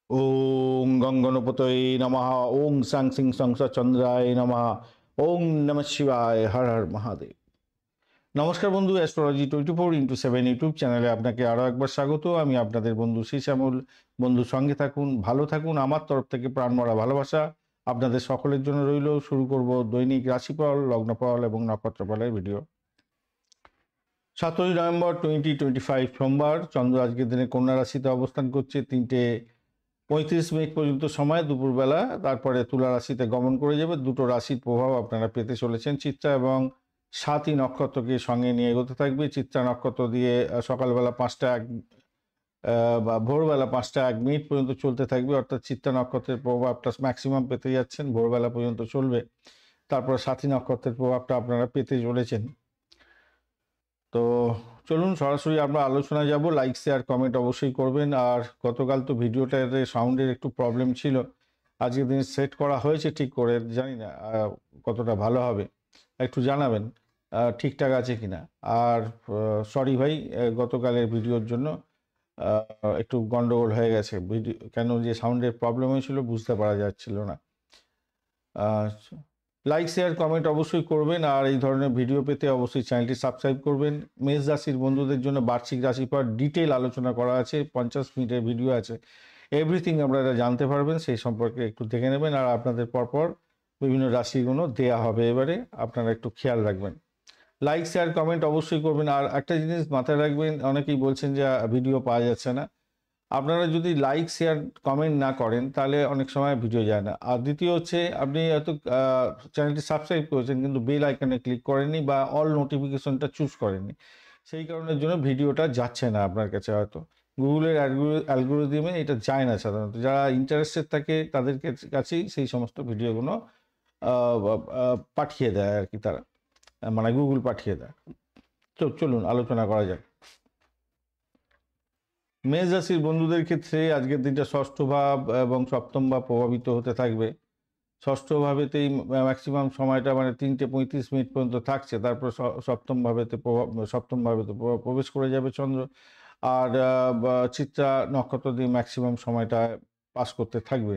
ওং গঙ্গনপতয়ে নমঃ। ওং সাং সিং সংস চন্দ্রায় নমঃ। ওং নমঃ শিবায়। হর হর মহাদেব। নমস্কার বন্ধু, অ্যাস্ট্রোলজি 24x7 ইউটিউব চ্যানেলে আপনাকে আরও একবার স্বাগত। আমি আপনাদের বন্ধু শ্যামল। বন্ধু সঙ্গে থাকুন, ভালো থাকুন। আমার তরফ থেকে প্রাণভরা ভালোবাসা আপনাদের সকলের জন্য রইল। শুরু করব দৈনিক রাশিফল, লগ্নফল এবং নক্ষত্রফলের ভিডিও। 7ই নভেম্বর 2025 সোমবার। চন্দ্র আজকের দিনে কন্যা রাশিতে অবস্থান করছে 3:35 পর্যন্ত সময় দুপুরবেলা। তারপরে তুলা রাশিতে গমন করে যাবে। দুটো রাশির প্রভাব আপনারা পেতে চলেছেন। চিত্রা এবং সাতই নক্ষত্রকে সঙ্গে নিয়ে এগোতে থাকবে। চিত্রা নক্ষত্র দিয়ে সকালবেলা 5টা 1 বা ভোরবেলা 5টা 1 পর্যন্ত চলতে থাকবে, অর্থাৎ চিত্রা নক্ষত্রের প্রভাবটা ম্যাক্সিমাম পেতে যাচ্ছেন, ভোরবেলা পর্যন্ত চলবে। তারপর সাতই নক্ষত্রের প্রভাবটা আপনারা পেতে চলেছেন। তো চলুন সরাসরি আমরা আলোচনায় যাব। লাইক শেয়ার কমেন্ট অবশ্যই করবেন। আর গতকাল তো ভিডিওটাতে সাউন্ডের একটু প্রবলেম ছিল, আজকের দিন সেট করা হয়েছে ঠিক করে, জানি না কতটা ভালো হবে, একটু জানাবেন ঠিকঠাক আছে কিনা। আর সরি ভাই, গতকালের ভিডিওর জন্য একটু গন্ডগোল হয়ে গেছে ভিডিও, কেন যে সাউন্ডের প্রবলেম হয়েছিল বুঝতে পারা যাচ্ছিল না। লাইক শেয়ার কমেন্ট অবশ্যই করবেন। আর এই ধরনের ভিডিও পেতে অবশ্যই চ্যানেলটি সাবস্ক্রাইব করবেন। মেষ রাশির বন্ধুদের জন্য বার্ষিক রাশিফল ডিটেল আলোচনা করা আছে, 50 মিনিটের ভিডিও আছে। এভরিথিং আপনারা জানতে পারবেন, সেই সম্পর্কে একটু দেখে নেবেন। আর আপনাদের পরপর বিভিন্ন রাশিগুলো দেয়া হবে, এবারে আপনারা একটু খেয়াল রাখবেন। লাইক শেয়ার কমেন্ট অবশ্যই করবেন। আর একটা জিনিস মাথায় রাখবেন, অনেকেই বলছেন যে ভিডিও পাওয়া যাচ্ছে না। আপনারা যদি লাইক শেয়ার কমেন্ট না করেন তাহলে অনেক সময় ভিডিও যায় না। আর দ্বিতীয় হচ্ছে, আপনি হয়তো চ্যানেলটি সাবস্ক্রাইব করেছেন কিন্তু বেল আইকনে ক্লিক করেননি বা অল নোটিফিকেশনটা চুজ করেননি, সেই কারণের জন্য ভিডিওটা যাচ্ছে না আপনার কাছে। হয়তো গুগলের অ্যালগোরিদমে এটা যায় না সাধারণত। যারা ইন্টারেস্টেড থাকে তাদের কাছেই সেই সমস্ত ভিডিওগুলো পাঠিয়ে দেয় আর কি, তারা মানে গুগল পাঠিয়ে দেয়। তো চলুন আলোচনা করা যাক। মেষ রাশির বন্ধুদের ক্ষেত্রে আজকের দিনটা ষষ্ঠ ভাব এবং সপ্তম ভাব প্রভাবিত হতে থাকবে। ষষ্ঠ ভাবেতেই ম্যাক্সিমাম সময়টা, মানে 3:35 পর্যন্ত থাকছে। তারপর সপ্তম ভাবেতে প্রবেশ করে যাবে চন্দ্র। আর চিত্রা নক্ষত্র দিয়ে ম্যাক্সিমাম সময়টা পাস করতে থাকবে।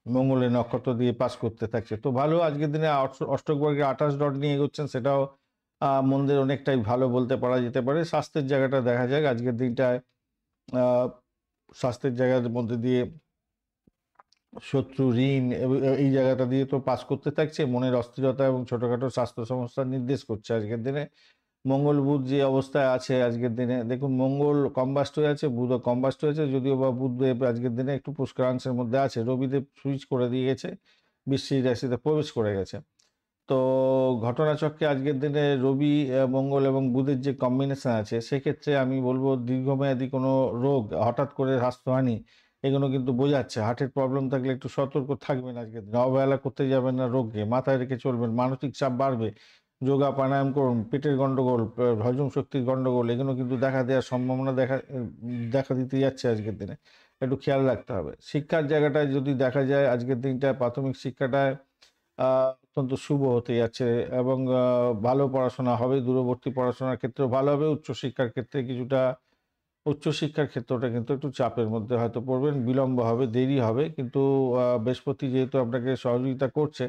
মঙ্গলের নক্ষত্র দিয়ে পাস করতে থাকছে। তো ভালো, আজকের দিনে অষ্টক বর্গে 28 ডট নিয়ে এগোচ্ছেন, সেটাও মন্দের অনেকটাই ভালো বলতে পারা যেতে পারে। স্বাস্থ্যের জায়গাটা দেখা যাক আজকের দিনটায়। স্বাস্থ্যের জায়গার মধ্যে দিয়ে শত্রু, ঋণ এই জায়গাটা দিয়ে তো পাস করতে থাকছে। মনের অস্থিরতা এবং ছোটোখাটো স্বাস্থ্য সমস্যার নির্দেশ করছে আজকের দিনে। মঙ্গল বুধ যে অবস্থায় আছে আজকের দিনে, দেখুন মঙ্গল কম্বাস্ট হয়ে আছে, বুধও কম্বাস্ট হয়েছে, যদিও বা বুধদেব আজকের দিনে একটু পুষ্করাংশের মধ্যে আছে। রবিদেব সুইচ করে দিয়ে গেছে, বৃশ্চিক রাশিতে প্রবেশ করে গেছে। তো ঘটনাচক্রে আজকের দিনে রবি, মঙ্গল এবং বুধের যে কম্বিনেশন আছে, সেক্ষেত্রে আমি বলবো দীর্ঘমেয়াদী কোনো রোগ, হঠাৎ করে স্বাস্থ্যহানি, এগুলো কিন্তু বোঝাচ্ছে। হার্টের প্রবলেম থাকলে একটু সতর্ক থাকবেন আজকের দিনে। অবহেলা করতে যাবেন না রোগকে, মাথায় রেখে চলবেন। মানসিক চাপ বাড়বে, যোগা প্রাণায়াম করুন। পেটের গণ্ডগোল, হজম শক্তির গণ্ডগোল, এগুলো কিন্তু দেখা দেওয়ার সম্ভাবনা দেখা দিতে যাচ্ছে আজকের দিনে, একটু খেয়াল রাখতে হবে। শিক্ষার জায়গাটায় যদি দেখা যায় আজকের দিনটায়, প্রাথমিক শিক্ষাটায় অত্যন্ত শুভ হতে যাচ্ছে এবং ভালো পড়াশোনা হবে। দূরবর্তী পড়াশোনার ক্ষেত্রেও ভালো হবে। উচ্চশিক্ষার ক্ষেত্রে উচ্চশিক্ষার ক্ষেত্রটা কিন্তু একটু চাপের মধ্যে হয়তো পড়বেন, বিলম্ব হবে, দেরি হবে। কিন্তু বৃহস্পতি যেহেতু আপনাকে সহযোগিতা করছে,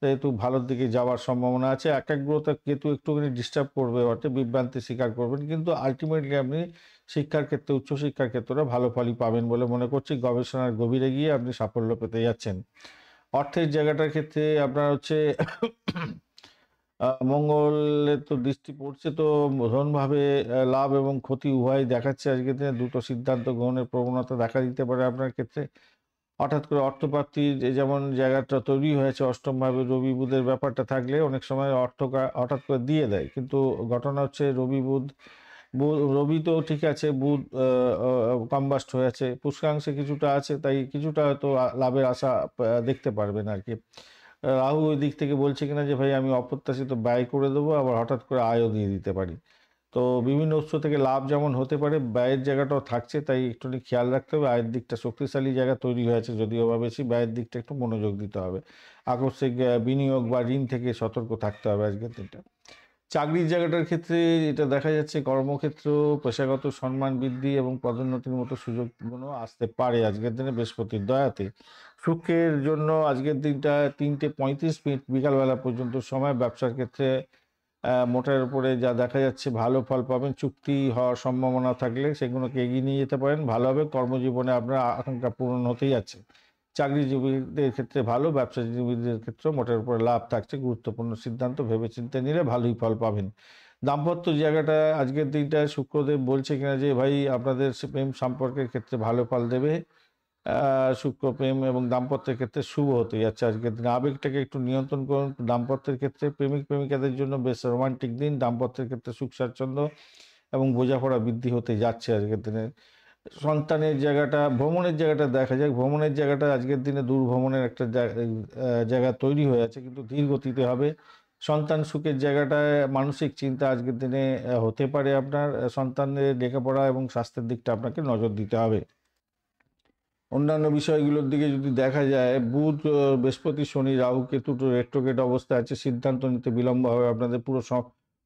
যেহেতু ভালোর দিকে যাওয়ার সম্ভাবনা আছে। একাগ্রতা কেতু একটুখানি ডিস্টার্ব করবে, অর্থাৎ বিভ্রান্তির শিকার করবেন, কিন্তু আলটিমেটলি আপনি শিক্ষার ক্ষেত্রে, উচ্চশিক্ষার ক্ষেত্রে ভালো ফলই পাবেন বলে মনে করছি। গবেষণার গভীরে গিয়ে আপনি সাফল্য পেতে যাচ্ছেন। অর্থের জায়গাটার ক্ষেত্রে আপনার হচ্ছে মঙ্গলের তো দৃষ্টি পড়ছে, তো ভীষণভাবে লাভ এবং ক্ষতি উভয় দেখাচ্ছে আজকের দিনে। দ্রুত সিদ্ধান্ত গ্রহণের প্রবণতা দেখা দিতে পারে আপনার ক্ষেত্রে। হঠাৎ করে অর্থপ্রাপ্তির যেমন জায়গাটা তৈরি হয়েছে, অষ্টমভাবে রবি বুধের ব্যাপারটা থাকলে অনেক সময় অর্থ হঠাৎ করে দিয়ে দেয়। কিন্তু ঘটনা হচ্ছে রবি তো ঠিক আছে, বুধ কম্বাস্ট হয়ে আছে, পুষ্কাংশে কিছুটা আছে, তাই কিছুটা হয়তো লাভের আশা দেখতে পারবেন আর কি। রাহু ওই দিক থেকে বলছে কিনা যে ভাই আমি অপ্রত্যাশিত ব্যয় করে দেবো, আবার হঠাৎ করে আয়ও দিয়ে দিতে পারি। তো বিভিন্ন উৎস থেকে লাভ যেমন হতে পারে, ব্যয়ের জায়গাটাও থাকছে, তাই একটুখানি খেয়াল রাখতে হবে। আয়ের দিকটা শক্তিশালী জায়গা তৈরি হয়েছে যদিও বা বেশি, ব্যয়ের দিকটা একটু মনোযোগ দিতে হবে। আকস্মিক বিনিয়োগ বা ঋণ থেকে সতর্ক থাকতে হবে আজকের দিনটা। চাকরির জায়গাটার ক্ষেত্রে এটা দেখা যাচ্ছে কর্মক্ষেত্র, পেশাগত সম্মান বৃদ্ধি এবং পদোন্নতির মতো সুযোগগুলো আসতে পারে আজকের দিনে বৃহস্পতির দয়াতে। সুখের জন্য আজকের দিনটা ৩:৩৫ বিকালবেলা পর্যন্ত সময়। ব্যবসার ক্ষেত্রে মোটের উপরে যা দেখা যাচ্ছে ভালো ফল পাবেন। চুক্তি হওয়ার সম্ভাবনা থাকলে সেগুলোকে এগিয়ে নিয়ে যেতে পারেন, ভালো হবে। কর্মজীবনে আপনার আকাঙ্ক্ষা পূরণ হতেই যাচ্ছে। চাকরিজীবীদের ক্ষেত্রে ভালো, ব্যবসাজীবীদের ক্ষেত্রেও মোটের উপরে লাভ থাকছে। গুরুত্বপূর্ণ সিদ্ধান্ত ভেবেচিন্তে নিলে ভালোই ফল পাবেন। দাম্পত্য জায়গাটা আজকের দিনটা শুক্রদেব বলছে কিনা যে ভাই আপনাদের প্রেম সম্পর্কের ক্ষেত্রে ভালো ফল দেবে। শুক্র প্রেম এবং দাম্পত্যের ক্ষেত্রে শুভ হতে যাচ্ছে আজকের দিনে। আবেগটাকে একটু নিয়ন্ত্রণ করুন। দাম্পত্যের ক্ষেত্রে প্রেমিক প্রেমিকাদের জন্য বেশ রোমান্টিক দিন। দাম্পত্যের ক্ষেত্রে সুখ স্বাচ্ছন্দ্য এবং বোঝাপড়া বৃদ্ধি হতে যাচ্ছে আজকের দিনে। সন্তানের জায়গাটা, ভ্রমণের জায়গাটা দেখা যাক। ভ্রমণের জায়গাটা আজকের দিনে দূর ভ্রমণের একটা জায়গা তৈরি হয়ে আছে, কিন্তু ধীর গতিতে হবে। সন্তান সুখের জায়গাটায় মানসিক চিন্তা আজকের দিনে হতে পারে আপনার। সন্তানের লেখাপড়া এবং স্বাস্থ্যের দিকটা আপনাকে নজর দিতে হবে। অন্যান্য বিষয়গুলোর দিকে যদি দেখা যায়, বুধ, বৃহস্পতি, শনি, রাহু, কেতু তো রেট্রোগেট অবস্থায় আছে। সিদ্ধান্ত নিতে বিলম্ব হবে। আপনাদের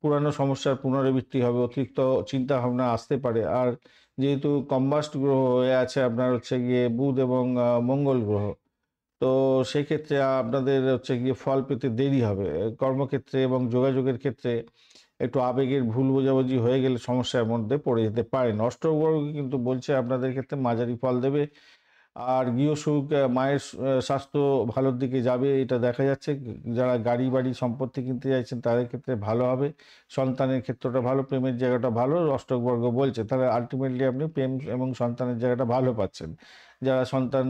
পুরানো সমস্যার পুনরাবৃত্তি হবে। অতিরিক্ত চিন্তা ভাবনা আসতে পারে। আর যেহেতু কম্বাস্ট গ্রহ হয়ে আছে আপনার হচ্ছে গিয়ে বুধ এবং মঙ্গল গ্রহ, তো সেক্ষেত্রে আপনাদের হচ্ছে গিয়ে ফল পেতে দেরি হবে। কর্মক্ষেত্রে এবং যোগাযোগের ক্ষেত্রে একটু আবেগের ভুল বোঝাবুঝি হয়ে গেলে সমস্যার মধ্যে পড়ে যেতে পারেন। অষ্টগ্রহ কিন্তু বলছে আপনাদের ক্ষেত্রে মাঝারি ফল দেবে। আর গৃহসুখ, মায়ের স্বাস্থ্য ভালোর দিকে যাবে, এটা দেখা যাচ্ছে। যারা গাড়ি বাড়ি সম্পত্তি কিনতে চাইছেন তাদের ক্ষেত্রে ভালো হবে। সন্তানের ক্ষেত্রটা ভালো, প্রেমের জায়গাটা ভালো। অষ্টকবর্গ বলছে তাহলে আলটিমেটলি আপনি প্রেম এবং সন্তানের জায়গাটা ভালো পাচ্ছেন। যারা সন্তান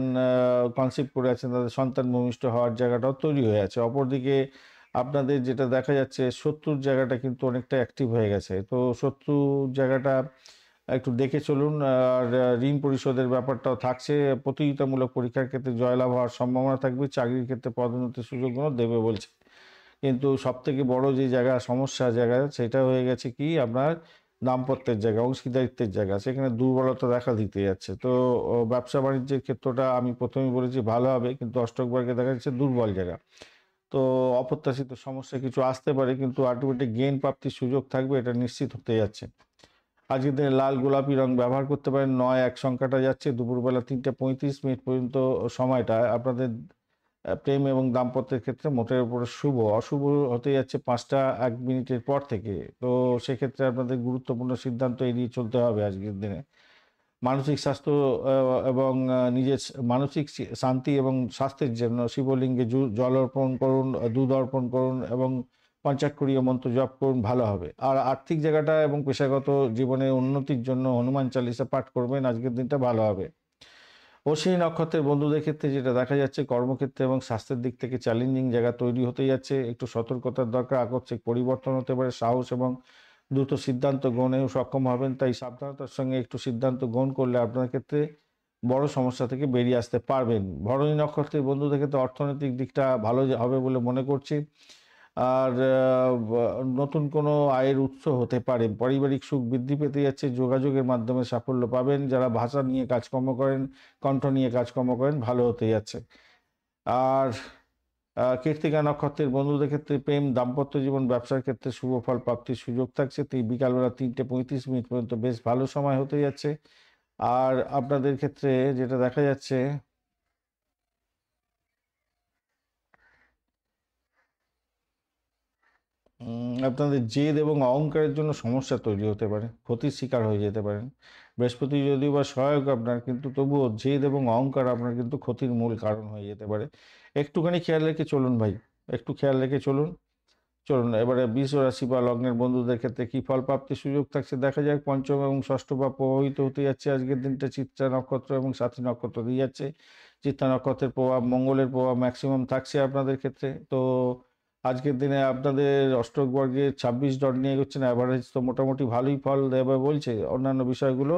কনসিভ করে আছেন তাদের সন্তান ভূমিষ্ঠ হওয়ার জায়গাটাও তৈরি হয়ে আছে। অপরদিকে আপনাদের যেটা দেখা যাচ্ছে শত্রুর জায়গাটা কিন্তু অনেকটা অ্যাক্টিভ হয়ে গেছে। তো শত্রুর জায়গাটা একটু দেখে চলুন। আর ঋণ পরিশোধের ব্যাপারটাও থাকছে। প্রতিযোগিতামূলক পরীক্ষার ক্ষেত্রে জয়লাভ হওয়ার সম্ভাবনা থাকবে। চাকরির ক্ষেত্রে পদোন্নতির সুযোগগুলো দেবে বলছে। কিন্তু সবথেকে বড় যে জায়গা, সমস্যার জায়গা, সেটা হয়ে গেছে কি আপনার দাম্পত্যের জায়গা, অংশীদারিত্বের জায়গা। সেখানে দুর্বলতা দেখা দিতে যাচ্ছে। তো ব্যবসা বাণিজ্যের ক্ষেত্রটা আমি প্রথমেই বলেছি ভালো হবে, কিন্তু অষ্টক বর্গে দেখা যাচ্ছে দুর্বল জায়গা। তো অপ্রত্যাশিত সমস্যা কিছু আসতে পারে, কিন্তু আলটিমেটলি গেইন প্রাপ্তির সুযোগ থাকবে, এটা নিশ্চিত হতে যাচ্ছে। আজকের দিনে লাল গোলাপি রং ব্যবহার করতে পারেন। 9-1 সংখ্যাটা যাচ্ছে। দুপুরবেলা 3:35 পর্যন্ত সময়টা আপনাদের প্রেম এবং দাম্পত্যের ক্ষেত্রে মোটের উপরে শুভ। অশুভ হতে যাচ্ছে 5:01 পর থেকে। তো সেক্ষেত্রে আপনাদের গুরুত্বপূর্ণ সিদ্ধান্ত এড়িয়ে চলতে হবে আজকের দিনে। মানসিক স্বাস্থ্য এবং নিজের মানসিক শান্তি এবং স্বাস্থ্যের জন্য শিবলিঙ্গে জল অর্পণ করুন, দুধ অর্পণ করুন এবং পঞ্চাক্ষরীয় মন্ত্র জপ করুন, ভালো হবে। আর আর্থিক জায়গাটা এবং পেশাগত জীবনে উন্নতির জন্য হনুমান চালিসা পাঠ করবেন, আজকের দিনটা ভালো হবে। অশ্বিনী নক্ষত্রের বন্ধুদের ক্ষেত্রে যেটা দেখা যাচ্ছে কর্মক্ষেত্রে এবং স্বাস্থ্যের দিক থেকে চ্যালেঞ্জিং জায়গা তৈরি হতে যাচ্ছে। একটু সতর্কতার দরকার। আকস্মিক পরিবর্তন হতে পারে। সাহস এবং দ্রুত সিদ্ধান্ত গ্রহণেও সক্ষম হবেন, তাই সাবধানতার সঙ্গে একটু সিদ্ধান্ত গ্রহণ করলে আপনার ক্ষেত্রে বড় সমস্যা থেকে বেরিয়ে আসতে পারবেন। ভরণী নক্ষত্রের বন্ধুদের ক্ষেত্রে অর্থনৈতিক দিকটা ভালো হবে বলে মনে করছি। আর নতুন কোনো আয়ের উৎস হতে পারে। পারিবারিক সুখ বৃদ্ধি পেতে যাচ্ছে। যোগাযোগের মাধ্যমে সাফল্য পাবেন। যারা ভাষা নিয়ে কাজকর্ম করেন, কণ্ঠ নিয়ে কাজকর্ম করেন, ভালো হতে যাচ্ছে। আর কৃত্তিকা নক্ষত্রের বন্ধুদের ক্ষেত্রে প্রেম, দাম্পত্য জীবন, ব্যবসার ক্ষেত্রে শুভ ফল প্রাপ্তির সুযোগ থাকছে। বিকালবেলা 3:35 পর্যন্ত বেশ ভালো সময় হতে যাচ্ছে। আর আপনাদের ক্ষেত্রে যেটা দেখা যাচ্ছে আপনাদের জেদ এবং অহংকারের জন্য সমস্যা তৈরি হতে পারে। ক্ষতির শিকার হয়ে যেতে পারেন। বৃহস্পতি যদিও বা সহায়ক আপনার, কিন্তু তবুও জেদ এবং অহংকার আপনার কিন্তু ক্ষতির মূল কারণ হয়ে যেতে পারে। একটুখানি খেয়াল রেখে চলুন ভাই, একটু খেয়াল রেখে চলুন। চলুন এবারে বৃষ রাশি বা লগ্নের বন্ধুদের ক্ষেত্রে কী ফল প্রাপ্তির সুযোগ থাকছে দেখা যাক। পঞ্চম এবং ষষ্ঠ ভাব প্রভাবিত হতে যাচ্ছে আজকের দিনটা। চিত্রা নক্ষত্র এবং সাথী নক্ষত্র দিয়ে যাচ্ছে। চিত্রা নক্ষত্রের প্রভাব, মঙ্গলের প্রভাব ম্যাক্সিমাম থাকছে আপনাদের ক্ষেত্রে। তো আজকের দিনে আপনাদের অষ্টক বর্গের 26 ডট নিয়ে এগোচ্ছেন। অ্যাভারেজ তো মোটামুটি ভালোই ফল দেবে বলছে। অন্যান্য বিষয়গুলো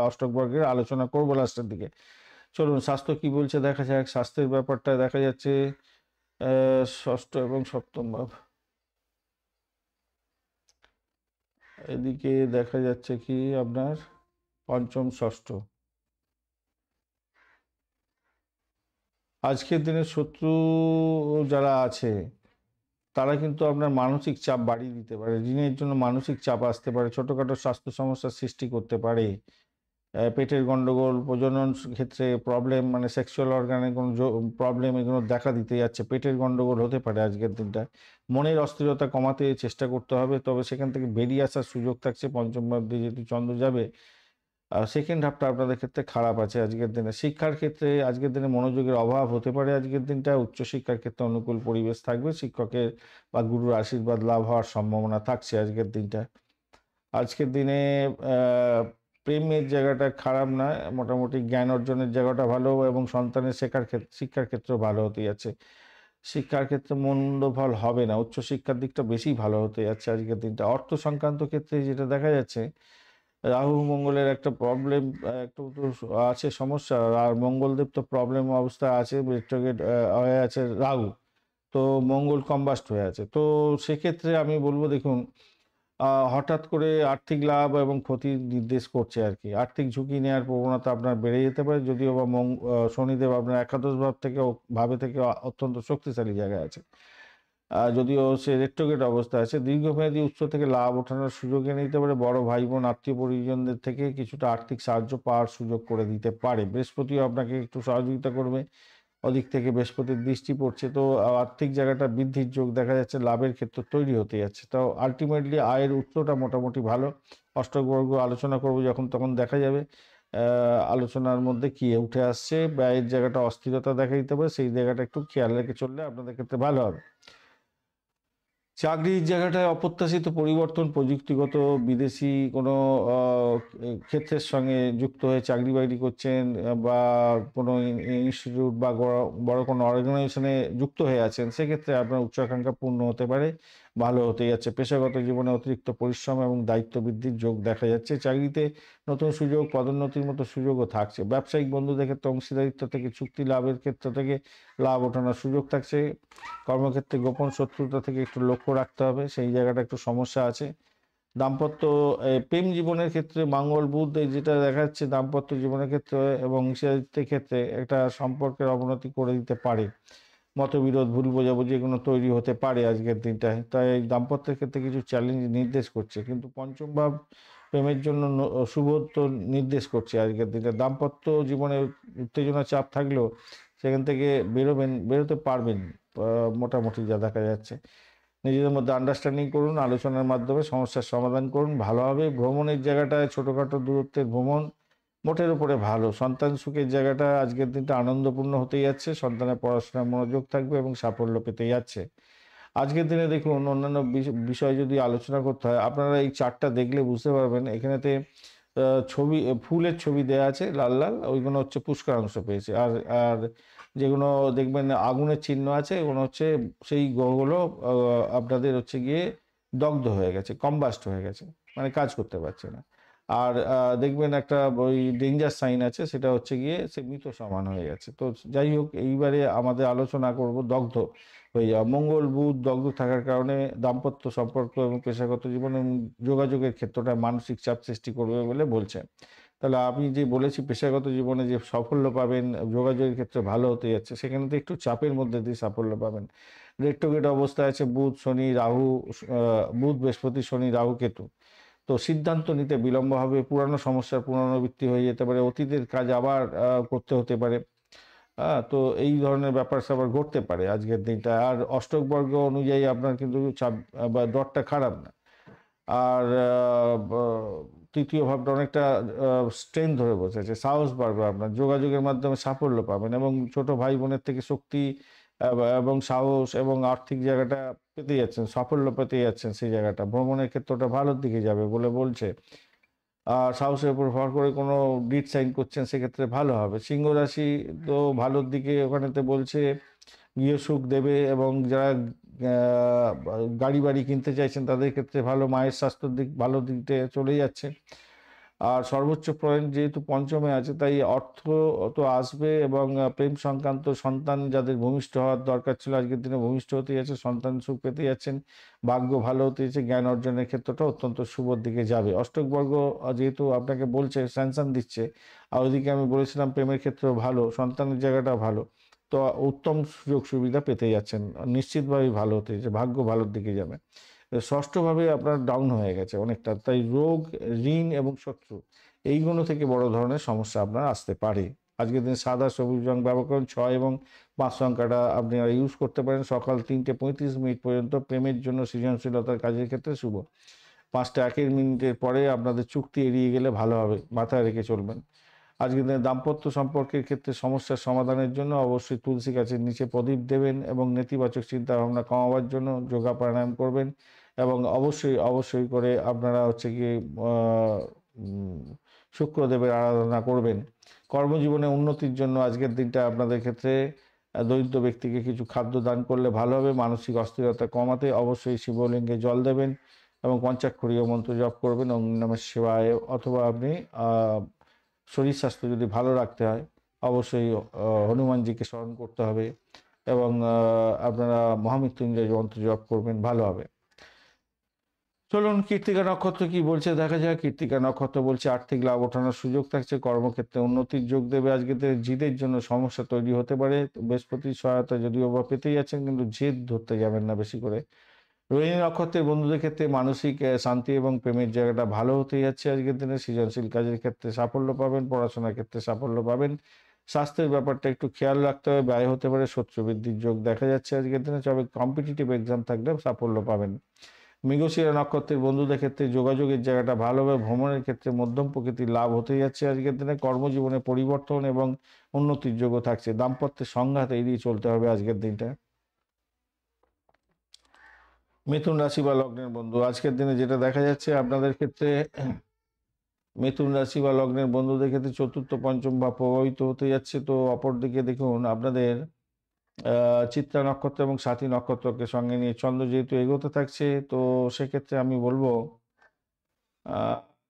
অষ্টক বর্গের আলোচনা করবো লাস্টের দিকে। চলুন স্বাস্থ্য কি বলছে দেখা যাক। স্বাস্থ্যের ব্যাপারটা দেখা যাচ্ছে ষষ্ঠ এবং সপ্তম ভাব, এদিকে দেখা যাচ্ছে কি আপনার পঞ্চম ষষ্ঠ। আজকের দিনে শত্রু যারা আছে তারা কিন্তু আপনার মানসিক চাপ বাড়িয়ে দিতে পারে, ঋণের জন্য মানসিক চাপ আসতে পারে, ছোটোখাটো স্বাস্থ্য সমস্যার সৃষ্টি করতে পারে। পেটের গন্ডগোল, প্রজনন ক্ষেত্রে প্রবলেম, মানে সেক্সুয়াল অর্গানে কোনো প্রবলেম, এগুলো দেখা দিতে যাচ্ছে, পেটের গন্ডগোল হতে পারে আজকের দিনটায়। মনের অস্থিরতা কমাতে চেষ্টা করতে হবে, তবে সেখান থেকে বেরিয়ে আসার সুযোগ থাকছে। পঞ্চম ভাব দিয়ে যেহেতু চন্দ্র যাবে, সেকেন্ড হাফটা আপনাদের ক্ষেত্রে খারাপ আছে আজকের দিনে। শিক্ষার ক্ষেত্রে আজকের দিনে মনোযোগের অভাব হতে পারে আজকের দিনটা। উচ্চশিক্ষার ক্ষেত্রে অনুকূল পরিবেশ থাকবে, শিক্ষকের বা গুরুর আশীর্বাদ লাভ হওয়ার সম্ভাবনা থাকছে আজকের দিনটা। আজকের দিনে প্রেমের জায়গাটা খারাপ নয়, মোটামুটি জ্ঞান অর্জনের জায়গাটা ভালো, এবং সন্তানের শিক্ষার ক্ষেত্রেও ভালো হতে যাচ্ছে। শিক্ষার ক্ষেত্রে মন্দ ফল হবে না, উচ্চশিক্ষার দিকটা বেশি ভালো হতে যাচ্ছে আজকের দিনটা। অর্থ সংক্রান্ত ক্ষেত্রে যেটা দেখা যাচ্ছে, রাহু মঙ্গলের একটা প্রবলেম, একটু তো আছে সমস্যা, আর মঙ্গলদেব তো প্রবলেম অবস্থায় আছে, রেট্রোগেট হয়ে আছে রাহু, তো মঙ্গল কম্বাস্ট হয়ে আছে। তো সেক্ষেত্রে আমি বলবো, দেখুন, হঠাৎ করে আর্থিক লাভ এবং ক্ষতির নির্দেশ করছে আর কি। আর্থিক ঝুঁকি নেওয়ার প্রবণতা আপনার বেড়ে যেতে পারে, যদিও বা শনিদেব আপনার একাদশ ভাবে থেকে অত্যন্ত শক্তিশালী জায়গায় আছে। যদিও সে রেট্রোগেট অবস্থায় আছে, দীর্ঘমেয়াদী উৎস থেকে লাভ ওঠানোর সুযোগ এনে দিতে পারে। বড় ভাই বোন, আত্মীয় পরিজনদের থেকে কিছুটা আর্থিক সাহায্য পাওয়ার সুযোগ করে দিতে পারে। বৃহস্পতিও আপনাকে একটু সহযোগিতা করবে, ওদিক থেকে বৃহস্পতির দৃষ্টি পড়ছে, তো আর্থিক জায়গাটা বৃদ্ধির যোগ দেখা যাচ্ছে, লাভের ক্ষেত্র তৈরি হতে যাচ্ছে। তো আলটিমেটলি আয়ের উৎসটা মোটামুটি ভালো। অষ্টকবর্গ আলোচনা করব যখন, তখন দেখা যাবে আলোচনার মধ্যে কি উঠে আসছে। ব্যয়ের জায়গাটা অস্থিরতা দেখা দিতে পারে, সেই জায়গাটা একটু খেয়াল রেখে চললে আপনাদের ক্ষেত্রে ভালো হবে। চাকরির জায়গাটায় অপ্রত্যাশিত পরিবর্তন, প্রযুক্তিগত বিদেশি কোনো ক্ষেত্রের সঙ্গে যুক্ত হয়ে চাকরি বাকরি করছেন, বা কোনো ইনস্টিটিউট বা বড় কোনো অর্গানাইজেশনে যুক্ত হয়ে আছেন, সেক্ষেত্রে আপনার উচ্চাকাঙ্ক্ষা পূর্ণ হতে পারে, ভালো হতে যাচ্ছে। পেশাগত জীবনে অতিরিক্ত পরিশ্রম এবং দায়িত্ব বৃদ্ধির যোগ দেখা যাচ্ছে। চাকরিতে নতুন সুযোগ, পদোন্নতির মতো সুযোগও থাকছে। ব্যবসায়িক বন্ধুদের ক্ষেত্রে অংশীদারিত্ব থেকে চুক্তি লাভের ক্ষেত্র থেকে লাভ ওঠানোর সুযোগ থাকছে। কর্মক্ষেত্রে গোপন শত্রুতা থেকে একটু লক্ষ্য রাখতে হবে, সেই জায়গাটা একটু সমস্যা আছে। দাম্পত্য প্রেম জীবনের ক্ষেত্রে মঙ্গল বুধ যেটা দেখা যাচ্ছে, দাম্পত্য জীবনের ক্ষেত্রে এবং অংশীদারিত্বের ক্ষেত্রে একটা সম্পর্কের অবনতি করে দিতে পারে। মতবিরোধ, ভুল বোঝাবুঝি এগুলো তৈরি হতে পারে আজকের দিনটায়, তাই দাম্পত্যের ক্ষেত্রে কিছু চ্যালেঞ্জ নির্দেশ করছে। কিন্তু পঞ্চম ভাব প্রেমের জন্য শুভত্ব নির্দেশ করছে আজকের দিনে। দাম্পত্য জীবনে উত্তেজনা, চাপ থাকলেও সেখান থেকে বেরোতে পারবেন মোটামুটি, যা দেখা যাচ্ছে। নিজেদের মধ্যে আন্ডারস্ট্যান্ডিং করুন, আলোচনার মাধ্যমে সমস্যার সমাধান করুন, ভালো হবে। ভ্রমণের জায়গাটায় ছোটোখাটো দূরত্বের ভ্রমণ মোটের উপরে ভালো। সন্তান সুখের জায়গাটা আজকের দিনটা আনন্দপূর্ণ হতে যাচ্ছে, সন্তানের পড়াশোনায় মনোযোগ থাকবে এবং সাফল্য পেতে যাচ্ছে আজকের দিনে। দেখুন, অন্যান্য বিষয় যদি আলোচনা করতে হয়, আপনারা এই চার্টটা দেখলে বুঝতে পারবেন। এখানেতে ছবি, ফুলের ছবি দেওয়া আছে লাল লাল, ওইগুলো হচ্ছে পুষ্করাংশ পেয়েছে। আর আর যেগুলো দেখবেন আগুনের চিহ্ন আছে, এগুলো হচ্ছে সেই গ্রহগুলো আপনাদের হচ্ছে গিয়ে দগ্ধ হয়ে গেছে, কম্বাস্ট হয়ে গেছে, মানে কাজ করতে পারছে না। আর দেখবেন একটা ওই ডেঞ্জার সাইন আছে, সেটা হচ্ছে গিয়ে সে মৃত সমান হয়ে গেছে। তো যাই হোক, এইবারে আমাদের আলোচনা করব দগ্ধ হয়ে যাওয়া। মঙ্গল বুধ দগ্ধ থাকার কারণে দাম্পত্য সম্পর্ক এবং পেশাগত জীবন এবং যোগাযোগের ক্ষেত্রটা মানসিক চাপ সৃষ্টি করবে বলে বলছে। তাহলে আমি যে বলেছি পেশাগত জীবনে যে সাফল্য পাবেন, যোগাযোগের ক্ষেত্রে ভালো হতে যাচ্ছে, সেখানে তো একটু চাপের মধ্যে দিয়ে সাফল্য পাবেন। রেট্রোগেট অবস্থায় আছে বুধ, শনি, রাহু, বুধ, বৃহস্পতি, শনি, রাহু, কেতু। তো সিদ্ধান্ত নিতে বিলম্ব হবে, পুরানো সমস্যার পুনরাবৃত্তি হয়ে যেতে পারে, অতীতের কাজ আবার করতে হতে পারে। তো এই ধরনের ব্যাপার স্যাপার ঘটতে পারে আজকের দিনটা। আর অষ্টক বর্গ অনুযায়ী আপনার কিন্তু চাপ বা দরটা খারাপ না। আর তৃতীয় ভাবটা অনেকটা স্ট্রেংথ ধরে বসেছে, সাহস বাড়বে, আপনার যোগাযোগের মাধ্যমে সাফল্য পাবেন, এবং ছোট ভাই বোনের থেকে শক্তি এবং সাহস এবং আর্থিক জায়গাটা পেতে যাচ্ছেন, সাফল্য পেতে যাচ্ছেন। সেই জায়গাটা ভ্রমণের ক্ষেত্রটা ভালোর দিকে যাবে বলে বলছে। আর সাহসের উপর ভর করে কোনো ডিড সাইন করছেন, সেক্ষেত্রে ভালো হবে। সিংহ রাশি তো ভালোর দিকে, ওখানেতে বলছে গৃহসুখ দেবে, এবং যারা গাড়ি বাড়ি কিনতে চাইছেন তাদের ক্ষেত্রে ভালো। মায়ের স্বাস্থ্যের দিক ভালো দিকে চলে যাচ্ছে। আর সর্বোচ্চ পয়েন্ট যেহেতু পঞ্চমে আছে, তাই অর্থ তো আসবে, এবং প্রেম সংক্রান্ত সন্তান যাদের ভূমিষ্ঠ হওয়ার দরকার ছিল আজকের দিনে ভূমিষ্ঠ হতে যাচ্ছে, সন্তান সুখ পেতে যাচ্ছেন, ভাগ্য ভালো হতে যাচ্ছে, জ্ঞান অর্জনের ক্ষেত্রটা অত্যন্ত শুভর দিকে যাবে। অষ্টক বর্গ যেহেতু আপনাকে বলছে, স্যানসান দিচ্ছে, আর ওইদিকে আমি বলেছিলাম প্রেমের ক্ষেত্রেও ভালো, সন্তানের জায়গাটা ভালো। তো উত্তম সুযোগ সুবিধা পেতে যাচ্ছেন, নিশ্চিতভাবেই ভালো হতে যাচ্ছে, ভাগ্য ভালোর দিকে যাবে। ষষ্ঠভাবে আপনার ডাউন হয়ে গেছে অনেকটা, তাই রোগ, ঋণ এবং শত্রু এইগুলো থেকে বড় ধরনের সমস্যা আপনার আসতে পারে। আজকের দিনে সাদা সবুজ রং ব্যবহার করুন, 6 এবং 5 সংখ্যাটা আপনি ইউজ করতে পারেন। সকাল 3:35 পর্যন্ত প্রেমের জন্য, সৃজনশীলতার কাজের ক্ষেত্রে শুভ। 5:01 পরে আপনাদের চুক্তি এড়িয়ে গেলে ভালো হবে, মাথায় রেখে চলবেন। আজকের দিনে দাম্পত্য সম্পর্কের ক্ষেত্রে সমস্যার সমাধানের জন্য অবশ্যই তুলসী গাছের নিচে প্রদীপ দেবেন এবং নেতিবাচক চিন্তাভাবনা কমাবার জন্য যোগা প্রাণায়াম করবেন এবং অবশ্যই করে আপনারা হচ্ছে গিয়ে শুক্রদেবের আরাধনা করবেন। কর্মজীবনে উন্নতির জন্য আজকের দিনটা আপনাদের ক্ষেত্রে দরিদ্র ব্যক্তিকে কিছু খাদ্য দান করলে ভালো হবে। মানসিক অস্থিরতা কমাতে অবশ্যই শিবলিঙ্গে জল দেবেন এবং পঞ্চাক্ষরীয় মন্ত্র জপ করবেন ওম নমঃ শিবায়। অথবা আপনি শরীর স্বাস্থ্য যদি ভালো রাখতে হয় অবশ্যই হনুমানজিকে স্মরণ করতে হবে এবং আপনারা মহামৃত্যুঞ্জয় মন্ত্র জপ করবেন, ভালো হবে। চলুন কৃত্তিকা নক্ষত্র কি বলছে দেখা যায়। কৃত্তিকা নক্ষত্র বলছে আর্থিক লাভ ওঠানোর সুযোগ থাকছে, কর্মক্ষেত্রে উন্নতির যোগ দেবে। আজকে জিদের জন্য সমস্যা তৈরি হতে পারে। বৃহস্পতির সহায়তা যদিও বা পেতেই যাচ্ছেন, কিন্তু জেদ ধরতে যাবেন না বেশি করে। রোহিণী নক্ষত্রের বন্ধুদের ক্ষেত্রে মানসিক শান্তি এবং প্রেমের জায়গাটা ভালো হতে যাচ্ছে আজকের দিনে। সৃজনশীল কাজের ক্ষেত্রে সাফল্য পাবেন, পড়াশোনার ক্ষেত্রে সাফল্য পাবেন। স্বাস্থ্যের ব্যাপারটা একটু খেয়াল রাখতে হবে, ব্যয় হতে পারে, শত্রু বৃদ্ধির যোগ দেখা যাচ্ছে আজকের দিনে। তবে কম্পিটিটিভ এক্সাম থাকলে সাফল্য পাবেন। মৃগশিরা নক্ষত্রের বন্ধুদের ক্ষেত্রে যোগাযোগের জায়গাটা ভালো হবে। ভ্রমণের ক্ষেত্রে মধ্যম প্রকৃতির লাভ হতে যাচ্ছে আজকের দিনে। কর্মজীবনে পরিবর্তন এবং উন্নতির যোগও থাকছে। দাম্পত্যের সংঘাত এড়িয়ে চলতে হবে আজকের দিনটা। মিথুন রাশি বা লগ্নের বন্ধু আজকের দিনে যেটা দেখা যাচ্ছে আপনাদের ক্ষেত্রে, মিথুন রাশি বা লগ্নের বন্ধুদের ক্ষেত্রে চতুর্থ পঞ্চম ভাব প্রভাবিত হতে যাচ্ছে। তো অপরদিকে দেখুন আপনাদের চিত্রা নক্ষত্র এবং সাথী নক্ষত্রকে সঙ্গে নিয়ে চন্দ্র যেহেতু এগোতে থাকছে, তো সেক্ষেত্রে আমি বলবো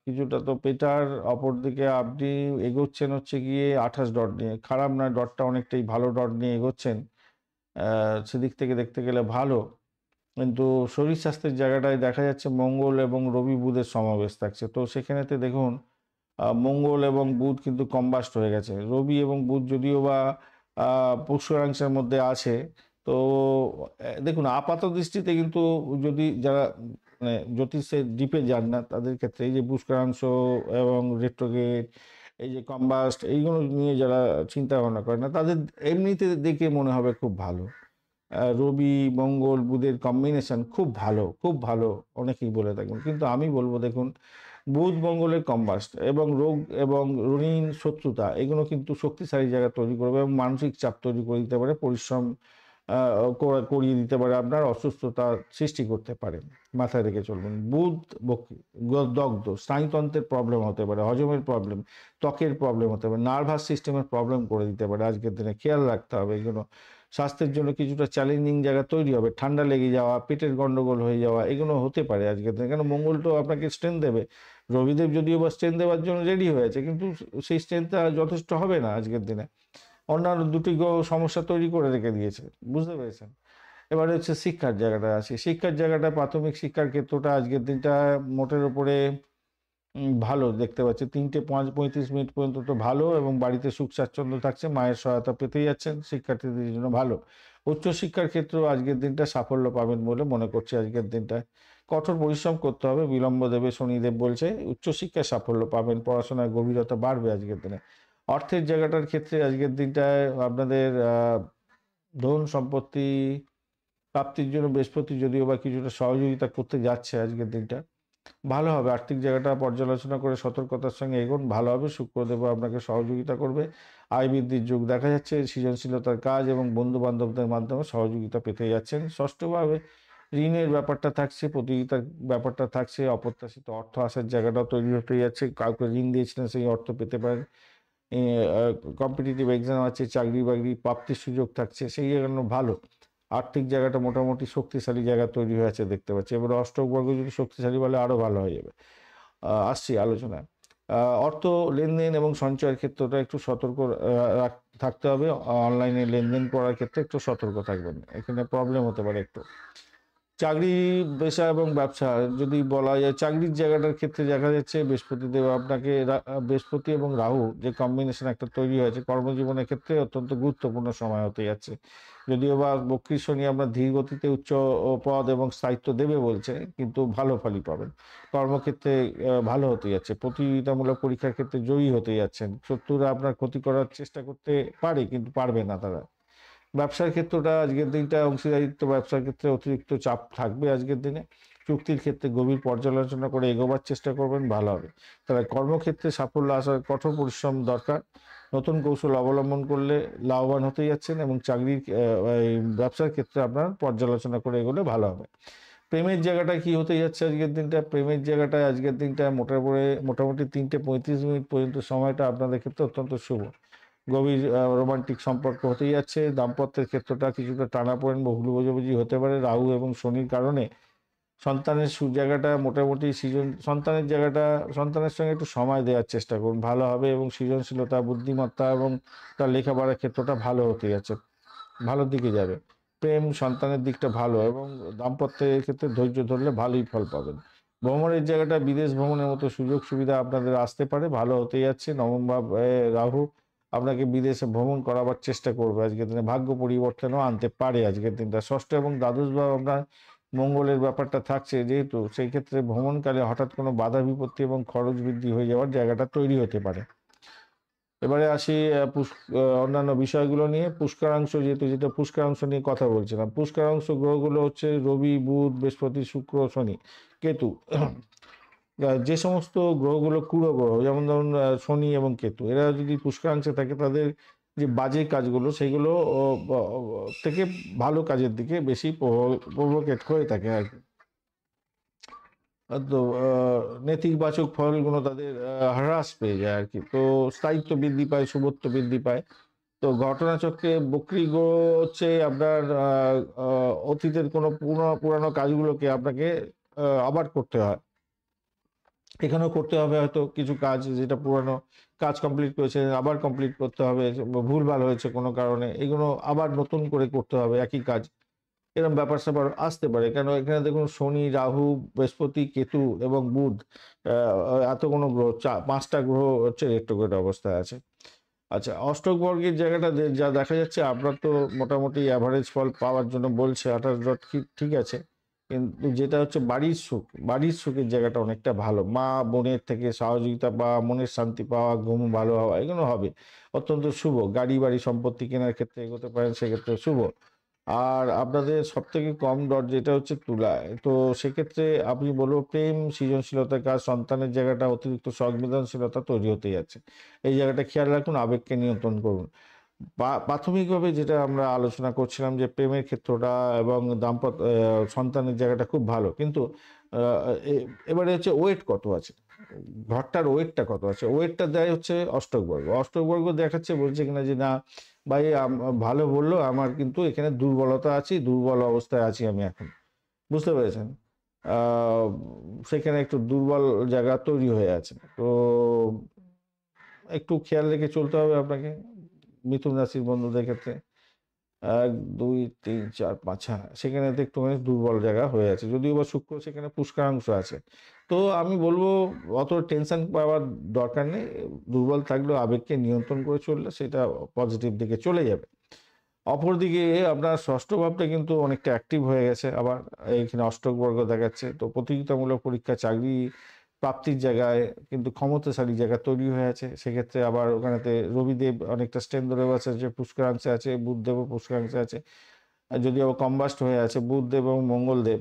কিছুটা তো পেটার। অপরদিকে আপনি এগোচ্ছেন হচ্ছে গিয়ে 28 ডট নিয়ে, খারাপ নয়, ডটটা অনেকটাই ভালো ডট নিয়ে এগোচ্ছেন। সেদিক থেকে দেখতে গেলে ভালো, কিন্তু শরীর স্বাস্থ্যের জায়গাটায় দেখা যাচ্ছে মঙ্গল এবং রবি বুধের সমাবেশ থাকছে। তো সেখানেতে দেখুন মঙ্গল এবং বুধ কিন্তু কম্বাস্ট হয়ে গেছে। রবি এবং বুধ যদিও বা পুষ্করাংশের মধ্যে আছে, তো দেখুন আপাত দৃষ্টিতে কিন্তু যদি যারা মানে জ্যোতিষের ডিপে যান না তাদের ক্ষেত্রে এই যে পুষ্করাংশ এবং রেট্রোগেট, এই যে কম্বাস্ট, এইগুলো নিয়ে যারা চিন্তা ভাবনা করে না তাদের এমনিতে দেখে মনে হবে খুব ভালো। রবি মঙ্গল বুধের কম্বিনেশন খুব ভালো, খুব ভালো অনেকেই বলে থাকেন, কিন্তু আমি বলবো দেখুন বুধ মঙ্গলের কম্বাস্ট এবং রোগ এবং ঋণ শত্রুতা এগুলো কিন্তু শক্তিশালী জায়গা তৈরি করবে এবং মানসিক চাপ তৈরি করে দিতে পারে, পরিশ্রম করিয়ে দিতে পারে, আপনার অসুস্থতা সৃষ্টি করতে পারে, মাথায় রেখে চলবেন। বুধ দগ্ধ, স্নায়ুতন্ত্রের প্রবলেম হতে পারে, হজমের প্রবলেম, ত্বকের প্রবলেম হতে পারে, নার্ভাস সিস্টেমের প্রবলেম করে দিতে পারে আজকের দিনে, খেয়াল রাখতে হবে এগুলো। স্বাস্থ্যের জন্য কিছুটা চ্যালেঞ্জিং জায়গা তৈরি হবে, ঠান্ডা লেগে যাওয়া, পেটের গন্ডগোল হয়ে যাওয়া এগুলো হতে পারে আজকের দিনে। কেন মঙ্গল তো আপনাকে স্ট্রেংথ দেবে, রবিদেব যদিও বা স্ট্রেংথ দেওয়ার জন্য রেডি হয়েছে, কিন্তু সেই স্ট্রেংথটা যথেষ্ট হবে না আজকের দিনে। অন্যান্য দুটি গ্রহ সমস্যা তৈরি করে রেখে দিয়েছে, বুঝতে পেরেছেন। এবারে হচ্ছে শিক্ষার জায়গাটা আছে, শিক্ষার জায়গাটা প্রাথমিক শিক্ষার ক্ষেত্রটা আজকের দিনটা মোটের উপরে ভালো দেখতে পাচ্ছি। 3:35 পর্যন্ত তো ভালো এবং বাড়িতে সুখ স্বাচ্ছন্দ্য থাকছে, মায়ের সহায়তা পেতেই যাচ্ছেন, শিক্ষার্থীদের জন্য ভালো। উচ্চশিক্ষার ক্ষেত্রেও আজকের দিনটা সাফল্য পাবেন বলে মনে করছি। আজকের দিনটায় কঠোর পরিশ্রম করতে হবে, বিলম্ব দেবে শনিদেব বলছে, উচ্চশিক্ষায় সাফল্য পাবেন, পড়াশোনায় গভীরতা বাড়বে আজকের দিনে। অর্থের জায়গাটার ক্ষেত্রে আজকের দিনটায় আপনাদের ধন সম্পত্তি প্রাপ্তির জন্য বৃহস্পতি যদিও বা কিছুটা সহযোগিতা করতে যাচ্ছে আজকের দিনটা, ভালো হবে। আর্থিক জায়গাটা পর্যালোচনা করে সতর্কতার সঙ্গে এগোন, ভালো হবে। শুক্রদেব আপনাকে সহযোগিতা করবে, আয় বৃদ্ধির যোগ দেখা যাচ্ছে, সৃজনশীলতার কাজ এবং বন্ধু বান্ধবদের মাধ্যমে সহযোগিতা পেতে যাচ্ছেন। ষষ্ঠভাবে ঋণের ব্যাপারটা থাকছে, প্রতিযোগিতার ব্যাপারটা থাকছে, অপ্রত্যাশিত অর্থ আসার জায়গাটাও তৈরি হতে যাচ্ছে, কাউকে ঋণ দিয়েছিলেন সেই অর্থ পেতে পারেন। কম্পিটিটিভ এক্সাম আছে, চাকরি বাকরি প্রাপ্তির সুযোগ থাকছে, সেই জায়গাটা ভালো। আর্থিক জায়গাটা মোটামুটি শক্তিশালী জায়গা তৈরি হয়ে আছে দেখতে পাচ্ছি। এবার অষ্টক বর্গ যদি শক্তিশালী বলে আরও ভালো হয়ে যাবে। আসছি আলোচনায়। অর্থ লেনদেন এবং সঞ্চয়ের ক্ষেত্রটা একটু সতর্ক থাকতে হবে। অনলাইনে লেনদেন করার ক্ষেত্রে একটু সতর্ক থাকবেন, এখানে প্রবলেম হতে পারে একটু। চাকরি পেশা এবং ব্যবসা যদি বলা যায়, চাকরির জায়গাটার ক্ষেত্রে দেখা যাচ্ছে বৃহস্পতিদেব আপনাকে বৃহস্পতি এবং রাহু যে কম্বিনেশন একটা তৈরি হয়েছে কর্মজীবনের ক্ষেত্রে অত্যন্ত গুরুত্বপূর্ণ সময় হতে যাচ্ছে। যদিও বা বক্রী শনি আপনার ধীর গতিতে উচ্চ পদ এবং স্থায়িত্ব দেবে বলছে, কিন্তু ভালো ফলই পাবেন। কর্মক্ষেত্রে ভালো হতে যাচ্ছে, প্রতিযোগিতামূলক পরীক্ষার ক্ষেত্রে জয়ী হতে যাচ্ছেন। শত্রুরা আপনার ক্ষতি করার চেষ্টা করতে পারে, কিন্তু পারবে না তারা। ব্যবসার ক্ষেত্রটা আজকের দিনটা অংশীদারিত্ব ব্যবসার ক্ষেত্রে অতিরিক্ত চাপ থাকবে আজকের দিনে। চুক্তির ক্ষেত্রে গভীর পর্যালোচনা করে এগোবার চেষ্টা করবেন, ভালো হবে। তবে কর্মক্ষেত্রে সাফল্য আসার কঠোর পরিশ্রম দরকার। নতুন কৌশল অবলম্বন করলে লাভবান হতে যাচ্ছেন, এবং চাকরির এই ব্যবসার ক্ষেত্রে আপনার পর্যালোচনা করে এগোলে ভালো হবে। প্রেমের জায়গাটা কি হতে যাচ্ছে আজকের দিনটা? প্রেমের জায়গাটায় আজকের দিনটা মোটামুটি 3:35 পর্যন্ত সময়টা আপনাদের ক্ষেত্রে অত্যন্ত শুভ। গভীর রোমান্টিক সম্পর্ক হতেই যাচ্ছে। দাম্পত্যের ক্ষেত্রটা কিছুটা টানাপোড়েন বা ভুল বোঝাবুঝি হতে পারে রাহু এবং শনির কারণে। সন্তানের জায়গাটা মোটামুটি সন্তানের জায়গাটা, সন্তানের সঙ্গে একটু সময় দেওয়ার চেষ্টা করুন, ভালো হবে। এবং সৃজনশীলতা, বুদ্ধিমত্তা এবং তার লেখাপড়ার ক্ষেত্রটা ভালো হতে যাচ্ছে, ভালোর দিকে যাবে। প্রেম, সন্তানের দিকটা ভালো, এবং দাম্পত্যের ক্ষেত্রে ধৈর্য ধরলে ভালোই ফল পাবেন। ভ্রমণের জায়গাটা, বিদেশ ভ্রমণের মতো সুযোগ সুবিধা আপনাদের আসতে পারে, ভালো হতে যাচ্ছে। নবম ভাবে রাহু আপনাকে বিদেশে ভ্রমণ করাবার চেষ্টা করবে আজকের দিনে, ভাগ্য পরিবর্তনও আনতে পারে আজকের দিনটা। ষষ্ঠ এবং দ্বাদশ ভাব আপনার মঙ্গলের ব্যাপারটা থাকছে, যেহেতু সেই ক্ষেত্রে ভ্রমণকালে হঠাৎ কোনো বাধা বিপত্তি এবং খরচ বৃদ্ধি হয়ে যাওয়ার জায়গাটা তৈরি হতে পারে। এবারে আসি অন্যান্য বিষয়গুলো নিয়ে। পুষ্করাংশ, যেটা পুষ্করাংশ নিয়ে কথা বলছিলাম, পুষ্করাংশ গ্রহগুলো হচ্ছে রবি, বুধ, বৃহস্পতি, শুক্র, শনি, কেতু। যে সমস্ত গ্রহগুলো কুড়ো গ্রহ, যেমন ধরুন শনি এবং কেতু, এরা যদি পুষ্করাংশে থাকে তাদের যে বাজে কাজগুলো সেইগুলো থেকে ভালো কাজের দিকে বেশি প্রভোকেট হয়ে থাকে আর কি। তো নেতিবাচক ফলগুলো তাদের হ্রাস পেয়ে যায় আর কি। তো স্থায়িত্ব বৃদ্ধি পায়, শুভত্ব বৃদ্ধি পায়। তো ঘটনাচক্রে বক্রী গ্রহ হচ্ছে আপনার অতীতের কোনো পুরানো কাজগুলোকে আপনাকে আবার করতে হয়। এখানেও করতে হবে হয়তো কিছু কাজ, যেটা পুরানো কাজ কমপ্লিট করেছে আবার কমপ্লিট করতে হবে, ভুলভাল হয়েছে কোনো কারণে, এগুলো আবার নতুন করে করতে হবে একই কাজ। এরকম ব্যাপার স্যাপার আসতে পারে, কেন এখানে দেখুন শনি, রাহু, বৃহস্পতি, কেতু এবং বুধ, এতগুলো গ্রহ, 5টা গ্রহ হচ্ছে রেট্রোগ্রেড অবস্থায় আছে। আচ্ছা, অষ্টক বর্গের জায়গাটা যা দেখা যাচ্ছে, আপনার তো মোটামুটি অ্যাভারেজ ফল পাওয়ার জন্য বলছে 28 ডট, ঠিক আছে। কিন্তু যেটা হচ্ছে বাড়ির সুখের জায়গাটা অনেকটা ভালো। মা বোনের থেকে সহযোগিতা পাওয়া, মনের শান্তি পাওয়া, ঘুম ভালো হওয়া, এগুলো হবে, অত্যন্ত শুভ। গাড়ি বাড়ি সম্পত্তি কেনার ক্ষেত্রে এগোতে পারেন, সেক্ষেত্রে শুভ। আর আপনাদের সব থেকে কম ডট যেটা হচ্ছে তুলায়, তো সেক্ষেত্রে আপনি বলবো প্রেম, সৃজনশীলতার কাজ, সন্তানের জায়গাটা অতিরিক্ত সংবেদনশীলতা তৈরি হতে যাচ্ছে, এই জায়গাটা খেয়াল রাখুন, আবেগকে নিয়ন্ত্রণ করুন। প্রাথমিকভাবে যেটা আমরা আলোচনা করছিলাম যে প্রেমের ক্ষেত্রটা এবং সন্তানের জায়গাটা খুব ভালো, কিন্তু এবারে হচ্ছে ওয়েট কত আছে, ঘরটার ওয়েটটা কত আছে। ওয়েটটা দেয় হচ্ছে অষ্টকবর্গ দেখাচ্ছে, বলছে কিনা যে না ভাই, ভালো বললো, আমার কিন্তু এখানে দুর্বলতা আছে, দুর্বল অবস্থায় আছি আমি এখন, বুঝতে পেরেছেন? আহ, সেখানে একটু দুর্বল জায়গা তৈরি হয়ে আছে। তো একটু খেয়াল রেখে চলতে হবে আপনাকে মিথুন রাশির বন্ধুদের ক্ষেত্রে। 1 2 3 4 5, হ্যাঁ, সেখানে তো একটুখানি দুর্বল জায়গা হয়ে আছে, যদিও বা শুক্র সেখানে পুষ্করাংশ আছে। তো আমি বলবো অত টেনশন পাওয়ার দরকার নেই, দুর্বল থাকলেও আবেগকে নিয়ন্ত্রণ করে চললে সেটা পজিটিভ দিকে চলে যাবে। অপরদিকে আপনার ষষ্ঠ ভাবটা কিন্তু অনেকটা অ্যাক্টিভ হয়ে গেছে আবার, এইখানে অষ্টক বর্গ দেখাচ্ছে। তো প্রতিযোগিতামূলক পরীক্ষা, চাকরি প্রাপ্তির জায়গায় কিন্তু ক্ষমতাশালী জায়গা তৈরি হয়ে আছে। সেক্ষেত্রে আবার ওখানেতে রবিদেব অনেকটা স্ট্রেন ধরে আছে, যে পুষ্করাংশে আছে, বুধদেবও পুষ্করাংশে আছে। আর যদি আবার কম্বাস্ট হয়ে আছে বুধদেব এবং মঙ্গলদেব,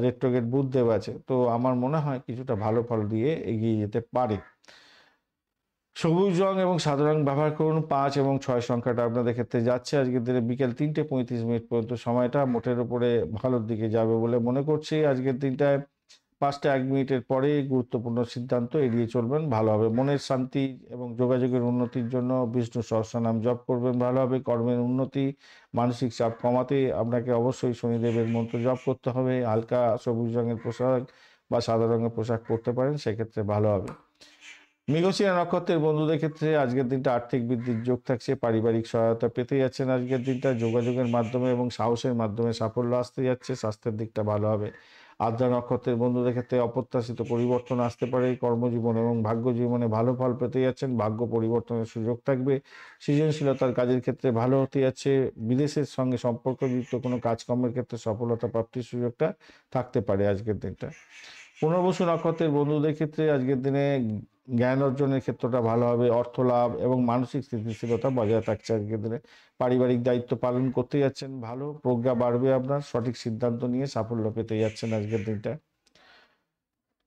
রেট্রোগেট বুধদেব আছে, তো আমার মনে হয় কিছুটা ভালো ফল দিয়ে এগিয়ে যেতে পারে। সবুজ রং এবং সাদা রং ব্যবহার করুন। 5 এবং 6 সংখ্যাটা আপনাদের ক্ষেত্রে যাচ্ছে আজকের দিনে বিকেল 3:35 পর্যন্ত সময়টা মোটের উপরে ভালোর দিকে যাবে বলে মনে করছি। আজকের দিনটায় 5টা 1 মিনিটের পরে গুরুত্বপূর্ণ সিদ্ধান্ত এড়িয়ে চলবেন, ভালো হবে। মনের শান্তি এবং যোগাযোগের উন্নতির জন্য বিষ্ণু সহস্রনাম জপ করবেন, ভালো হবে। কর্মের উন্নতি, মানসিক চাপ কমাতে আপনাকে অবশ্যই শনিদেবের মন্ত্র জপ করতে হবে। হালকা সবুজ রঙের পোশাক বা সাদা রঙের পোশাক পরতে পারেন, সেক্ষেত্রে ভালো হবে। মৃগশিরা নক্ষত্রের বন্ধুদের ক্ষেত্রে আজকের দিনটা আর্থিক বৃদ্ধির যোগ থাকছে, পারিবারিক সহায়তা পেতে যাচ্ছেন আজকের দিনটা, যোগাযোগের মাধ্যমে এবং সাহসের মাধ্যমে সাফল্য আসতে যাচ্ছে, স্বাস্থ্যের দিকটা ভালো হবে। আদ্রা নক্ষত্রের বন্ধুদের ক্ষেত্রে অপ্রত্যাশিত পরিবর্তন আসতে পারে, কর্মজীবন এবং ভাগ্য জীবনে ভালো ফল পেতে যাচ্ছেন, ভাগ্য পরিবর্তনের সুযোগ থাকবে, সৃজনশীলতার কাজের ক্ষেত্রে ভালো হতে যাচ্ছে, বিদেশের সঙ্গে সম্পর্কযুক্ত কোনো কাজকর্মের ক্ষেত্রে সফলতা প্রাপ্তির সুযোগটা থাকতে পারে আজকের দিনটা। পুনর্বসু নক্ষত্রের বন্ধুদের ক্ষেত্রে আজকের দিনে জ্ঞান অর্জনের ক্ষেত্রটা ভালো হবে, অর্থ লাভ এবং মানসিক স্থিতিশীলতা বজায় থাকছে আজকের দিনে। পারিবারিক দায়িত্ব পালন করতে যাচ্ছেন, ভালো প্রজ্ঞা বাড়বে আপনার, সঠিক সিদ্ধান্ত নিয়ে সাফল্য পেতে যাচ্ছেন আজকের দিনটা।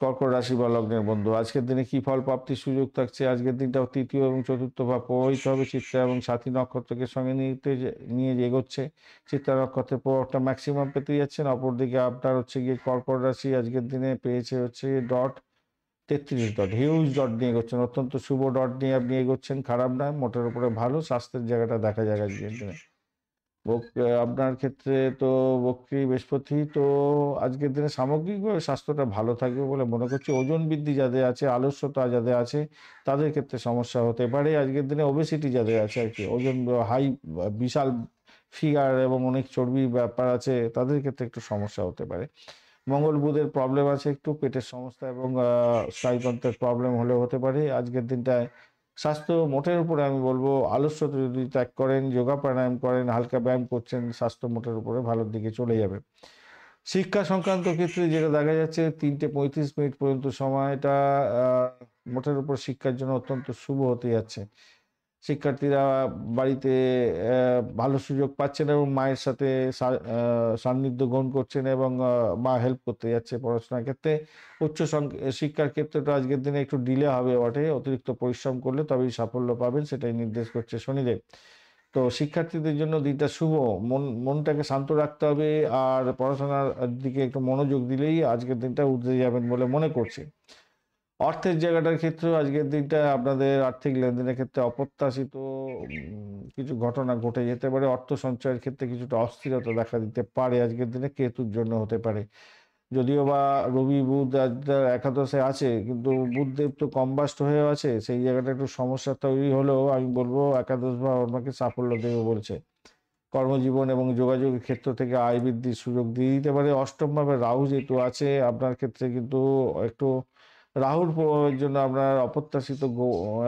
কর্কট রাশি বা লগ্নের বন্ধু, আজকের দিনে কি ফল প্রাপ্তির সুযোগ থাকছে? আজকের দিনটাও তৃতীয় এবং চতুর্থ ভাব প্রভাবিত হবে চিত্রা এবং সাথী নক্ষত্রকে সঙ্গে নিয়ে যে এগোচ্ছে। চিত্রা নক্ষত্রের প্রভাবটা ম্যাক্সিমাম পেতে যাচ্ছেন। অপরদিকে আপনার হচ্ছে গিয়ে কর্কট রাশি আজকের দিনে পেয়েছে হচ্ছে ডট 33 ডট, হিউজ ডট নিয়ে এগোচ্ছেন, অত্যন্ত শুভ ডট নিয়ে আপনি এগোচ্ছেন, খারাপ নয়, মোটের উপরে ভালো। স্বাস্থ্যের জায়গাটা দেখা যায় আজকের দিনে। আপনার ক্ষেত্রে তো বক্রী বৃহস্পতি তো আজকের দিনে সামগ্রিকভাবে স্বাস্থ্যটা ভালো থাকবে বলে মনে করছি। ওজন বৃদ্ধি যাদের আছে, আলস্যতা যাদের আছে, তাদের ক্ষেত্রে সমস্যা হতে পারে আজকের দিনে। ওবেসিটি যাদের আছে আর কি, ওজন হাই, বিশাল ফিগার এবং অনেক চর্বির ব্যাপার আছে, তাদের ক্ষেত্রে একটু সমস্যা হতে পারে। মঙ্গল বুধের প্রবলেম আছে, একটু পেটের সমস্যা এবং স্নায়ুতন্ত্রের প্রবলেম হলেও হতে পারে আজকের দিনটায়। স্বাস্থ্য মোটের উপরে আমি বলবো, আলস্য যদি ত্যাগ করেন, যোগা প্রাণায়াম করেন, হালকা ব্যায়াম করছেন, স্বাস্থ্য মোটের উপরে ভালোর দিকে চলে যাবে। শিক্ষা সংক্রান্ত ক্ষেত্রে যেটা দেখা যাচ্ছে, 3:35 পর্যন্ত সময়টা মোটের উপর শিক্ষার জন্য অত্যন্ত শুভ হতে যাচ্ছে। শিক্ষার্থীরা বাড়িতে ভালো সুযোগ পাচ্ছেন এবং মায়ের সাথে সান্নিধ্য গ্রহণ করছেন এবং মা হেল্প করতে যাচ্ছে পড়াশোনার ক্ষেত্রে। শিক্ষার ক্ষেত্রটা আজকের দিনে একটু ডিলে হবে বটে, অতিরিক্ত পরিশ্রম করলে তবেই সাফল্য পাবেন, সেটাই নির্দেশ করছে শনিদেব। তো শিক্ষার্থীদের জন্য দিনটা শুভ। মনটাকে শান্ত রাখতে হবে আর পড়াশোনার দিকে একটু মনোযোগ দিলেই আজকের দিনটা উতরে যাবেন বলে মনে করছি। অর্থের জায়গাটার ক্ষেত্রেও আজকের দিনটা আপনাদের আর্থিক লেনদেনের ক্ষেত্রে অপ্রত্যাশিত কিছু ঘটনা ঘটে যেতে পারে। অর্থ সঞ্চয়ের ক্ষেত্রে কিছুটা অস্থিরতা দেখা দিতে পারে আজকের দিনে, কেতুর জন্য হতে পারে। যদিও বা রবি বুধ আজ একাদশে আছে, কিন্তু বুধদেব তো কম্বাস্ট হয়ে আছে, সেই জায়গাটা একটু সমস্যা তৈরি হলেও আমি বলবো একাদশ ভাব আপনাকে সাফল্য দেবে বলছে। কর্মজীবন এবং যোগাযোগের ক্ষেত্র থেকে আয় বৃদ্ধির সুযোগ দিয়ে দিতে পারে। অষ্টম ভাবে রাহু যেহেতু আছে আপনার ক্ষেত্রে, কিন্তু একটু রাহুর প্রভাবের জন্য আপনার অপ্রত্যাশিত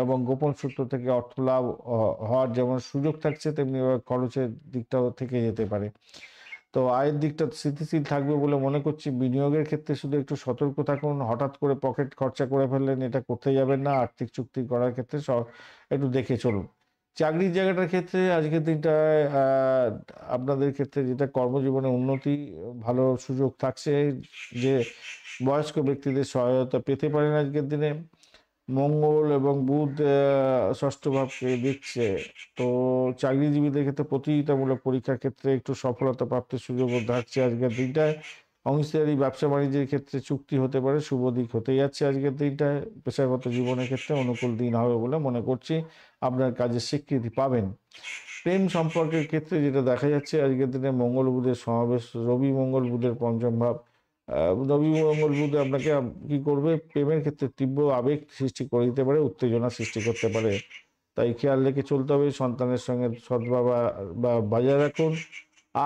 এবং গোপন সূত্র থেকে অর্থ লাভ হওয়ার যেমন সুযোগ থাকছে, তেমনি খরচের দিকটাও থেকে যেতে পারে। তো আয়ের দিকটা স্থিতিশীল থাকবে বলে মনে করছি। বিনিয়োগের ক্ষেত্রে শুধু একটু সতর্ক থাকুন, হঠাৎ করে পকেট খরচা করে ফেললেন, এটা করতে যাবেন না। আর্থিক চুক্তি করার ক্ষেত্রে একটু দেখে চলুন। চাকরির জায়গাটার ক্ষেত্রে আজকের দিনটায় আপনাদের ক্ষেত্রে যেটা কর্মজীবনে উন্নতি, ভালো সুযোগ থাকছে, যে বয়স্ক ব্যক্তিদের সহায়তা পেতে পারেন আজকের দিনে। মঙ্গল এবং বুধ ষষ্ঠ ভাবকে দিচ্ছে, তো চাকরিজীবীদের ক্ষেত্রে প্রতিযোগিতামূলক পরীক্ষার ক্ষেত্রে একটু সফলতা প্রাপ্তির সুযোগও থাকছে আজকের দিনটায়। অংশীদারি ব্যবসা বাণিজ্যের ক্ষেত্রে চুক্তি হতে পারে, শুভ দিক হতে যাচ্ছে আজকের দিনটায়। পেশাগত জীবনের ক্ষেত্রে অনুকূল দিন হবে বলে মনে করছি, আপনার কাজের স্বীকৃতি পাবেন। প্রেম সম্পর্কের ক্ষেত্রে যেটা দেখা যাচ্ছে আজকের দিনে, মঙ্গল বুধের সমাবেশ, রবি মঙ্গল বুধের পঞ্চম ভাব, রবি মঙ্গল বুধ আপনাকে কি করবে, প্রেমের ক্ষেত্রে তীব্র আবেগ সৃষ্টি করে দিতে পারে, উত্তেজনা সৃষ্টি করতে পারে, তাই খেয়াল রেখে চলতে হবে। সন্তানের সঙ্গে সদ্ভাব বা বজায় রাখুন।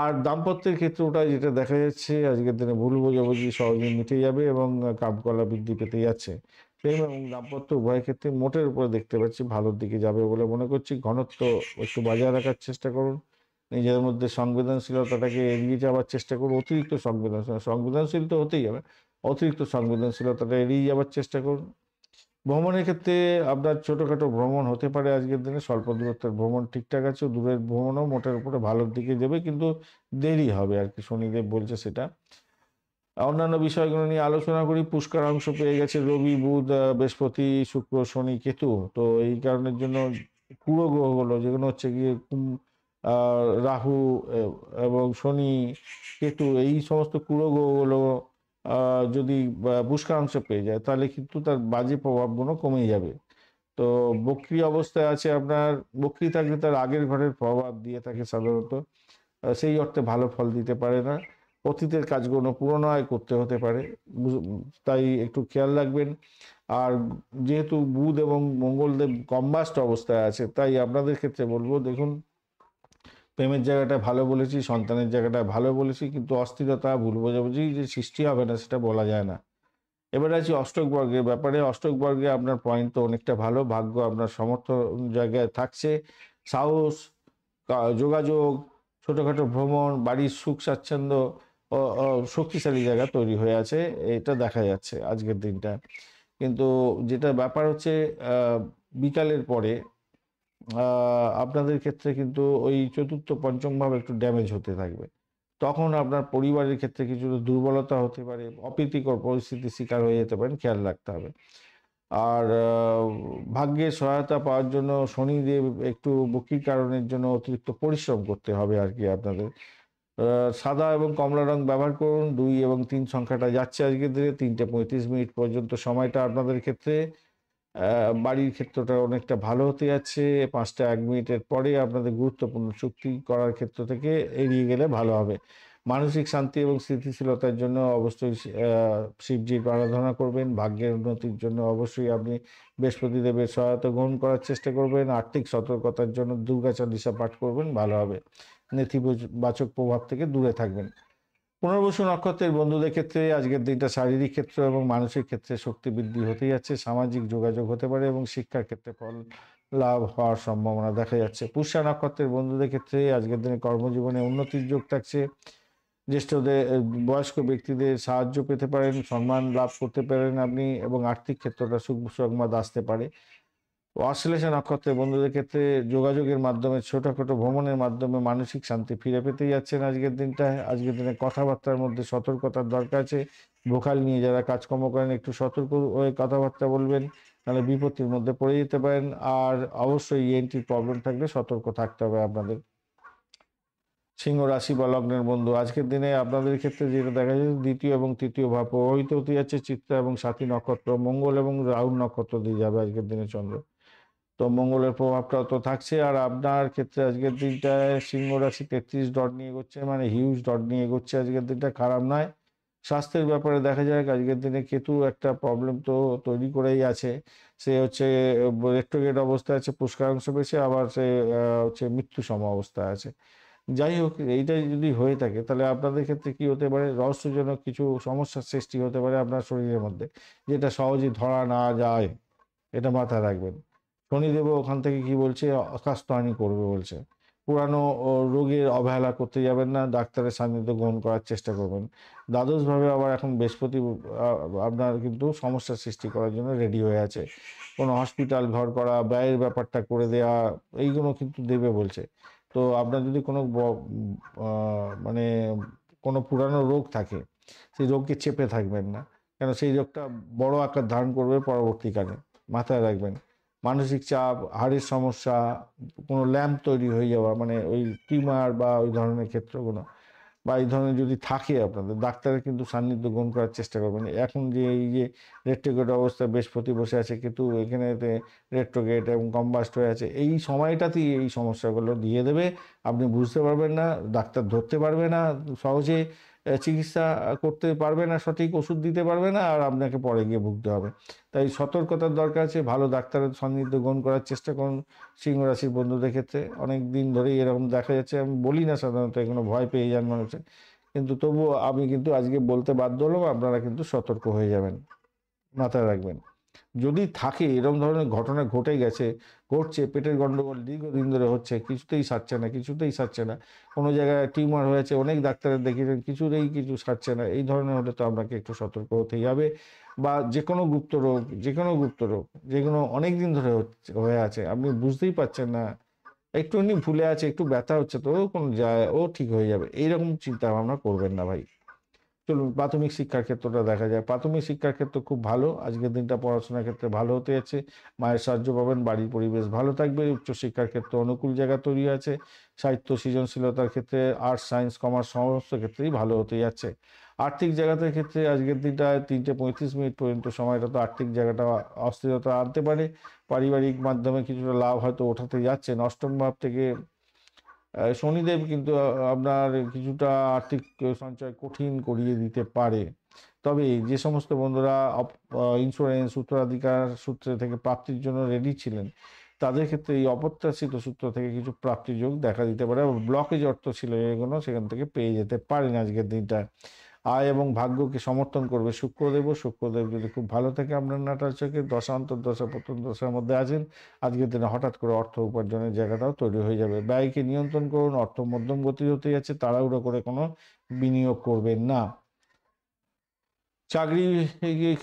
আর দাম্পত্যের ক্ষেত্রে ওটা যেটা দেখা যাচ্ছে আজকের দিনে, ভুল বোঝাবুঝি সহজেই মিটে যাবে এবং কামকলা বৃদ্ধি পেতে যাচ্ছে। প্রেম এবং দাম্পত্য উভয় ক্ষেত্রে মোটের উপরে দেখতে পাচ্ছি ভালোর দিকে যাবে বলে মনে করছি। ঘনত্ব একটু বজায় রাখার চেষ্টা করুন, নিজের মধ্যে সংবেদনশীলতাটাকে এড়িয়ে যাওয়ার চেষ্টা করুন। অতিরিক্ত সংবেদনশীল তো হতেই হবে, অতিরিক্ত সংবেদনশীলতাটা এড়িয়ে যাওয়ার চেষ্টা করুন। ভ্রমণের ক্ষেত্রে আপনার ছোটোখাটো ভ্রমণ হতে পারে আজকের দিনে, স্বল্প দূরত্বের ভ্রমণ ঠিকঠাক আছে, দূরের ভ্রমণও মোটের উপরে ভালোর দিকে যাবে, কিন্তু দেরি হবে আর কি, শনিদেব বলছে সেটা। অন্যান্য বিষয়গুলো নিয়ে আলোচনা করি। পুষ্কর অংশ পেয়ে গেছে রবি বুধ বৃহস্পতি শুক্র শনি কেতু, তো এই কারণের জন্য পুরো গ্রহগুলো যেগুলো হচ্ছে গিয়ে রাহু এবং শনি কেতু, এই সমস্ত পুরো গ্রহগুলো যদি পুষ্কর অংশ পেয়ে যায়, তাহলে কিন্তু তার বাজে প্রভাবগুলো কমে যাবে। তো বক্রী অবস্থায় আছে আপনার, বক্রী থাকলে তার আগের ঘরের প্রভাব দিয়ে থাকে সাধারণত, সেই অর্থে ভালো ফল দিতে পারে না। অতীতের কাজগুলো পুনরায় করতে হতে পারে, তাই একটু খেয়াল রাখবেন। আর যেহেতু বুধ এবং মঙ্গলদেব কম্বাস্ট অবস্থায় আছে, তাই আপনাদের ক্ষেত্রে বলবো, দেখুন প্রেমের জায়গাটা ভালো বলেছি, সন্তানের জায়গাটা ভালো বলেছি, কিন্তু অস্থিরতা, ভুল বোঝাবুঝি যে সৃষ্টি হবে না সেটা বলা যায় না। এবারে আছি অষ্টক বর্গের ব্যাপারে। অষ্টক বর্গে আপনার পয়েন্ট তো অনেকটা ভালো, ভাগ্য আপনার সমর্থন জায়গায় থাকছে, সাহস, যোগাযোগ, ছোটোখাটো ভ্রমণ, বাড়ির সুখ স্বাচ্ছন্দ্য শক্তিশালী জায়গা তৈরি হয়ে আছে, এটা দেখা যাচ্ছে আজকের দিনটা। কিন্তু যেটা ব্যাপার হচ্ছে বিকালের পরে আপনাদের ক্ষেত্রে কিন্তু ওই চতুর্থ পঞ্চম ভাব একটু ড্যামেজ হতে থাকবে। তখন আপনার পরিবারের ক্ষেত্রে কিছুটা দুর্বলতা হতে পারে, অপ্রীতিকর পরিস্থিতির শিকার হয়ে যেতে পারেন, খেয়াল রাখতে হবে। আর ভাগ্যের সহায়তা পাওয়ার জন্য শনিদেব একটু বকরি কারণের জন্য অতিরিক্ত পরিশ্রম করতে হবে আর কি আপনাদের। সাদা এবং কমলা রং ব্যবহার করুন। 2 এবং 3 সংখ্যাটা যাচ্ছে আজকের দিনে। 3:35 পর্যন্ত সময়টা আপনাদের ক্ষেত্রে। বাড়ির ক্ষেত্রটা অনেকটা ভালো হতে যাচ্ছে। 5:01 পরে আপনাদের গুরুত্বপূর্ণ চুক্তি করার ক্ষেত্র থেকে এড়িয়ে গেলে ভালো হবে। মানসিক শান্তি এবং স্থিতিশীলতার জন্য অবশ্যই শিবজির আরাধনা করবেন। ভাগ্যের উন্নতির জন্য অবশ্যই আপনি বৃহস্পতিদেবের সহায়তা গ্রহণ করার চেষ্টা করবেন। আর্থিক সতর্কতার জন্য দুর্গা চালিসা পাঠ করবেন, ভালো হবে। নেতিবাচক প্রভাব থেকে দূরে থাকবেন। পুনর্বসু নক্ষত্রের বন্ধুদের ক্ষেত্রে আজকের দিনটা শারীরিক ক্ষেত্র এবং মানসিক ক্ষেত্রে শক্তি বৃদ্ধি হতে যাচ্ছে, সামাজিক যোগাযোগ হতে পারে এবং শিক্ষার ক্ষেত্রে ফল লাভ হওয়ার সম্ভাবনা দেখা যাচ্ছে। পুষ্যা নক্ষত্রের বন্ধুদের ক্ষেত্রে আজকের দিনে কর্মজীবনে উন্নতির যোগ থাকছে। জ্যেষ্ঠদের, বয়স্ক ব্যক্তিদের সাহায্য পেতে পারেন, সম্মান লাভ করতে পারেন আপনি, এবং আর্থিক ক্ষেত্রটা সুখ সংবাদ আসতে পারে। অশ্লেষা নক্ষত্রের বন্ধুদের ক্ষেত্রে যোগাযোগের মাধ্যমে, ছোটখাটো ভ্রমণের মাধ্যমে মানসিক শান্তি ফিরে পেতে যাচ্ছেন আজকের দিনটায়। আজকের দিনে কথাবার্তার মধ্যে সতর্কতার দরকার আছে। ভোকাল নিয়ে যারা কাজকর্ম করেন একটু সতর্ক হয়ে কথাবার্তা বলবেন, নাহলে বিপত্তির মধ্যে পড়ে যেতে পারেন। আর অবশ্যই ইএনটির প্রবলেম থাকলে সতর্ক থাকতে হবে আপনাদের। সিংহ রাশি বা লগ্নের বন্ধু, আজকের দিনে আপনাদের ক্ষেত্রে যেটা দেখা যাচ্ছে, দ্বিতীয় এবং তৃতীয় ভাব প্রভাবিত হতে যাচ্ছে। চিত্রা এবং সাথী নক্ষত্র, মঙ্গল এবং রাহু নক্ষত্র দিয়ে যাবে আজকের দিনে চন্দ্র। তো মঙ্গলের প্রভাবটাও তো থাকছে। আর আপনার ক্ষেত্রে আজকের দিনটায় সিংহ রাশি 33 ডট নিয়ে এগোচ্ছে, মানে হিউজ ডট নিয়ে এগোচ্ছে আজকের দিনটা, খারাপ নয়। স্বাস্থ্যের ব্যাপারে দেখা যাক, আজকের দিনে কেতু একটা প্রবলেম তো তৈরি করেই আছে। সে হচ্ছে রেট্রোগেট অবস্থায় আছে, পুষ্করাংশ পেয়েছে, আবার সে হচ্ছে মৃত্যু সম অবস্থায় আছে। যাই হোক, এইটাই যদি হয়ে থাকে তাহলে আপনাদের ক্ষেত্রে কি হতে পারে, রহস্যজনক কিছু সমস্যার সৃষ্টি হতে পারে আপনার শরীরের মধ্যে, যেটা সহজেই ধরা না যায়, এটা মাথায় রাখবেন। শনিদেবও ওখান থেকে কি বলছে, স্বাস্থ্যহানি করবে বলছে। পুরানো রোগের অবহেলা করতে যাবেন না, ডাক্তারের সান্নিধ্য গ্রহণ করার চেষ্টা করবেন। দ্বাদশভাবে আবার এখন বৃহস্পতি আপনার কিন্তু সমস্যার সৃষ্টি করার জন্য রেডি হয়ে আছে। কোনো হসপিটাল ঘর করা, ব্যয়ের ব্যাপারটা করে দেওয়া, এইগুলো কিন্তু দেবে বলছে। তো আপনার যদি কোনো মানে কোনো পুরানো রোগ থাকে, সেই রোগকে চেপে থাকবেন না, কেন সেই রোগটা বড় আকার ধারণ করবে পরবর্তীকালে, মাথায় রাখবেন। মানসিক চাপ, হাড়ের সমস্যা, কোনো ল্যাম্প তৈরি হয়ে যাওয়া, মানে ওই টিউমার বা ওই ধরনের ক্ষেত্রগুলো, বা এই ধরনের যদি থাকে আপনাদের, ডাক্তারের কিন্তু সান্নিধ্য গ্রহণ করার চেষ্টা করবেন। এখন যে এই যে রেট্রোগেট অবস্থায় বৃহস্পতি বসে আছে, কিন্তু এখানেতে রেট্রোগেট এবং কম্বাস্ট হয়ে আছে, এই সময়টাতেই এই সমস্যাগুলো দিয়ে দেবে। আপনি বুঝতে পারবেন না, ডাক্তার ধরতে পারবে না সহজে, চিকিৎসা করতে পারবে না, সঠিক ওষুধ দিতে পারবে না, আর আপনাকে পরে গিয়ে ভুগতে হবে। তাই সতর্কতার দরকার আছে। ভালো ডাক্তারের সান্নিধ্য গ্রহণ করার চেষ্টা করুন সিংহ রাশির বন্ধুদের ক্ষেত্রে। অনেক দিন ধরেই এরকম দেখা যাচ্ছে, আমি বলি না সাধারণত, এগুলো ভয় পেয়ে যান মানুষে, কিন্তু তবুও আমি কিন্তু আজকে বলতে বাধ্য হলাম, আপনারা কিন্তু সতর্ক হয়ে যাবেন, মাথায় রাখবেন। যদি থাকে এরকম ধরনের ঘটনা ঘটে গেছে, ঘটছে, পেটের গন্ডগোল দীর্ঘদিন ধরে হচ্ছে, কিছুতেই সারছে না, কিছুতেই সারছে না, কোনো জায়গায় টিউমার হয়েছে, অনেক ডাক্তারের দেখিয়েছেন, কিছুতেই কিছু সারছে না, এই ধরনের হলে তো আপনাকে একটু সতর্ক হতেই হবে। বা যে কোনো গুপ্ত রোগ, যে কোনো গুপ্ত রোগ, যেগুলো অনেক দিন ধরে হয়ে আছে, আপনি বুঝতেই পারছেন না, একটুখানি ভুলে আছে, একটু ব্যথা হচ্ছে, তো কোনো যায়, ও ঠিক হয়ে যাবে, এইরকম চিন্তা ভাবনা করবেন না ভাই। চলুন প্রাথমিক শিক্ষার ক্ষেত্রটা দেখা যায়। প্রাথমিক শিক্ষার ক্ষেত্র খুব ভালো, আজকের দিনটা পড়াশোনার ক্ষেত্রে ভালো হতে যাচ্ছে, মায়ের সাহায্য পাবেন, বাড়ির পরিবেশ ভালো থাকবে, উচ্চশিক্ষার ক্ষেত্রে অনুকূল জায়গা তৈরি আছে, সাহিত্য সৃজনশীলতার ক্ষেত্রে আর্টস, সায়েন্স, কমার্স সমস্ত ক্ষেত্রেই ভালো হতে যাচ্ছে। আর্থিক জায়গাটার ক্ষেত্রে আজকের দিনটা 3:35 পর্যন্ত সময়টা তো আর্থিক জায়গাটা অস্থিরতা আনতে পারে। পারিবারিক মাধ্যমে কিছুটা লাভ হয়তো ওঠাতে যাচ্ছেন। অষ্টম ভাব থেকে শনিদেব কিন্তু আপনার কিছুটা আর্থিক সঞ্চয় কঠিন করিয়ে দিতে পারে। তবে যে সমস্ত বন্ধুরা ইন্স্যুরেন্স উত্তরাধিকার সূত্রে থেকে প্রাপ্তির জন্য রেডি ছিলেন, তাদের ক্ষেত্রে এই অপ্রত্যাশিত সূত্র থেকে কিছু প্রাপ্তির যোগ দেখা দিতে পারে, এবং ব্লকেজ অর্থ ছিল এগুলো সেখান থেকে পেয়ে যেতে পারেন আজকের দিনটা। আয় এবং ভাগ্যকে সমর্থন করবে শুক্রদেব। শুক্রদেব যদি খুব ভালো থাকে আপনার নাটাল চোখে, দশা অন্তর্দশা প্রথম দশার মধ্যে আছেন, আজকের দিনে হঠাৎ করে অর্থ উপার্জনের জায়গাটাও তৈরি হয়ে যাবে। ব্যয়কে নিয়ন্ত্রণ করুন, অর্থ মধ্যম গতি হতে যাচ্ছে, তাড়াহুড়ো করে কোনো বিনিয়োগ করবেন না। চাকরি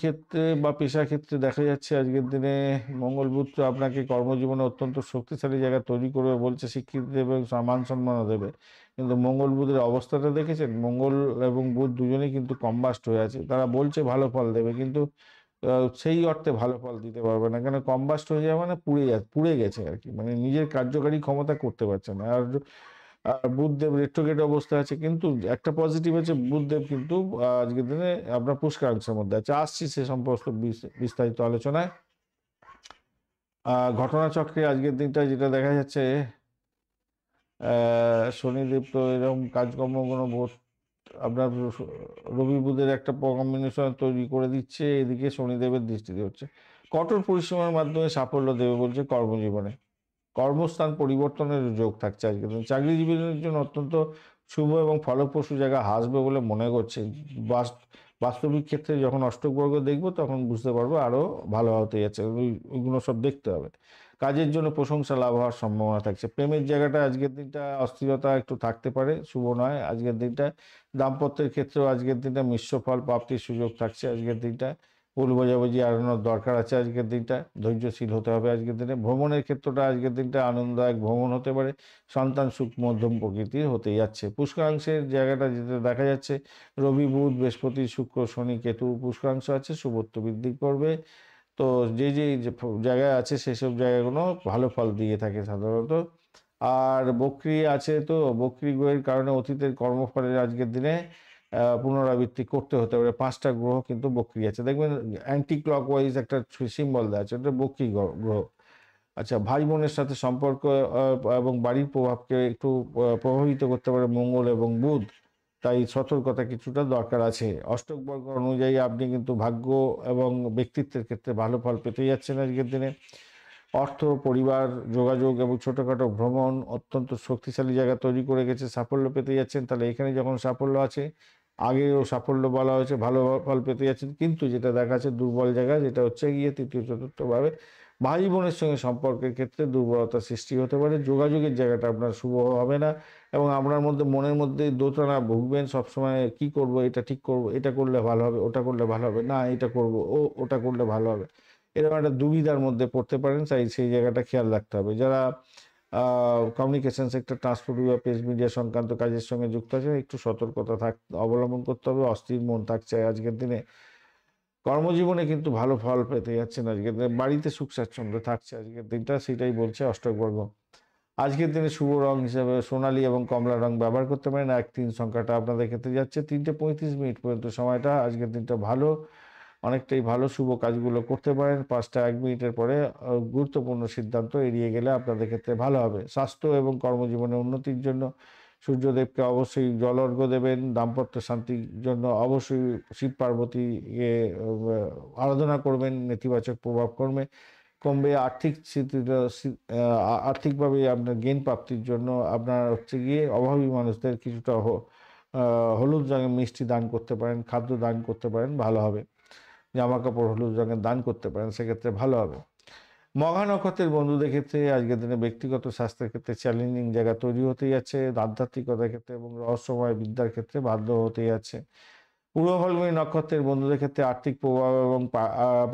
ক্ষেত্রে বা পেশা ক্ষেত্রে দেখা যাচ্ছে আজকের দিনে মঙ্গল বুধ তো আপনাকে কর্মজীবনে অত্যন্ত শক্তিশালী জায়গা তৈরি করবে বলছে, স্বীকৃতি দেবে, মান সম্মানও দেবে। কিন্তু মঙ্গল বুধের অবস্থাটা দেখেছেন, মঙ্গল এবং বুধ দুজনেই কিন্তু কম্বাস্ট হয়ে আছে। তারা বলছে ভালো ফল দেবে, কিন্তু সেই অর্থে ভালো ফল দিতে পারবে না, কেন কম্বাস্ট হয়ে যাওয়া মানে পুড়ে গেছে আর কি, মানে নিজের কার্যকারী ক্ষমতা করতে পারছে না। আর বুধদেব রেট্রোগেট অবস্থায় আছে, কিন্তু একটা পজিটিভ আছে, বুধদেব কিন্তু আজকের দিনে আপনার পুষ্করাংশের মধ্যে আছে। আসছি সে সম্পর্ক বিস্তারিত আলোচনায়। ঘটনাচক্রে আজকের দিনটা যেটা দেখা যাচ্ছে, শনিদেব তো এরকম কাজকর্মগুলো আপনার রবি বুধের একটা কম্বিনেশন তৈরি করে দিচ্ছে, এদিকে শনিদেবের দৃষ্টিতে হচ্ছে। কঠোর পরিশ্রমের মাধ্যমে সাফল্য দেবে বলছে কর্মজীবনে। কর্মস্থান পরিবর্তনের যোগ থাকছে আজকে। চাকরিজীবীদের জন্য অত্যন্ত শুভ এবং ফলপ্রসূ জায়গা হাসবে বলে মনে করছে। বাস্তবিক ক্ষেত্রে যখন অষ্টক বর্গ দেখবো তখন বুঝতে পারবো আরও ভালো হতে যাচ্ছে, ওইগুলো সব দেখতে হবে। কাজের জন্য প্রশংসা লাভ হওয়ার সম্ভাবনা থাকছে। প্রেমের জায়গাটা আজকের দিনটা অস্থিরতা একটু থাকতে পারে, শুভ নয় আজকের দিনটা। দাম্পত্যের ক্ষেত্রেও আজকের দিনটা মিশ্র ফল প্রাপ্তির সুযোগ থাকছে আজকের দিনটা। ভুল বোঝাবুঝি এড়ানোর দরকার আছে আজকের দিনটা, ধৈর্যশীল হতে হবে আজকের দিনে। ভ্রমণের ক্ষেত্রটা আজকের দিনটা আনন্দদায়ক ভ্রমণ হতে পারে, সন্তান সুখ মধ্যম প্রকৃতির হতে যাচ্ছে। পুষ্করাংশের জায়গাটা যেটা দেখা যাচ্ছে, রবি বুধ বৃহস্পতি শুক্র শনি কেতু পুষ্করাংশ আছে, শুভত্ব বৃদ্ধি করবে। তো যে জায়গায় আছে সেসব জায়গাগুলো ভালো ফল দিয়ে থাকে সাধারণত। আর বকরি আছে, তো বকরি গ্রহের কারণে অতীতের কর্মফলের আজকের দিনে পুনরাবৃত্তি করতে হতে পারে। 5টা গ্রহ কিন্তু বকরি আছে, দেখবেন অ্যান্টি ক্লকওয়াইজ একটা সিম্বল দেওয়া আছে, ওটা বকরি গ্রহ। আচ্ছা, ভাই বোনের সাথে সম্পর্ক এবং বাড়ির প্রভাবকে একটু প্রভাবিত করতে পারে মঙ্গল এবং বুধ, তাই সতর্কতা কিছুটা দরকার আছে। অষ্টক বর্গ অনুযায়ী আপনি কিন্তু ভাগ্য এবং ব্যক্তিত্বের ক্ষেত্রে ভালো ফল পেতে যাচ্ছেন আজকের দিনে। অর্থ, পরিবার, যোগাযোগ এবং ছোটোখাটো ভ্রমণ অত্যন্ত শক্তিশালী জায়গা তৈরি করে গেছে, সাফল্য পেতে যাচ্ছেন। তাহলে এখানে যখন সাফল্য আছে, আগেও সাফল্য বলা হয়েছে, ভালো ফল পেতে যাচ্ছেন, কিন্তু যেটা দেখা যাচ্ছে দুর্বল জায়গা, যেটা হচ্ছে গিয়ে তৃতীয় চতুর্থভাবে ভাই বোনের সঙ্গে সম্পর্কের ক্ষেত্রে দুর্বলতা সৃষ্টি হতে পারে। যোগাযোগের জায়গাটা আপনার শুভ হবে না, এবং আপনার মধ্যে মনের মধ্যে দোটানা ভুগবেন সবসময়, কি করব, এটা ঠিক করব, এটা করলে ভালো হবে, ওটা করলে ভালো হবে, না এটা করব, ওটা করলে ভালো হবে, এরকম একটা দুবিধার মধ্যে পড়তে পারেন। তাই সেই জায়গাটা খেয়াল রাখতে হবে। যারা কমিউনিকেশন সেক্টর, ট্রান্সপোর্ট বা প্রেস মিডিয়া সংক্রান্ত কাজের সঙ্গে যুক্ত আছে, একটু সতর্কতা অবলম্বন করতে হবে। অস্থির মন থাকছে আজকের দিনে। কর্মজীবনে কিন্তু ভালো ফল পেতে যাচ্ছেন আজকের দিনে। বাড়িতে সুখ স্বাচ্ছন্দ্য থাকছে আজকের দিনটা, সেটাই বলছে অষ্টক বর্গ। আজকের দিনে শুভ রং হিসেবে সোনালী এবং কমলা রং ব্যবহার করতে পারেন। 1-3 সংখ্যাটা আপনাদের ক্ষেত্রে যাচ্ছে। 3:35 পর্যন্ত সময়টা আজকের দিনটা ভালো, অনেকটাই ভালো, শুভ কাজগুলো করতে পারেন। 5:01 পরে গুরুত্বপূর্ণ সিদ্ধান্ত এড়িয়ে গেলে আপনাদের ক্ষেত্রে ভালো হবে। স্বাস্থ্য এবং কর্মজীবনে উন্নতির জন্য সূর্যদেবকে অবশ্যই জল অর্ঘ্য দেবেন। দাম্পত্য শান্তির জন্য অবশ্যই শিব পার্বতীকে আরাধনা করবেন, নেতিবাচক প্রভাব কমবে। আর্থিকভাবে আপনার গেইন প্রাপ্তির জন্য আপনার হচ্ছে গিয়ে অভাবী মানুষদের কিছুটা হলুদ রঙের মিষ্টি দান করতে পারেন, খাদ্য দান করতে পারেন, ভালো হবে। জামা কাপড় হলুদ রঙের দান করতে পারেন, সেক্ষেত্রে ভালো হবে। মঘা নক্ষত্রের বন্ধুদের ক্ষেত্রে আজকের দিনে ব্যক্তিগত স্বাস্থ্যের ক্ষেত্রে চ্যালেঞ্জিং জায়গা তৈরি হতে যাচ্ছে। আধ্যাত্মিকতার ক্ষেত্রে এবং রহস্যময় বিদ্যার ক্ষেত্রে বাধ্য হতে যাচ্ছে। পূর্ব ফাল্গুনী নক্ষত্রের বন্ধুদের ক্ষেত্রে আর্থিক প্রভাব এবং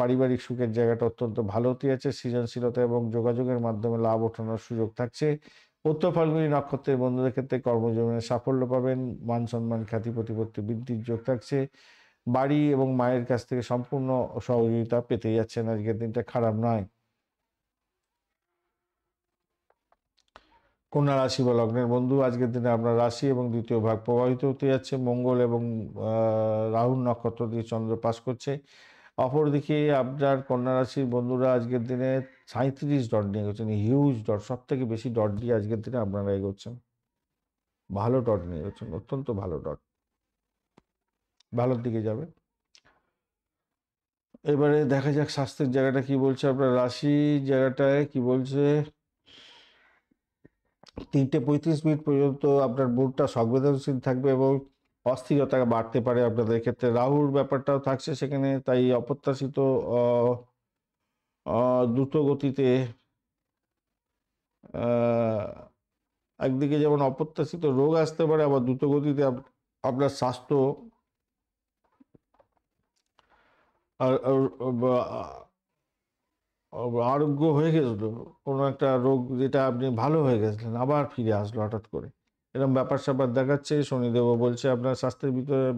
পারিবারিক সুখের জায়গাটা অত্যন্ত ভালো হতে যাচ্ছে। সৃজনশীলতা এবং যোগাযোগের মাধ্যমে লাভ ওঠানোর সুযোগ থাকছে। উত্তর ফাল্গুনী নক্ষত্রের বন্ধুদের ক্ষেত্রে কর্মজীবনে সাফল্য পাবেন। মান সম্মান, খ্যাতি, প্রতিপত্তি বৃদ্ধির যোগ থাকছে। বাড়ি এবং মায়ের কাছ থেকে সম্পূর্ণ সহযোগিতা পেতে যাচ্ছেন, আজকের দিনটা খারাপ নয়। কন্যা রাশি বা লগ্নের বন্ধু, আজকের দিনে আপনার রাশি এবং দ্বিতীয় ভাগ প্রভাবিত হতে যাচ্ছে। মঙ্গল এবং রাহুর নক্ষত্র দিয়ে চন্দ্র পাস করছে। অপরদিকে আপনার কন্যা রাশির বন্ধুরা আজকের দিনে 37 ডট নিয়ে এগোচ্ছেন, হিউজ ডট, সব থেকে বেশি ডট দিয়ে আজকের দিনে আপনারা এগোচ্ছেন। ভালো ডট নিয়ে এগোচ্ছেন, অত্যন্ত ভালো ডট, ভালোর দিকে যাবে। এবারে দেখা যাক স্বাস্থ্যের জায়গাটা কি বলছে, আপনার রাশি জায়গাটায় কি বলছে। 3:35 পর্যন্ত আপনার মুডটা সংবেদনশীল থাকবে এবং অস্থিরতা বাড়তে পারে আপনাদের ক্ষেত্রে। রাহুর ব্যাপারটাও থাকছে সেখানে, তাই অপ্রত্যাশিত আহ, দ্রুত গতিতে আহ, একদিকে যেমন অপ্রত্যাশিত রোগ আসতে পারে, আবার দ্রুত গতিতে আপনার স্বাস্থ্য আর- আর- আরোগ্য হয়ে গেছিল, কোনো একটা রোগ যেটা আপনি ভালো হয়ে গেছিলেন আবার ফিরে আসলো হঠাৎ করে, এরকম ব্যাপার স্যাপার দেখাচ্ছে। শনিদেবও বলছে আপনার স্বাস্থ্যের ভিতরে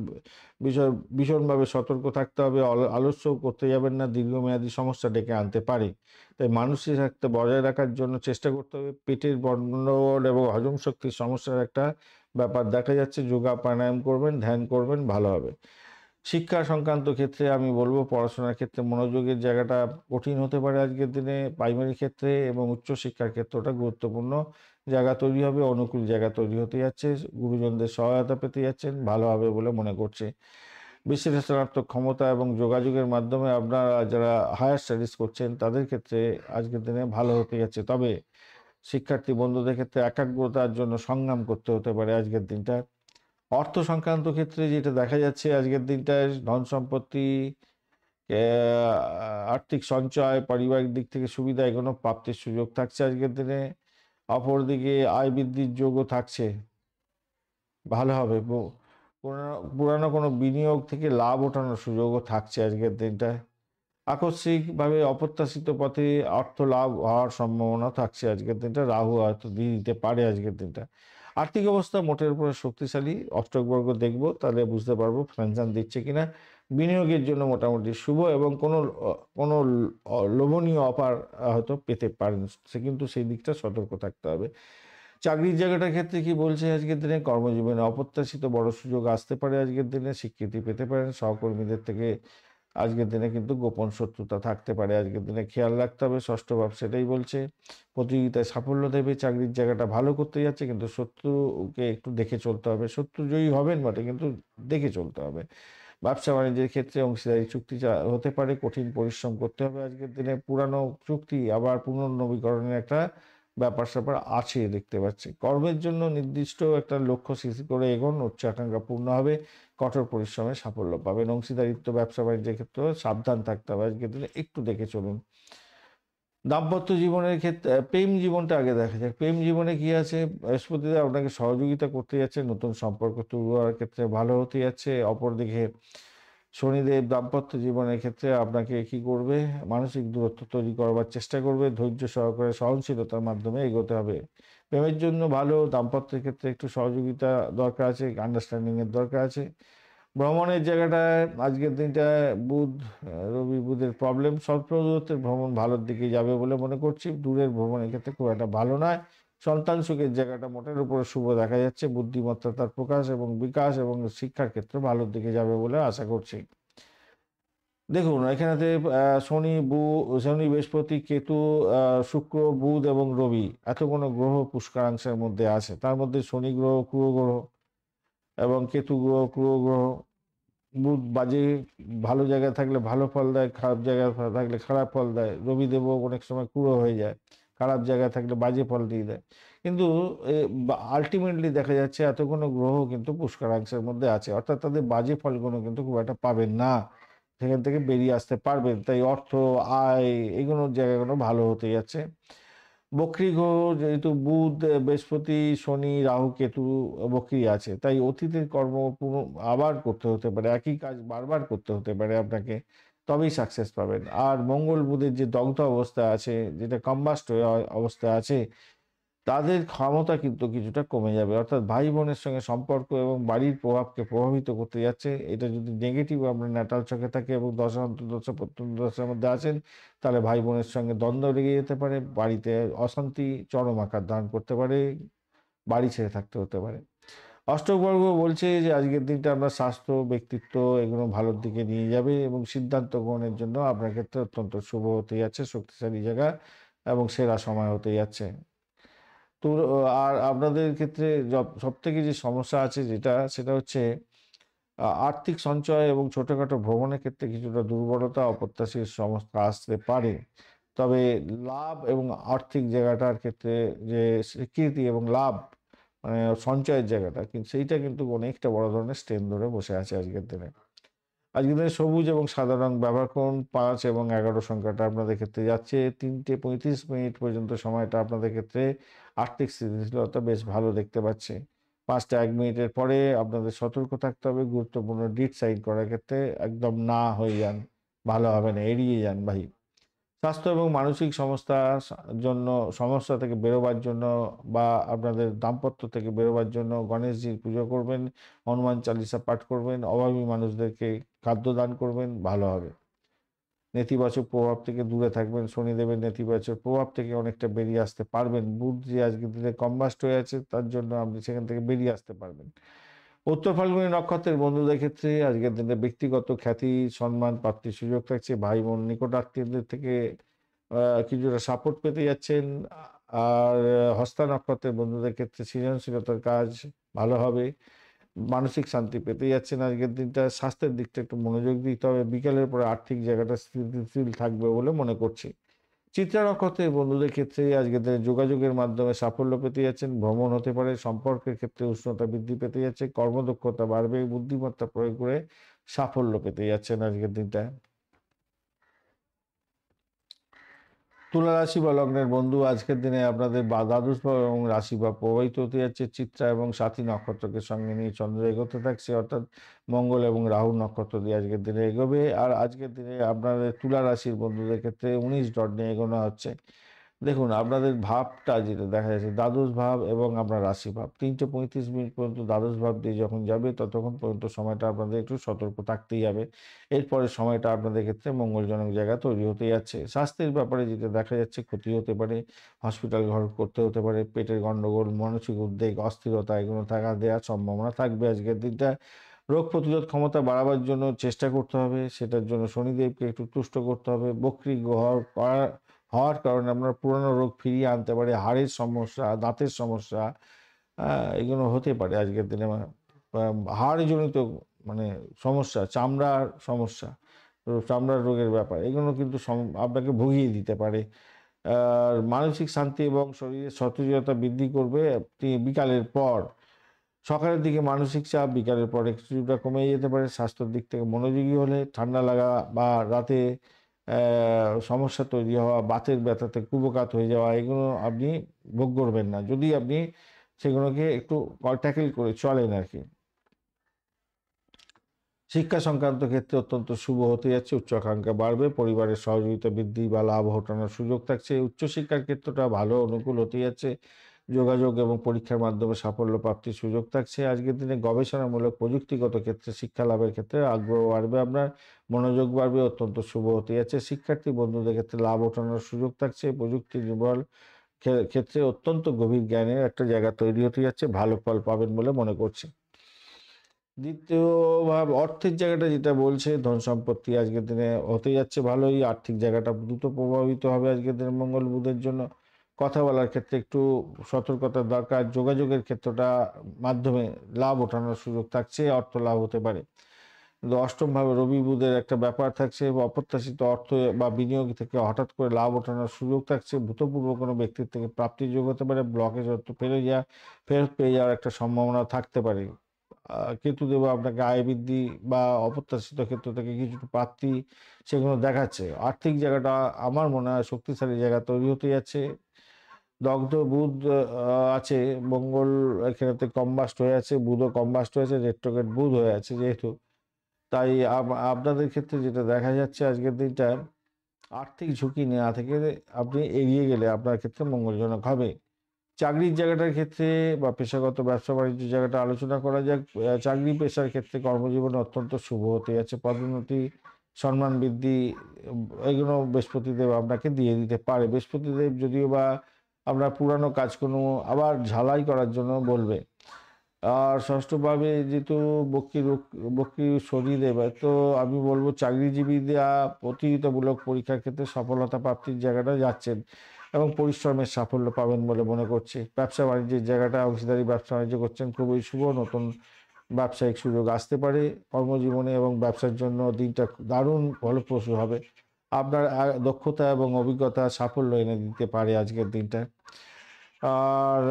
বিষয় ভীষণভাবে সতর্ক থাকতে হবে, আলস্য করতে যাবেন না, দীর্ঘমেয়াদী সমস্যা ডেকে আনতে পারে। তাই মানসিক স্বাস্থ্য বজায় রাখার জন্য চেষ্টা করতে হবে। পেটের গন্ডগোল এবং হজম শক্তির সমস্যার একটা ব্যাপার দেখা যাচ্ছে, যোগা প্রাণায়াম করবেন, ধ্যান করবেন, ভালো হবে। শিক্ষা সংক্রান্ত ক্ষেত্রে আমি বলবো পড়াশোনার ক্ষেত্রে মনোযোগের জায়গাটা কঠিন হতে পারে আজকের দিনে, প্রাইমারি ক্ষেত্রে এবং উচ্চশিক্ষার ক্ষেত্রটা গুরুত্বপূর্ণ জায়গা তৈরি হবে, অনুকূল জায়গা তৈরি হতে যাচ্ছে, গুরুজনদের সহায়তা পেতে যাচ্ছেন, ভালো হবে বলে মনে করছে। বিশ্লেষণাত্মক ক্ষমতা এবং যোগাযোগের মাধ্যমে আপনারা যারা হায়ার স্টাডিজ করছেন তাদের ক্ষেত্রে আজকের দিনে ভালো হতে যাচ্ছে। তবে শিক্ষার্থী বন্ধুদের ক্ষেত্রে একাগ্রতার জন্য সংগ্রাম করতে হতে পারে আজকের দিনটা। অর্থ সংক্রান্ত ক্ষেত্রে যেটা দেখা যাচ্ছে আজকের দিনটায়, ধন সম্পত্তি, আর্থিক সঞ্চয়, পারিবারিক দিক থেকে সুবিধা এগুলো প্রাপ্তির সুযোগ থাকছে আজকের দিনে। অপরদিকে আয় বৃদ্ধির যোগও থাকছে, ভালো হবে। পুরানো কোনো বিনিয়োগ থেকে লাভ ওঠানোর সুযোগও থাকছে আজকের দিনটায়। আকস্মিকভাবে অপ্রত্যাশিত পথে অর্থ লাভ হওয়ার সম্ভাবনা থাকছে আজকের দিনটা, রাহু হয়তো দিয়ে দিতে পারে আজকের দিনটা। আর্থিক অবস্থা মোটের উপরে শক্তিশালী, অষ্টকবর্গ দেখবো তাহলে বুঝতে পারবো ফ্যানশন দিচ্ছে কিনা। বিনিয়োগের জন্য মোটামুটি শুভ এবং কোনো লোভনীয় অফার হয়তো পেতে পারেন, সে কিন্তু সেই দিকটা সতর্ক থাকতে হবে। চাকরির জায়গাটার ক্ষেত্রে কি বলছে আজকের দিনে, কর্মজীবনে অপ্রত্যাশিত বড় সুযোগ আসতে পারে আজকের দিনে, স্বীকৃতি পেতে পারেন সহকর্মীদের থেকে। আজকের দিনে কিন্তু গোপন শত্রুতা থাকতে পারে, আজকের দিনে খেয়াল রাখতে হবে। ষষ্ঠ ভাব সেটাই বলছে প্রতিযোগিতায় সাফল্য দেবে, চাকরির জায়গাটা ভালো করতে যাচ্ছে, কিন্তু শত্রুকে একটু দেখে চলতে হবে। শত্রু জয়ী হবেন বটে, কিন্তু দেখে চলতে হবে। ব্যবসা বাণিজ্যের ক্ষেত্রে অংশীদারি চুক্তি হতে পারে, কঠিন পরিশ্রম করতে হবে আজকের দিনে। পুরানো চুক্তি আবার পুনর্নবীকরণের একটা ব্যাপার স্যাপার আছে দেখতে পাচ্ছি। কর্মের জন্য নির্দিষ্ট একটা লক্ষ্য স্থির করে এগোন, উচ্চাকাঙ্ক্ষা পূর্ণ হবে, কঠোর পরিশ্রমে সাফল্য পাবেন। অংশীদারিত্ব ব্যবসা বাণিজ্যের ক্ষেত্রে সাবধান থাকতে হবে আজকের দিনে, একটু দেখে চলুন। দাম্পত্য জীবনের ক্ষেত্রে প্রেম জীবনটা আগে দেখা যাক। প্রেম জীবনে কি আছে, বৃহস্পতিদেব আপনাকে সহযোগিতা করতে যাচ্ছে, নতুন সম্পর্ক তৈরি হওয়ার ক্ষেত্রে ভালো হতে যাচ্ছে। অপরদিকে শনিদেব দাম্পত্য জীবনের ক্ষেত্রে আপনাকে কি করবে, মানসিক দূরত্ব তৈরি করবার চেষ্টা করবে, ধৈর্য সহকারে সহনশীলতার মাধ্যমে এগোতে হবে। প্রেমের জন্য ভালো, দাম্পত্যের ক্ষেত্রে একটু সহযোগিতা দরকার আছে, আন্ডারস্ট্যান্ডিং এর দরকার আছে। ভ্রমণের জায়গাটায় আজকের দিনটায় বুধ, রবি বুধের প্রবলেম, স্বল্প দূরত্বের ভ্রমণ ভালোর দিকে যাবে বলে মনে করছি, দূরের ভ্রমণের ক্ষেত্রে খুব একটা ভালো নয়। সন্তান সুখের জায়গাটা মোটের উপরে শুভ দেখা যাচ্ছে, বুদ্ধিমত্তা তার প্রকাশ এবং বিকাশ এবং শিক্ষার ক্ষেত্রে ভালোর দিকে যাবে বলে আশা করছি। দেখুন এখানেতে শনি বৃহস্পতি কেতু, শুক্র বুধ এবং রবি, এত কোনো গ্রহ পুষ্করাংশের মধ্যে আছে। তার মধ্যে শনি গ্রহ ক্রুর গ্রহ এবং কেতু গ্রহ ক্রুর গ্রহ। বুধ বাজে, ভালো জায়গায় থাকলে ভালো ফল দেয়, খারাপ জায়গায় থাকলে খারাপ ফল দেয়। রবিদেবও অনেক সময় ক্রূর হয়ে যায়, খারাপ জায়গায় থাকলে বাজে ফল দিয়ে দেয়। কিন্তু আলটিমেটলি দেখা যাচ্ছে এতগুলো গ্রহ কিন্তু পুষ্করাংশের মধ্যে আছে, অর্থাৎ তাদের বাজে ফলগুলো কিন্তু খুব একটা পাবেন না, সেখান থেকে বেরিয়ে আসতে পারবেন। তাই অর্থ, আয়, এগুলোর জায়গাগুলো ভালো হতে যাচ্ছে। বক্রী গ্রহ যেহেতু বুধ, বৃহস্পতি, শনি, রাহু, কেতু বক্রী আছে, তাই অতীতের কর্ম আবার করতে হতে পারে, একই কাজ বারবার করতে হতে পারে আপনাকে, তবেই সাকসেস পাবেন। আর মঙ্গল বুধের যে দগ্ধ অবস্থা আছে, যেটা কম্বাস্ট অবস্থা আছে, তাদের ক্ষমতা কিন্তু কিছুটা কমে যাবে, অর্থাৎ ভাই বোনের সঙ্গে সম্পর্ক এবং বাড়ির প্রভাবকে প্রভাবিত করতে যাচ্ছে। এটা যদি নেগেটিভ আপনার ন্যাটাল চোখে থাকে এবং দশা অন্তর্দশা প্রত্যন্তদশার মধ্যে আছেন, তাহলে ভাই বোনের সঙ্গে দ্বন্দ্ব লেগে যেতে পারে, বাড়িতে অশান্তি চরম আকার ধারণ করতে পারে, বাড়ি ছেড়ে থাকতে হতে পারে। অষ্টবর্গ বলছে যে আজকের দিনটা আপনার স্বাস্থ্য, ব্যক্তিত্ব এগুলো ভালোর দিকে নিয়ে যাবে এবং সিদ্ধান্ত গ্রহণের জন্য আপনার ক্ষেত্রে অত্যন্ত শুভ হতে যাচ্ছে, শক্তিশালী জায়গা এবং সেরা সময় হতে যাচ্ছে। তো আর আপনাদের ক্ষেত্রে সব থেকে যে সমস্যা আছে যেটা, সেটা হচ্ছে আর্থিক সঞ্চয় এবং ছোটখাটো ভ্রমণের ক্ষেত্রে কিছুটা দুর্বলতা অপ্রত্যাশিত সমস্যা আসতে পারে। তবে লাভ এবং আর্থিক জায়গাটার ক্ষেত্রে যে স্বীকৃতি এবং লাভ মানে সঞ্চয়ের জায়গাটা কিন্তু সেইটা কিন্তু অনেকটা বড় ধরনের স্ট্রেন ধরে বসে আছে আজকের দিনে। আজকের দিনে সবুজ এবং সাদা রং ব্যবহার করুন। ৫ এবং ১১ সংখ্যাটা আপনাদের ক্ষেত্রে যাচ্ছে। ৩:৩৫ পর্যন্ত সময়টা আপনাদের ক্ষেত্রে আর্থিক স্থিতিশীলতা বেশ ভালো দেখতে পাচ্ছি। ৫টা ১ মিনিটের পরে আপনাদের সতর্ক থাকতে হবে। গুরুত্বপূর্ণ ডিড সাইন করার ক্ষেত্রে একদম না হয়ে যান। ভালো হবে না, এড়িয়ে যান ভাই। স্বাস্থ্য এবং মানসিক জন্য সমস্যা থেকে বেরোবার জন্য বা আপনাদের দাম্পত্য থেকে বেরোবার জন্য গণেশজির পুজো করবেন, হনুমান চালিসা পাঠ করবেন, অভাবী মানুষদেরকে খাদ্য দান করবেন, ভালো হবে। নেতিবাচক প্রভাব থেকে দূরে থাকবেন। শনিদেবের নেতিবাচক প্রভাব থেকে অনেকটা বেরিয়ে আসতে পারবেন। বুধ যে আজকের দিনে কম্বাস্ট হয়ে আছে তার জন্য আপনি সেখান থেকে বেরিয়ে আসতে পারবেন। উত্তর ফাল্গুনী নক্ষত্রের বন্ধুদের ক্ষেত্রে আজকের দিনে ব্যক্তিগত খ্যাতি, সম্মান প্রাপ্তির সুযোগ থাকছে। ভাই বোন নিকট আত্মীয়দের থেকে কিছুটা সাপোর্ট পেতে যাচ্ছেন। আর হস্তা নক্ষত্রের বন্ধুদের ক্ষেত্রে সৃজনশীলতার কাজ ভালো হবে। মানসিক শান্তি পেতে যাচ্ছেন আজকের দিনটা। স্বাস্থ্যের দিকটা একটু মনোযোগ দিতে হবে। বিকেলের পরে আর্থিক জায়গাটা স্থিতিশীল থাকবে বলে মনে করছি। চিত্রা নক্ষত্রের বন্ধুদের ক্ষেত্রে আজকের দিনে যোগাযোগের মাধ্যমে সাফল্য পেতে যাচ্ছেন। ভ্রমণ হতে পারে। সম্পর্কের ক্ষেত্রে উষ্ণতা বৃদ্ধি পেতে যাচ্ছে। কর্মদক্ষতা বাড়বে। বুদ্ধিমত্তা প্রয়োগ করে সাফল্য পেতে যাচ্ছেন আজকের দিনটা। তুলা রাশি বা লগ্নের বন্ধু আজকের দিনে আপনাদের দ্বাদশ ভাব এবং রাশি বা প্রবাহিত হতে যাচ্ছে। চিত্রা এবং সাথী নক্ষত্রকে সঙ্গে নিয়ে চন্দ্র এগোতে থাকছে, অর্থাৎ মঙ্গল এবং রাহু নক্ষত্র দিয়ে আজকের দিনে এগোবে। আর আজকের দিনে আপনাদের তুলা রাশির বন্ধুদের ক্ষেত্রে ১৯ ডট নিয়ে এগোনো হচ্ছে। দেখুন আপনাদের ভাবটা যেটা দেখা যাচ্ছে দ্বাদশ ভাব এবং আপনার রাশি ভাব ৩:৩৫ পর্যন্ত দ্বাদশ ভাব দিয়ে যখন যাবে ততক্ষণ পর্যন্ত সময়টা আপনাদের একটু সতর্ক থাকতেই হবে। এরপরে সময়টা আপনাদের ক্ষেত্রে মঙ্গলজনক জায়গা তৈরি হতে যাচ্ছে। স্বাস্থ্যের ব্যাপারে যেটা দেখা যাচ্ছে ক্ষতি হতে পারে, হসপিটাল ঘর করতে হতে পারে, পেটের গন্ডগোল, মানসিক উদ্বেগ, অস্থিরতা এগুলো থাকা দেওয়ার সম্ভাবনা থাকবে আজকের দিনটা। রোগ প্রতিরোধ ক্ষমতা বাড়াবার জন্য চেষ্টা করতে হবে। সেটার জন্য শনিদেবকে একটু তুষ্ট করতে হবে। বক্রী হওয়ার কারণে আপনার পুরনো রোগ ফিরিয়ে আনতে পারে। হাড়ের সমস্যা, দাঁতের সমস্যা এগুলো হতে পারে আজকের দিনে। হাড়জনিত মানে সমস্যা, চামড়ার সমস্যা, চামড়ার রোগের ব্যাপার এগুলো কিন্তু আপনাকে ভুগিয়ে দিতে পারে। আর মানসিক শান্তি এবং শরীরের সতেজতা বৃদ্ধি করবে বিকালের পর। সকালের দিকে মানসিক চাপ, বিকালের পরে কিছুটা কমে যেতে পারে। স্বাস্থ্যের দিক থেকে মনোযোগী হলে ঠান্ডা লাগা বা রাতে সমস্যা তৈরি হওয়া, বাতের ব্যথাতে কুপোকাত হয়ে যাওয়া এগুলো আপনি ভোগ করবেন না। যদি আপনি সেগুলোকে একটু ট্যাকেল করে চলেন আরকি। শিক্ষা সংক্রান্ত ক্ষেত্রে অত্যন্ত শুভ হতে যাচ্ছে। উচ্চাকাঙ্ক্ষা বাড়বে। পরিবারের সহযোগিতা বৃদ্ধি বা লাভ ঘটানোর সুযোগ থাকছে। উচ্চশিক্ষার ক্ষেত্রটা ভালো অনুকূল হতে যাচ্ছে। যোগাযোগ এবং পরীক্ষার মাধ্যমে সাফল্য প্রাপ্তির সুযোগ থাকছে। আজকের দিনে গবেষণামূলক প্রযুক্তিগত ক্ষেত্রে শিক্ষা লাভের ক্ষেত্রে আগ্রহ বাড়বে আপনার, মনোযোগ বাড়বে, অত্যন্ত শুভ হতে যাচ্ছে। শিক্ষার্থী বন্ধুদের ক্ষেত্রে লাভ ওঠানোর সুযোগ থাকছে। প্রযুক্তি নির্ভর ক্ষেত্রে অত্যন্ত গভীর জ্ঞানের একটা জায়গা তৈরি হতে যাচ্ছে। ভালো ফল পাবেন বলে মনে করছি। দ্বিতীয় ভাব অর্থের জায়গাটা যেটা বলছে ধন সম্পত্তি আজকের দিনে হতে যাচ্ছে ভালোই। আর্থিক জায়গাটা দ্রুত প্রভাবিত হবে আজকের দিনে মঙ্গল বুধের জন্য। কথা বলার ক্ষেত্রে একটু সতর্কতার দরকার। যোগাযোগের ক্ষেত্রটা মাধ্যমে লাভ ওঠানোর সুযোগ থাকছে, অর্থ লাভ হতে পারে। কিন্তু অষ্টম ভাবে রবি বুধের একটা ব্যাপার থাকছে। অপ্রত্যাশিত অর্থ বা বিনিয়োগ থেকে হঠাৎ করে লাভ ওঠানোর সুযোগ থাকছে। ভূতপূর্ব কোনো ব্যক্তির থেকে প্রাপ্তির যোগ হতে পারে। ব্লকেজ অর্থ ফেরত পেয়ে যাওয়ার একটা সম্ভাবনা থাকতে পারে। কেতুদেব আপনাকে আয় বৃদ্ধি বা অপ্রত্যাশিত ক্ষেত্র থেকে কিছুটা প্রাপ্তি সেগুলো দেখাচ্ছে। আর্থিক জায়গাটা আমার মনে হয় শক্তিশালী জায়গা তৈরি হতে যাচ্ছে। দগ্ধ বুধ আছে, মঙ্গল এখানেতে কম্বাস্ট হয়ে আছে, বুধও কম্বাস্ট হয়ে আছে, রেট্রোগেট বুধ হয়ে আছে যেহেতু। তাই আপনাদের ক্ষেত্রে যেটা দেখা যাচ্ছে আজকের দিনটা আর্থিক ঝুঁকি নেওয়া থেকে আপনি এড়িয়ে গেলে আপনার ক্ষেত্রে মঙ্গলজনক হবে। চাকরির জায়গাটার ক্ষেত্রে বা পেশাগত ব্যবসা বাণিজ্যের জায়গাটা আলোচনা করা যাক। চাকরি পেশার ক্ষেত্রে কর্মজীবনে অত্যন্ত শুভ হতে যাচ্ছে। পদোন্নতি, সম্মান বৃদ্ধি এগুলো বৃহস্পতিদেব আপনাকে দিয়ে দিতে পারে। বৃহস্পতিদেব যদিও বা আপনার পুরানো কাজকর্ম আবার ঝালাই করার জন্য বলবে। আর ষষ্ঠভাবে যেহেতু বক্রী শনিদেব, তো আমি বলবো চাকরিজীবীরা প্রতিযোগিতামূলক পরীক্ষার ক্ষেত্রে সফলতা প্রাপ্তির জায়গাটা যাচ্ছেন এবং পরিশ্রমের সাফল্য পাবেন বলে মনে করছি। ব্যবসা বাণিজ্যের জায়গাটা অংশীদারি ব্যবসা বাণিজ্য করছেন খুবই শুভ। নতুন ব্যবসায়িক সুযোগ আসতে পারে কর্মজীবনে, এবং ব্যবসার জন্য দিনটা দারুণ ফলপ্রসূ হবে। আপনার দক্ষতা এবং অভিজ্ঞতা সাফল্য এনে দিতে পারে আজকের দিনটা। আর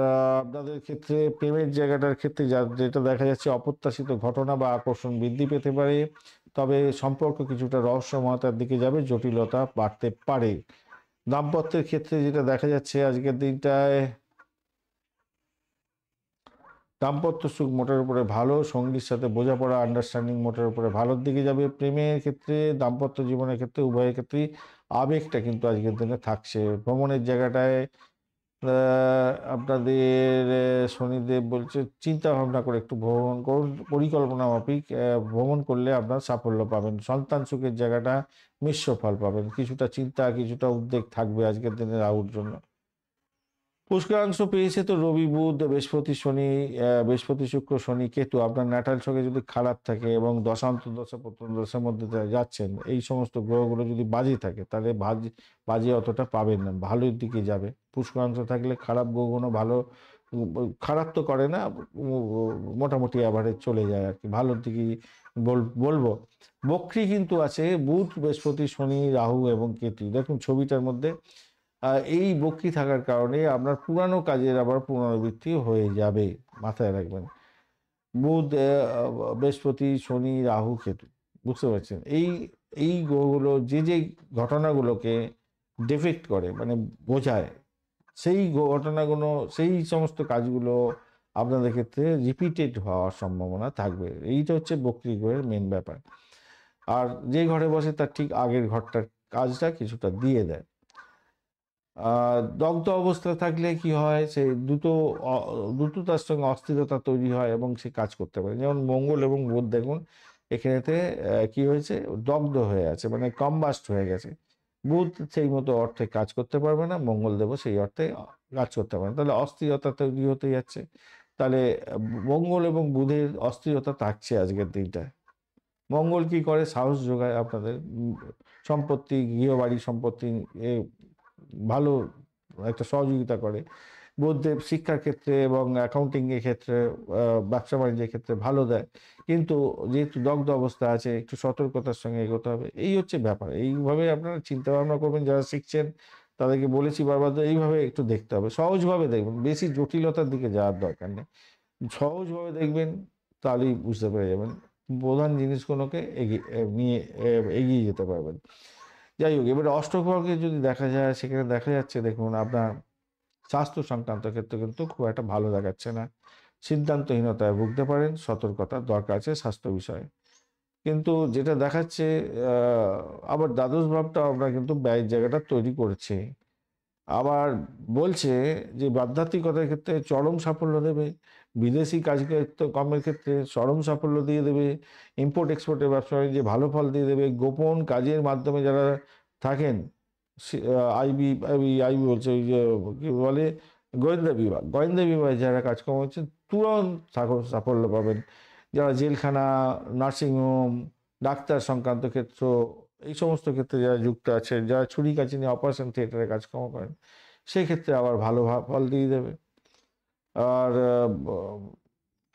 আপনাদের ক্ষেত্রে প্রেমের জায়গাটার ক্ষেত্রে যেটা দেখা যাচ্ছে, অপ্রত্যাশিত ঘটনা বা আকর্ষণ বৃদ্ধি পেতে পারে, তবে সম্পর্ক কিছুটা রহস্যময়তার দিকে যাবে, জটিলতা বাড়তে পারে। দাম্পত্যের ক্ষেত্রে যেটা দেখা যাচ্ছে আজকের দিনটায়, দাম্পত্য সুখ মোটের উপরে ভালো, সঙ্গীর সাথে বোঝাপড়া আন্ডারস্ট্যান্ডিং মোটের উপরে ভালোর দিকে যাবে। প্রেমের ক্ষেত্রে, দাম্পত্য জীবনের ক্ষেত্রে উভয়ের ক্ষেত্রেই আবেগটা কিন্তু আজকের দিনে থাকছে। ভ্রমণের জায়গাটায় আপনাদের শনিদেব বলছে চিন্তা ভাবনা করে একটু ভ্রমণ করুন, পরিকল্পনা মাফিক ভ্রমণ করলে আপনার সাফল্য পাবেন। সন্তান সুখের জায়গাটা মিশ্র ফল পাবেন, কিছুটা চিন্তা কিছুটা উদ্বেগ থাকবে আজকের দিনে রাহুর জন্য। পুষ্করাংশ পেয়েছে তো রবি বুধ বৃহস্পতি শনি, বৃহস্পতি শুক্র শনি কেতু। আপনার ন্যাটাল ছকে যদি খারাপ থাকে এবং দশা প্রথম দশার মধ্যে যাচ্ছেন, এই সমস্ত গ্রহগুলো যদি বাজে থাকে, তাহলে বাজে অতটা পাবেন না, ভালোর দিকে যাবে। পুষ্করাংশ থাকলে খারাপ গ্রহগুলো ভালো, খারাপ তো করে না, মোটামুটি অ্যাভারেজ চলে যায় আর কি, ভালোর দিকে বলবো। বক্রী কিন্তু আছে বুধ বৃহস্পতি শনি রাহু এবং কেতু। দেখুন ছবিটার মধ্যে এই বক্রী থাকার কারণে আপনার পুরানো কাজের আবার পুনরাবৃত্তি হয়ে যাবে, মাথায় রাখবেন। বুধ বৃহস্পতি শনি রাহু কেতু, বুঝতে পারছেন, এই এই গ্রহগুলো যে ঘটনাগুলোকে ডিফেক্ট করে, মানে বোঝায়, সেই ঘটনাগুলো, সেই সমস্ত কাজগুলো আপনাদের ক্ষেত্রে রিপিটেড হওয়ার সম্ভাবনা থাকবে। এইটা হচ্ছে বক্রী গ্রহের মেন ব্যাপার। আর যে ঘরে বসে তার ঠিক আগের ঘরটার কাজটা কিছুটা দিয়ে দেয়। দগ্ধ অবস্থায় থাকলে কি হয়, সে দ্রুততার সঙ্গে অস্থিরতা তৈরি হয় এবং সে কাজ করতে পারে। যেমন মঙ্গল এবং বুধ দেখুন এখানেতে কি হয়েছে, দগ্ধ হয়ে আছে, মানে কম্বাস্ট হয়ে গেছে। বুধ সেই মতো অর্থে কাজ করতে পারবে না, মঙ্গলদেবও সেই অর্থে কাজ করতে পারে না, তাহলে অস্থিরতা তৈরি হতে যাচ্ছে। তাহলে মঙ্গল এবং বুধের অস্থিরতা থাকছে আজকের দিনটায়। মঙ্গল কি করে, সাহস যোগায় আপনাদের, সম্পত্তি গৃহবাড়ি সম্পত্তি ভালো একটা সহযোগিতা করে। বুধদেব শিক্ষার ক্ষেত্রে এবং অ্যাকাউন্টিংয়ের ক্ষেত্রে, ব্যবসা বাণিজ্যের ক্ষেত্রে ভালো দেয়, কিন্তু যেহেতু দগ্ধ অবস্থা আছে একটু সতর্কতার সঙ্গে এগোতে হবে, এই হচ্ছে ব্যাপার। এইভাবে আপনারা চিন্তা ভাবনা করবেন, যারা শিখছেন তাদেরকে বলেছি বারবার, এইভাবে একটু দেখতে হবে, সহজভাবে দেখবেন, বেশি জটিলতার দিকে যাওয়ার দরকার নেই, সহজভাবে দেখবেন, তাহলেই বুঝতে পেরে যাবেন, প্রধান জিনিসগুলোকে নিয়ে এগিয়ে যেতে পারবেন। যাই হোক, এবারে অষ্টগ্রহকে যদি দেখা যায়, সেখানে দেখা যাচ্ছে দেখুন আপনার স্বাস্থ্য সংক্রান্ত ক্ষেত্রে কিন্তু খুব একটা ভালো দেখাচ্ছে না, সিদ্ধান্তহীনতায় ভুগতে পারেন, সতর্কতার দরকার আছে স্বাস্থ্য বিষয়ে। কিন্তু যেটা দেখাচ্ছে আবার দ্বাদশ ভাবটা আমরা কিন্তু ব্যয়ের জায়গাটা তৈরি করেছে, আবার বলছে যে আধ্যাত্মিকতার ক্ষেত্রে চরম সাফল্য দেবে, বিদেশি কাজ কর্মের ক্ষেত্রে চরম সাফল্য দিয়ে দেবে, ইম্পোর্ট এক্সপোর্টের ব্যবসা বাণিজ্যে ভালো ফল দিয়ে দেবে, গোপন কাজের মাধ্যমে যারা থাকেন, আইবি আইবি আইবি বলছে, ওই যে কী বলে, গোয়েন্দা বিভাগে যারা কাজকর্ম হচ্ছে তুরন্ত সাফল্য পাবেন। যারা জেলখানা, নার্সিংহোম, ডাক্তার সংক্রান্ত ক্ষেত্র, এই সমস্ত ক্ষেত্রে যারা যুক্ত আছেন, যারা ছুরি কাঁচি নিয়ে অপারেশন থিয়েটারে কাজকর্ম করেন, সেই ক্ষেত্রে আবার ভালো ফল দিয়ে দেবে। আর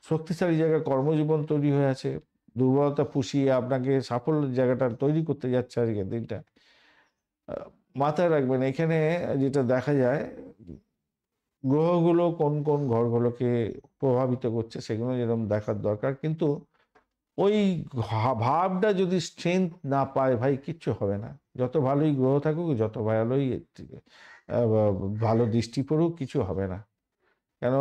শক্তিশালী জায়গায় কর্মজীবন তৈরি হয়ে আছে, দুর্বলতা পুষিয়ে আপনাকে সাফল্যের জায়গাটা তৈরি করতে যাচ্ছে আজকের দিনটা। মাথায় রাখবেন, এখানে যেটা দেখা যায়, গ্রহগুলো কোন কোন ঘরগুলোকে প্রভাবিত করছে সেগুলো যেরকম দেখার দরকার, কিন্তু ওই ভাবটা যদি স্ট্রেংথ না পায় ভাই, কিচ্ছু হবে না। যত ভালোই গ্রহ থাকুক, যত ভালোই ভালো দৃষ্টি পড়ুক, কিছু হবে না। কেন,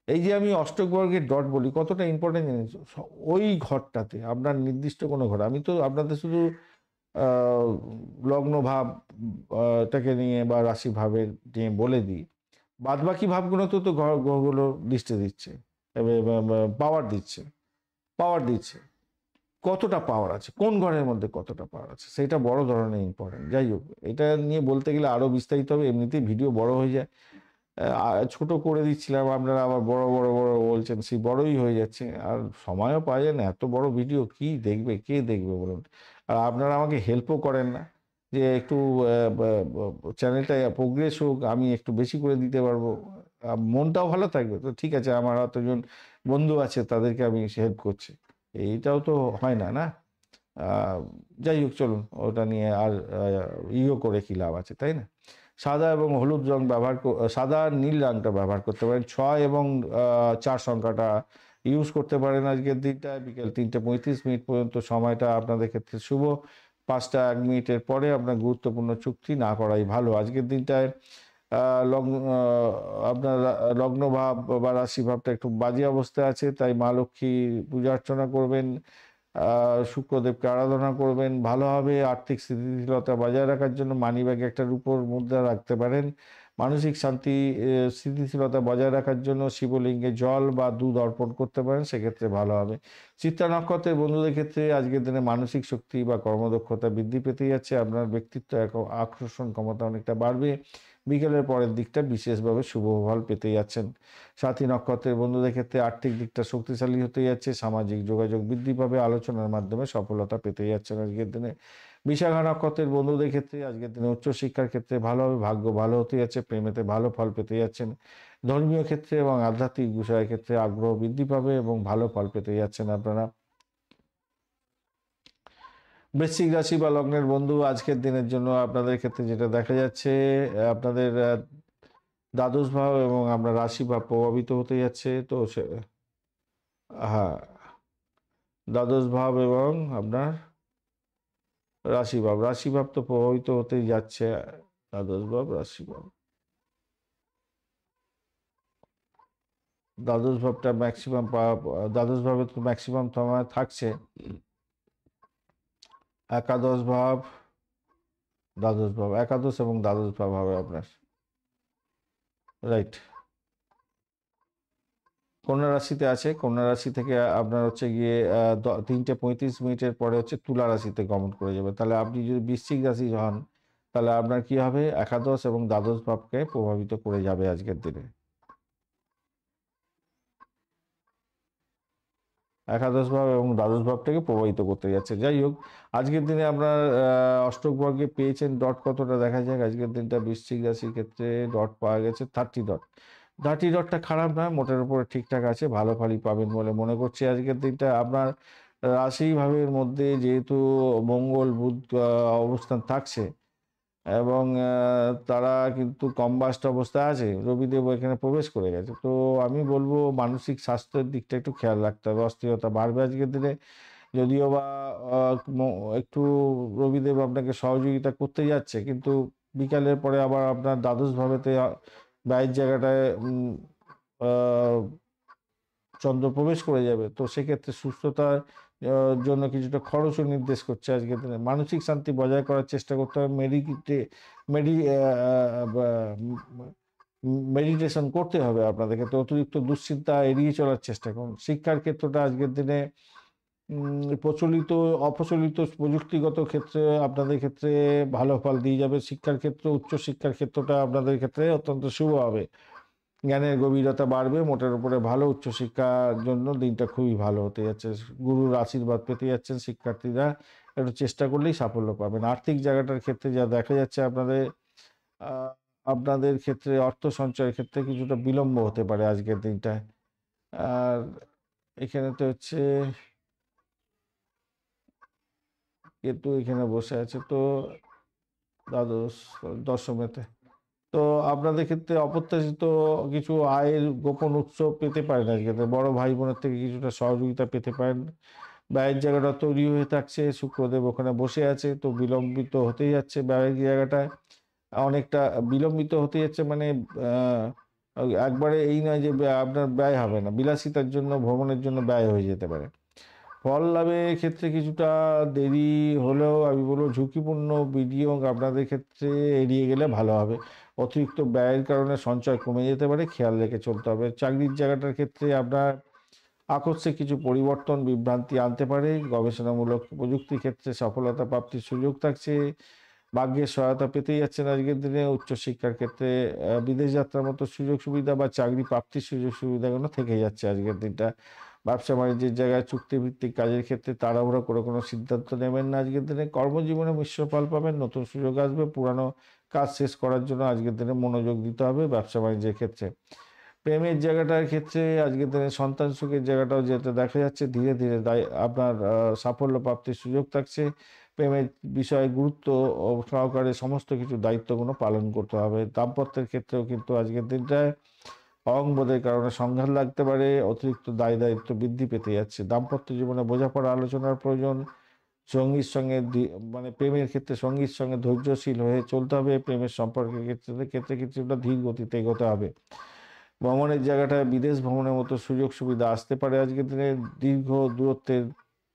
এই যে আমি অষ্টকবর্গের ডট বলি, কতটা ইম্পর্টেন্ট জিনিস, ওই ঘরটাতে আপনার নির্দিষ্ট কোনো ঘর, আমি তো আপনাদের শুধু লগ্ন ভাব টাকে নিয়ে বা রাশি ভাবের নিয়ে বলে দিই, বাদবাকি ভাবগুলো তো গ্রহগুলো দৃষ্টি দিচ্ছে, পাওয়ার দিচ্ছে, কতটা পাওয়ার আছে, কোন ঘরের মধ্যে কতটা পাওয়ার আছে, সেটা বড় ধরনের ইম্পর্টেন্ট। যাই হোক, এটা নিয়ে বলতে গেলে আরও বিস্তারিত হবে, এমনিতেই ভিডিও বড় হয়ে যায়, ছোট করে দিচ্ছিলাম, আপনারা আবার বড় বড় বড় বলছেন, সেই বড়ই হয়ে যাচ্ছে, আর সময়ও পাওয়া যায় না, এত বড় ভিডিও কি দেখবে, কে দেখবে বলুন। আর আপনারা আমাকে হেল্পও করেন না, যে একটু চ্যানেলটা প্রোগ্রেস হোক, আমি একটু বেশি করে দিতে পারবো, মনটাও ভালো থাকবে। তো ঠিক আছে, আমার অতজন বন্ধু আছে, তাদেরকে আমি হেল্প করছি। এইটাও তো হয় না, না? আ যাই হোক, চলুন ওটা নিয়ে আর ইয়ে করে কি লাভ আছে, তাই না? সাদা এবং হলুদ রং ব্যবহার সাদা আর নীল রংটা ব্যবহার করতে পারেন। ৬ এবং ৪ সংখ্যাটা ইউজ করতে পারেন আজকের দিনটায়। বিকেল ৩:৩৫ পর্যন্ত সময়টা আপনাদের ক্ষেত্রে শুভ। ৫টা ১ মিনিটের পরে আপনার গুরুত্বপূর্ণ চুক্তি না করাই ভালো। আজকের দিনটায় লগ্ন আপনার লগ্ন ভাব বা রাশি ভাবটা একটু বাজে অবস্থায় আছে, তাই মা লক্ষ্মীর পূজা অর্চনা করবেন। শুক্রদেবকে আরাধনা করবেন। ভালো হবে। আর্থিক স্থিতিশীলতা বজায় রাখার জন্য মানিব্যাগে একটা রূপোর মুদ্রা রাখতে পারেন। মানসিক শান্তি স্থিতিশীলতা বজায় রাখার জন্য শিবলিঙ্গে জল বা দুধ অর্পণ করতে পারেন, সেক্ষেত্রে ভালো হবে। চিত্রা নক্ষত্রের বন্ধুদের ক্ষেত্রে আজকের দিনে মানসিক শক্তি বা কর্মদক্ষতা বৃদ্ধি পেতে যাচ্ছে। আপনার ব্যক্তিত্ব আকর্ষণ ক্ষমতা অনেকটা বাড়বে। বিকেলের পরের দিকটা বিশেষভাবে শুভ ফল পেতে যাচ্ছেন। সাথী নক্ষত্রের বন্ধুদের ক্ষেত্রে আর্থিক দিকটা শক্তিশালী হতে যাচ্ছে। সামাজিক যোগাযোগ বৃদ্ধি পাবে। আলোচনার মাধ্যমে সফলতা পেতে যাচ্ছেন আজকের দিনে। বিশাখা নক্ষত্রের বন্ধুদের ক্ষেত্রে আজকের দিনে উচ্চশিক্ষার ক্ষেত্রে ভালো হবে। ভাগ্য ভালো হতে যাচ্ছে। প্রেমেতে ভালো ফল পেতে যাচ্ছেন। ধর্মীয় ক্ষেত্রে এবং আধ্যাত্মিক বিষয়ের ক্ষেত্রে আগ্রহ বৃদ্ধি পাবে এবং ভালো ফল পেতে যাচ্ছেন আপনারা। বৃশ্চিক রাশি বা লগ্নের বন্ধু, আজকের দিনের জন্য আপনাদের ক্ষেত্রে যেটা দেখা যাচ্ছে, আপনাদের দ্বাদশ ভাব এবং আপনার রাশি ভাব প্রভাবিত হতে যাচ্ছে। তো হ্যাঁ, দ্বাদশ ভাব এবং আপনার রাশি ভাব তো প্রভাবিত হতেই যাচ্ছে। দ্বাদশ ভাব, রাশি ভাব, দ্বাদশ ভাবটা ম্যাক্সিমাম, দ্বাদশ ভাবে তো ম্যাক্সিমাম সময় থাকছে। একাদশ ভাব, একাদশ এবং দ্বাদশ ভাব হবে আপনার, রাইট। কন্যা রাশিতে আছে। কন্যা রাশি থেকে আপনার হচ্ছে গিয়ে ৩:৩৫ পরে হচ্ছে তুলা রাশিতে গমন করে যাবে। তাহলে আপনি যদি বৃশ্চিক রাশি হন, তাহলে আপনার কি হবে, একাদশ এবং দ্বাদশ ভাবকে প্রভাবিত করে যাবে আজকের দিনে। একাদশ ভাব এবং দ্বাদশ ভাবটাকে প্রভাবিত করতে যাচ্ছে। যাই হোক, আজকের দিনে আপনার অষ্টক বর্গে পেয়েছেন ডট কতটা দেখা যাক। আজকের দিনটা বৃশ্চিক রাশির ক্ষেত্রে ডট পাওয়া গেছে 30 ডট। 30 ডটটা খারাপ না, মোটের উপরে ঠিকঠাক আছে। ভালো ফলই পাবেন বলে মনে করছি আজকের দিনটা। আপনার রাশি ভাবের মধ্যে যেহেতু মঙ্গল বুধ অবস্থান থাকছে এবং তারা কিন্তু কম্বাস্ট অবস্থায় আছে। রবিদেব এখানে প্রবেশ করে গেছে। তো আমি বলব মানসিক স্বাস্থ্যের দিকটা একটু খেয়াল রাখতে হবে। অস্থিরতা বাড়বে আজকের দিনে। যদিও বা আ একটু রবিদেব আপনাকে সহযোগিতা করতে যাচ্ছে, কিন্তু বিকালের পরে আবার আপনার দ্বাদশ ভাবেতে ব্যয়ের জায়গাটায় আ চন্দ্র প্রবেশ করে যাবে। তো সেক্ষেত্রে সুস্থতার জন্য কিছুটা খরচও নির্দেশ করছে আজকের দিনে। মানসিক শান্তি বজায় করার চেষ্টা করতে হবে। মেডি আ বা মেডিটেশন করতে হবে আপনাদেরকে। তো অতিরিক্ত দুশ্চিন্তা এড়িয়ে চলার চেষ্টা করুন। শিক্ষার ক্ষেত্রটা আজকের দিনে অপ্রচলিত প্রযুক্তিগত ক্ষেত্রে আপনাদের ক্ষেত্রে ভালো ফল দিয়ে যাবে। শিক্ষার ক্ষেত্র, উচ্চশিক্ষার ক্ষেত্রটা আপনাদের ক্ষেত্রে অত্যন্ত শুভ হবে। জ্ঞানের গভীরতা বাড়বে। মোটের উপরে ভালো। উচ্চশিক্ষার জন্য দিনটা খুবই ভালো হতে যাচ্ছে। গুরুর আশীর্বাদ পেতে যাচ্ছেন শিক্ষার্থীরা। একটু চেষ্টা করলেই সাফল্য পাবেন। আর্থিক জায়গাটার ক্ষেত্রে যা দেখা যাচ্ছে, আ আপনাদের ক্ষেত্রে অর্থ সঞ্চয়ের ক্ষেত্রে কিছুটা বিলম্ব হতে পারে আজকের দিনটায়। আর এখানে তো হচ্ছে কেতু এখানে বসে আছে, তো দ্বাদশ, দশমেতে। তো আপনাদের ক্ষেত্রে অপ্রত্যাশিত কিছু আয়ের গোপন উৎস পেতে পারেন আজকে। বড় ভাই বোনের থেকে কিছুটা সহযোগিতা পেতে পারেন। ব্যয়ের জায়গাটা তৈরি হয়ে থাকছে। শুক্রদেব ওখানে বসে আছে, তো বিলম্বিত হতেই যাচ্ছে ব্যয়ের জায়গাটায়। অনেকটা বিলম্বিত হতে যাচ্ছে, মানে একবারে এই নয় যে আপনার ব্যয় হবে না। বিলাসিতার জন্য, ভ্রমণের জন্য ব্যয় হয়ে যেতে পারে। ফল লাভের ক্ষেত্রে কিছুটা দেরি হলেও আমি বলব ঝুঁকিপূর্ণ বিনিয়োগ আপনাদের ক্ষেত্রে এড়িয়ে গেলে ভালো হবে। অতিরিক্ত ব্যয়ের কারণে সঞ্চয় কমে যেতে পারে, খেয়াল রেখে চলতে হবে। চাকরির জায়গাটার ক্ষেত্রে আপনার আকস্মিক কিছু পরিবর্তন বিভ্রান্তি আনতে পারে। গবেষণামূলক প্রযুক্তির ক্ষেত্রে সফলতা প্রাপ্তির সুযোগ থাকছে। ভাগ্যের সহায়তা পেতেই যাচ্ছেন আজকের দিনে। উচ্চশিক্ষার ক্ষেত্রে বিদেশ যাত্রার মতো সুযোগ সুবিধা বা চাকরি প্রাপ্তির সুযোগ সুবিধাগুলো থেকে যাচ্ছে আজকের দিনটা। ব্যবসা বাণিজ্যের জায়গায় চুক্তিভিত্তিক কাজের ক্ষেত্রে তাড়াহুড়ো করে কোনো সিদ্ধান্ত নেবেন না আজকের দিনে। কর্মজীবনে মিশ্র ফল পাবেন। নতুন সুযোগ আসবে। পুরানো কাজ শেষ করার জন্য আজকের দিনে মনোযোগ দিতে হবে ব্যবসা বাণিজ্যের ক্ষেত্রে। প্রেমের জায়গাটার ক্ষেত্রে আজকের দিনে সন্তান সুখের জায়গাটাও যেটা দেখা যাচ্ছে, ধীরে ধীরে আপনার সাফল্য প্রাপ্তির সুযোগ থাকছে। প্রেমের বিষয়ে গুরুত্ব সহকারে সমস্ত কিছু দায়িত্বগুলো পালন করতে হবে। দাম্পত্যের ক্ষেত্রেও কিন্তু আজকের দিনটায় অহংবোধের কারণে সংঘাত লাগতে পারে, অতিরিক্ত দায়-দায়িত্ব বৃদ্ধি পেতে যাচ্ছে। দাম্পত্য জীবনে বোঝাপড়া আলোচনার প্রয়োজন। সঙ্গীর সঙ্গে মানে প্রেমের ক্ষেত্রে সঙ্গীর সঙ্গে ধৈর্যশীল হয়ে চলতে হবে। প্রেমের সম্পর্কের ক্ষেত্রে কিছুটা ধীর গতিতে এগোতে হবে। ভ্রমণের জায়গাটায় বিদেশ ভ্রমণের মতো সুযোগ সুবিধা আসতে পারে আজকের দিনে। দীর্ঘ দূরত্বের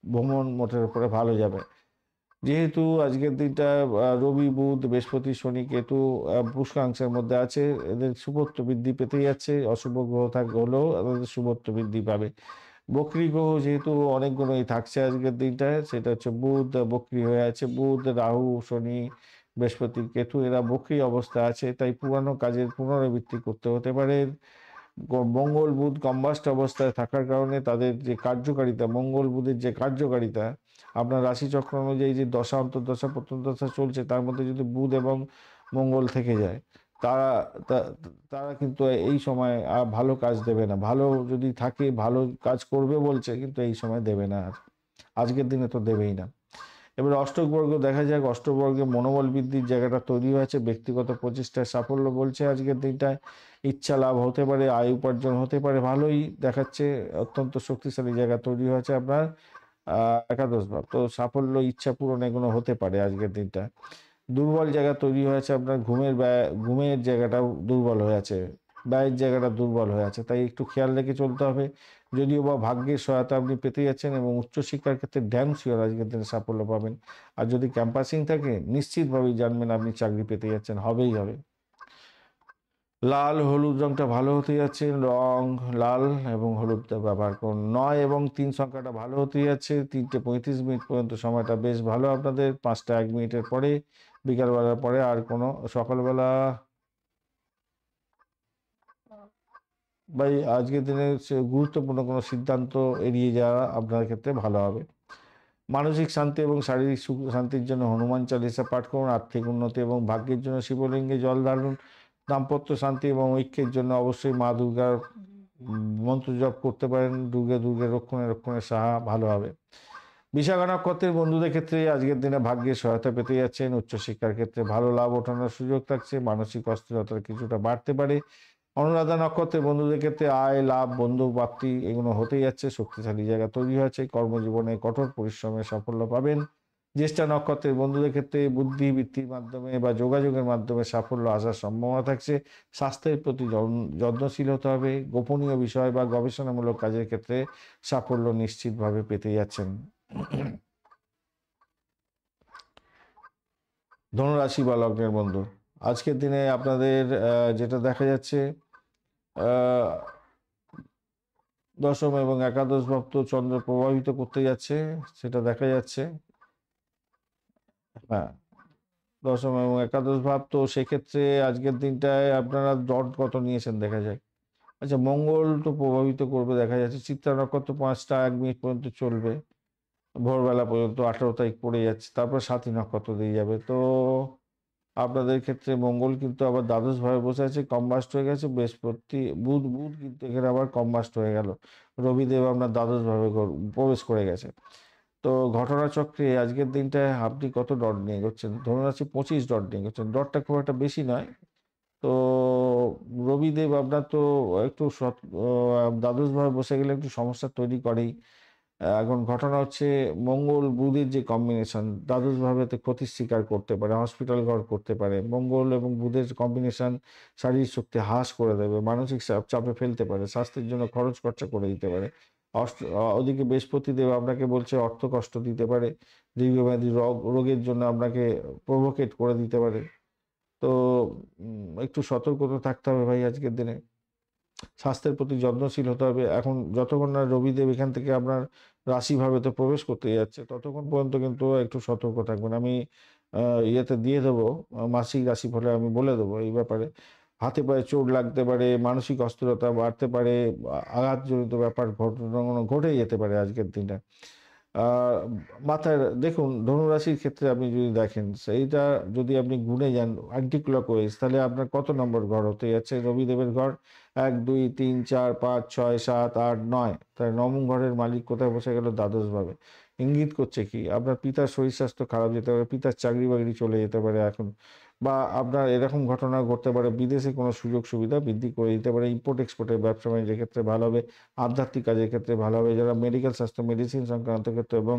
ভ্রমণ মোটের উপরে ভালো যাবে। যেহেতু আজকের দিনটা রবি, বুধ, বৃহস্পতি, শনি, কেতু পুষ্কাংশের মধ্যে আছে, এদের শুভত্ব বৃদ্ধি পেতেই যাচ্ছে। অশুভ গ্রহ হলেও এদের শুভত্ব বৃদ্ধি পাবে। বক্রী গ্রহ যেহেতু অনেকগুলোই থাকছে আজকের দিনটায়, সেটা হচ্ছে বুধ বক্রী হয়ে আছে। বুধ, রাহু, শনি, বৃহস্পতি, কেতু এরা বক্রী অবস্থায় আছে, তাই পুরানো কাজের পুনরাবৃত্তি করতে হতে পারে। মঙ্গল বুধ কম্বাস্ট অবস্থায় থাকার কারণে তাদের যে কার্যকারিতা, মঙ্গল বুধের যে কার্যকারিতা, আপনার রাশিচক্র অনুযায়ী যে দশা অন্তর্দশা প্রত্যন্তদশা চলছে, তার মধ্যে যদি বুধ এবং মঙ্গল থেকে যায়, তারা তারা কিন্তু এই সময় আর ভালো কাজ দেবে না। ভালো যদি থাকে, ভালো কাজ করবে বলছে, কিন্তু এই সময় দেবে না আর। আজকের দিনে তো দেবেই না। এবার অষ্টকবর্গ দেখা যাক। অষ্টবর্গে মনোবল বৃদ্ধির জায়গাটা তৈরি হয়েছে। ব্যক্তিগত প্রচেষ্টায় সাফল্য বলছে আজকের দিনটায়। ইচ্ছা লাভ হতে পারে, আয় উপার্জন হতে পারে, ভালোই দেখাচ্ছে। অত্যন্ত শক্তিশালী জায়গা তৈরি হয়েছে আপনার একাদশ ভাব। তো সাফল্য, ইচ্ছা পূরণ এগুলো হতে পারে আজকের দিনটা। দুর্বল জায়গা তৈরি হয়েছে আপনার ঘুমের জায়গাটাও দুর্বল হয়ে আছে, ব্যয়ের জায়গাটা দুর্বল হয়ে আছে, তাই একটু খেয়াল রেখে চলতে হবে। যদিও বা ভাগ্যের সহায়তা আপনি পেতে যাচ্ছেন এবং উচ্চশিক্ষার ক্ষেত্রে ড্যাম শিওর আজকের দিনে সাফল্য পাবেন। আর যদি ক্যাম্পাসিং থাকে, নিশ্চিতভাবেই জানবেন আপনি চাকরি পেতে যাচ্ছেন, হবেই হবে। লাল হলুদ রংটা ভালো হতে যাচ্ছে। রং লাল এবং হলুদ ব্যবহার করুন। 9 এবং 3 সংখ্যাটা ভালো হতে যাচ্ছে। 3:35 পর্যন্ত সময়টা বেশ ভালো আপনাদের। 5টা 1 মিনিটের পরে, বিকালবেলার পরে আর কোনো সকালবেলা আজকের দিনে গুরুত্বপূর্ণ কোনো সিদ্ধান্ত এড়িয়ে যাওয়া আপনার ক্ষেত্রে ভালো হবে। মানসিক শান্তি এবং শারীরিক সুখ শান্তির জন্য হনুমান চালিসা পাঠ করুন। আর্থিক উন্নতি এবং ভাগ্যের জন্য শিবলিঙ্গে জল ঢালুন। দাম্পত্য শান্তি এবং ঐক্যের জন্য অবশ্যই মা দুর্গার মন্ত্র জপ করতে পারেন। দুর্গে দুর্গে রক্ষণে রক্ষণে সাহা, ভালো হবে। বিশাখা নক্ষত্রের বন্ধুদের ক্ষেত্রে আজকের দিনে ভাগ্যের সহায়তা পেতে যাচ্ছেন। উচ্চশিক্ষার ক্ষেত্রে ভালো লাভ ওঠানোর সুযোগ থাকছে। মানসিক অস্থিরতা কিছুটা বাড়তে পারে। অনুরাধা নক্ষত্রের বন্ধুদের ক্ষেত্রে আয় লাভ, বন্ধু প্রাপ্তি এগুলো হতেই যাচ্ছে। শক্তিশালী জায়গা তৈরি হয়েছে। কর্মজীবনে কঠোর পরিশ্রমে সাফল্য পাবেন। জ্যেষ্ঠা নক্ষত্রের বন্ধুদের ক্ষেত্রে বুদ্ধিবৃত্তির মাধ্যমে বা যোগাযোগের মাধ্যমে সাফল্য আসার সম্ভাবনা থাকছে। স্বাস্থ্যের প্রতি যত্নশীল হতে হবে। গোপনীয় বিষয় বা গবেষণামূলক কাজের ক্ষেত্রে সাফল্য নিশ্চিতভাবে পেতে যাচ্ছেন। ধনুরাশি বা লগ্নের বন্ধু, আজকের দিনে আপনাদের যেটা দেখা যাচ্ছে, দশম এবং একাদশ ভাব তো চন্দ্র প্রভাবিত করতে যাচ্ছে, সেটা দেখা যাচ্ছে। হ্যাঁ, দশম এবং একাদশ ভাব, তো সেক্ষেত্রে আজকের দিনটায় আপনারা ডট কত নিয়েছেন দেখা যায়। আচ্ছা, মঙ্গল তো প্রভাবিত করবে দেখা যাচ্ছে। চিত্রা নক্ষত্র 5টা 1 মিনিট পর্যন্ত চলবে, ভোরবেলা পর্যন্ত 18 তারিখ পড়ে যাচ্ছে, তারপর সাথী নক্ষত্র দিয়ে যাবে। তো আপনাদের ক্ষেত্রে মঙ্গল কিন্তু আবার দ্বাদশ ভাবে বসে আছে, কম্বাস্ট হয়ে গেছে। বৃহস্পতি বুধ বুধ কিন্তু এখানে আবার কম্বাস্ট হয়ে গেল। রবিদেব আপনার দ্বাদশ ভাবে প্রবেশ করে গেছে। তো ঘটনাচক্রে আজকের দিনটায় আপনি কত ডট নিয়ে এগোচ্ছেন? ধরুন আছে 25 ডট নিয়ে এগোচ্ছেন। ডটটা খুব একটা বেশি নয়। তো রবিদেব আপনার তো একটু দ্বাদশ ভাবে বসে গেলে একটু সমস্যা তৈরি করেই। এখন ঘটনা হচ্ছে, মঙ্গল বুধের যে কম্বিনেশন দ্বাদশ ভাবেতে ক্ষতির শিকার করতে পারে, হসপিটাল ঘর করতে পারে। মঙ্গল এবং বুধের কম্বিনেশন শারীরিক শক্তি হ্রাস করে দেবে, মানসিক চাপে ফেলতে পারে, স্বাস্থ্যের জন্য খরচ খরচা করে দিতে পারে। ওদিকে বৃহস্পতি দেব আপনাকে বলছে অর্থ কষ্ট দিতে পারে, দীর্ঘমেয়াদী রোগের জন্য আপনাকে প্রভোকেট করে দিতে পারে। তো একটু সতর্কতা থাকতে হবে ভাই আজকের দিনে। স্বাস্থ্যের প্রতি যত্নশীল হতে হবে। এখন যতক্ষণ না রবিদেব এখান থেকে আপনার রাশিভাবে তো প্রবেশ করতে যাচ্ছে, ততক্ষণ পর্যন্ত কিন্তু একটু সতর্ক থাকবেন। আমি ইয়েতে দিয়ে দেবো, মাসিক রাশিফলে আমি বলে দেবো এই ব্যাপারে। হাতে পায়ে চোট লাগতে পারে, মানসিক অস্থিরতা বাড়তে পারে, আঘাতজনিত ব্যাপার ঘটেই যেতে পারে আজকের দিনটা। আর মাথায় দেখুন, ধনুরাশির ক্ষেত্রে আপনি যদি দেখেন সেইটা যদি আপনি গুণে যান অ্যান্টি ক্লকওয়াইজ, তাহলে আপনার কত নম্বর ঘর হতে যাচ্ছে? রবিদেবের ঘর ১, ২, ৩, ৪, ৫, ৬, ৭, ৮, ৯। তাই নবম ঘরের মালিক কোথায় বসে গেল? দ্বাদশভাবে। ইঙ্গিত করছে কি? আপনার পিতার শরীর স্বাস্থ্য খারাপ যেতে পারে, পিতার চাকরি-বাকরি চলে যেতে পারে এখন, বা আপনার এরকম ঘটনা ঘটতে পারে বিদেশে কোনো সুযোগ সুবিধা বৃদ্ধি করে দিতে পারে। ইম্পোর্ট এক্সপোর্টের ব্যবসা বাণিজ্যের ক্ষেত্রে ভালো হবে, আধ্যাত্মিক কাজের ক্ষেত্রে ভালো হবে, যারা মেডিকেল স্বাস্থ্য মেডিসিন সংক্রান্ত ক্ষেত্র এবং